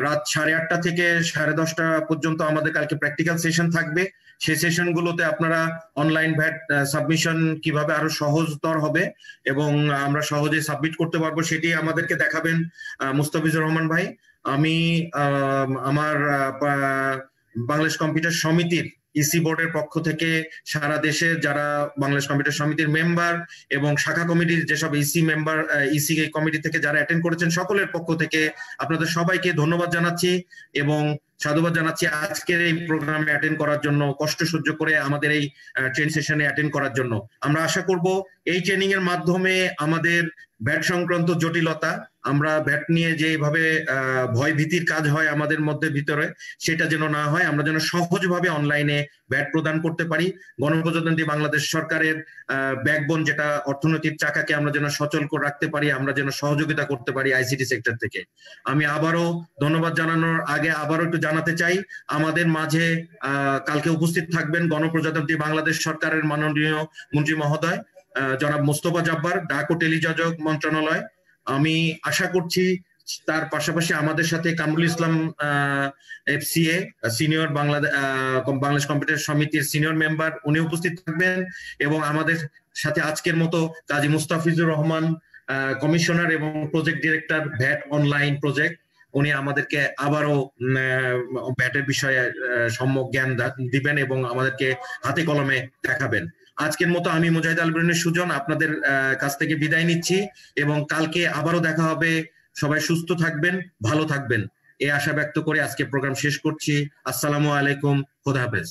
রাত 8:30 থেকে 10:30 পর্যন্ত আমাদের কালকে প্র্যাকটিক্যাল সেশন থাকবে। সেই সেশনগুলোতে আপনারা অনলাইন ভ্যাট সাবমিশন কিভাবে আরো সহজতর হবে এবং আমরা সহজে সাবমিট করতে পারবো সেটি আমাদেরকে দেখাবেন মুস্তাফিজুর রহমান ভাই। আমি আমার বাংলাদেশ কম্পিউটার সমিতির ইসি বোর্ডের পক্ষ থেকে সারা দেশে যারা বাংলাদেশ কম্পিউটার সমিতির মেম্বার এবং শাখা কমিটির যেসব ইসি মেম্বার ইসি কমিটি থেকে যারা অ্যাটেন্ড করেছেন সকলের পক্ষ থেকে আপনাদের সবাইকে ধন্যবাদ জানাচ্ছি এবং সাধুবাদ জানাচ্ছি আজকের এই প্রোগ্রামে অ্যাটেন্ড করার জন্য, কষ্ট সহ্য করে আমাদের এই ট্রেনিং সেশনে অ্যাটেন্ড করার জন্য। আমরা আশা করব এই ট্রেনিং এর মাধ্যমে আমাদের ভ্যাট সংক্রান্ত জটিলতা, আমরা ভ্যাট নিয়ে যেভাবে ভয় ভীতির কাজ হয় আমাদের মধ্যে ভিতরে সেটা যেন না হয়, আমরা যেন সহজভাবে অনলাইনে ভ্যাট প্রদান করতে পারি। গণপ্রজাতন্ত্রী বাংলাদেশ সরকারের ব্যাকবোন যেটা অর্থনৈতিক চাকাকে আমরা যেন সচল করে রাখতে পারি, আমরা যেন সহযোগিতা করতে পারি আইসিটি সেক্টর থেকে। আমি আবারও ধন্যবাদ জানানোর আগে আবারও একটু জানাতে চাই আমাদের মাঝে কালকে উপস্থিত থাকবেন গণপ্রজাতন্ত্রী বাংলাদেশ সরকারের মাননীয় মন্ত্রী মহোদয় জনাব মোস্তফা জব্বার, ডাক ও টেলিযোগাযোগ মন্ত্রণালয়। আমি আশা করছি তার পাশাপাশি আমাদের সাথে Kamrul Islam FCA senior Bangladesh computer সমিতির সিনিয়র মেম্বার, উনি উপস্থিত থাকবেন এবং আমাদের সাথে আজকের মতো কাজী মুস্তাফিজুর রহমান কমিশনার এবং project director VAT online project, উনি আমাদেরকে আবারও ভ্যাটের বিষয়ে সম্যক জ্ঞান দিবেন এবং আমাদেরকে হাতে কলমে দেখাবেন। আজকের মতো আমি মুজাহিদ আল ইব্রাহিমের সুজন আপনাদের কাছ থেকে বিদায় নিচ্ছি এবং কালকে আবারও দেখা হবে। সবাই সুস্থ থাকবেন, ভালো থাকবেন এই আশা ব্যক্ত করে আজকে প্রোগ্রাম শেষ করছি। আসসালামু আলাইকুম, খোদা হাফেজ।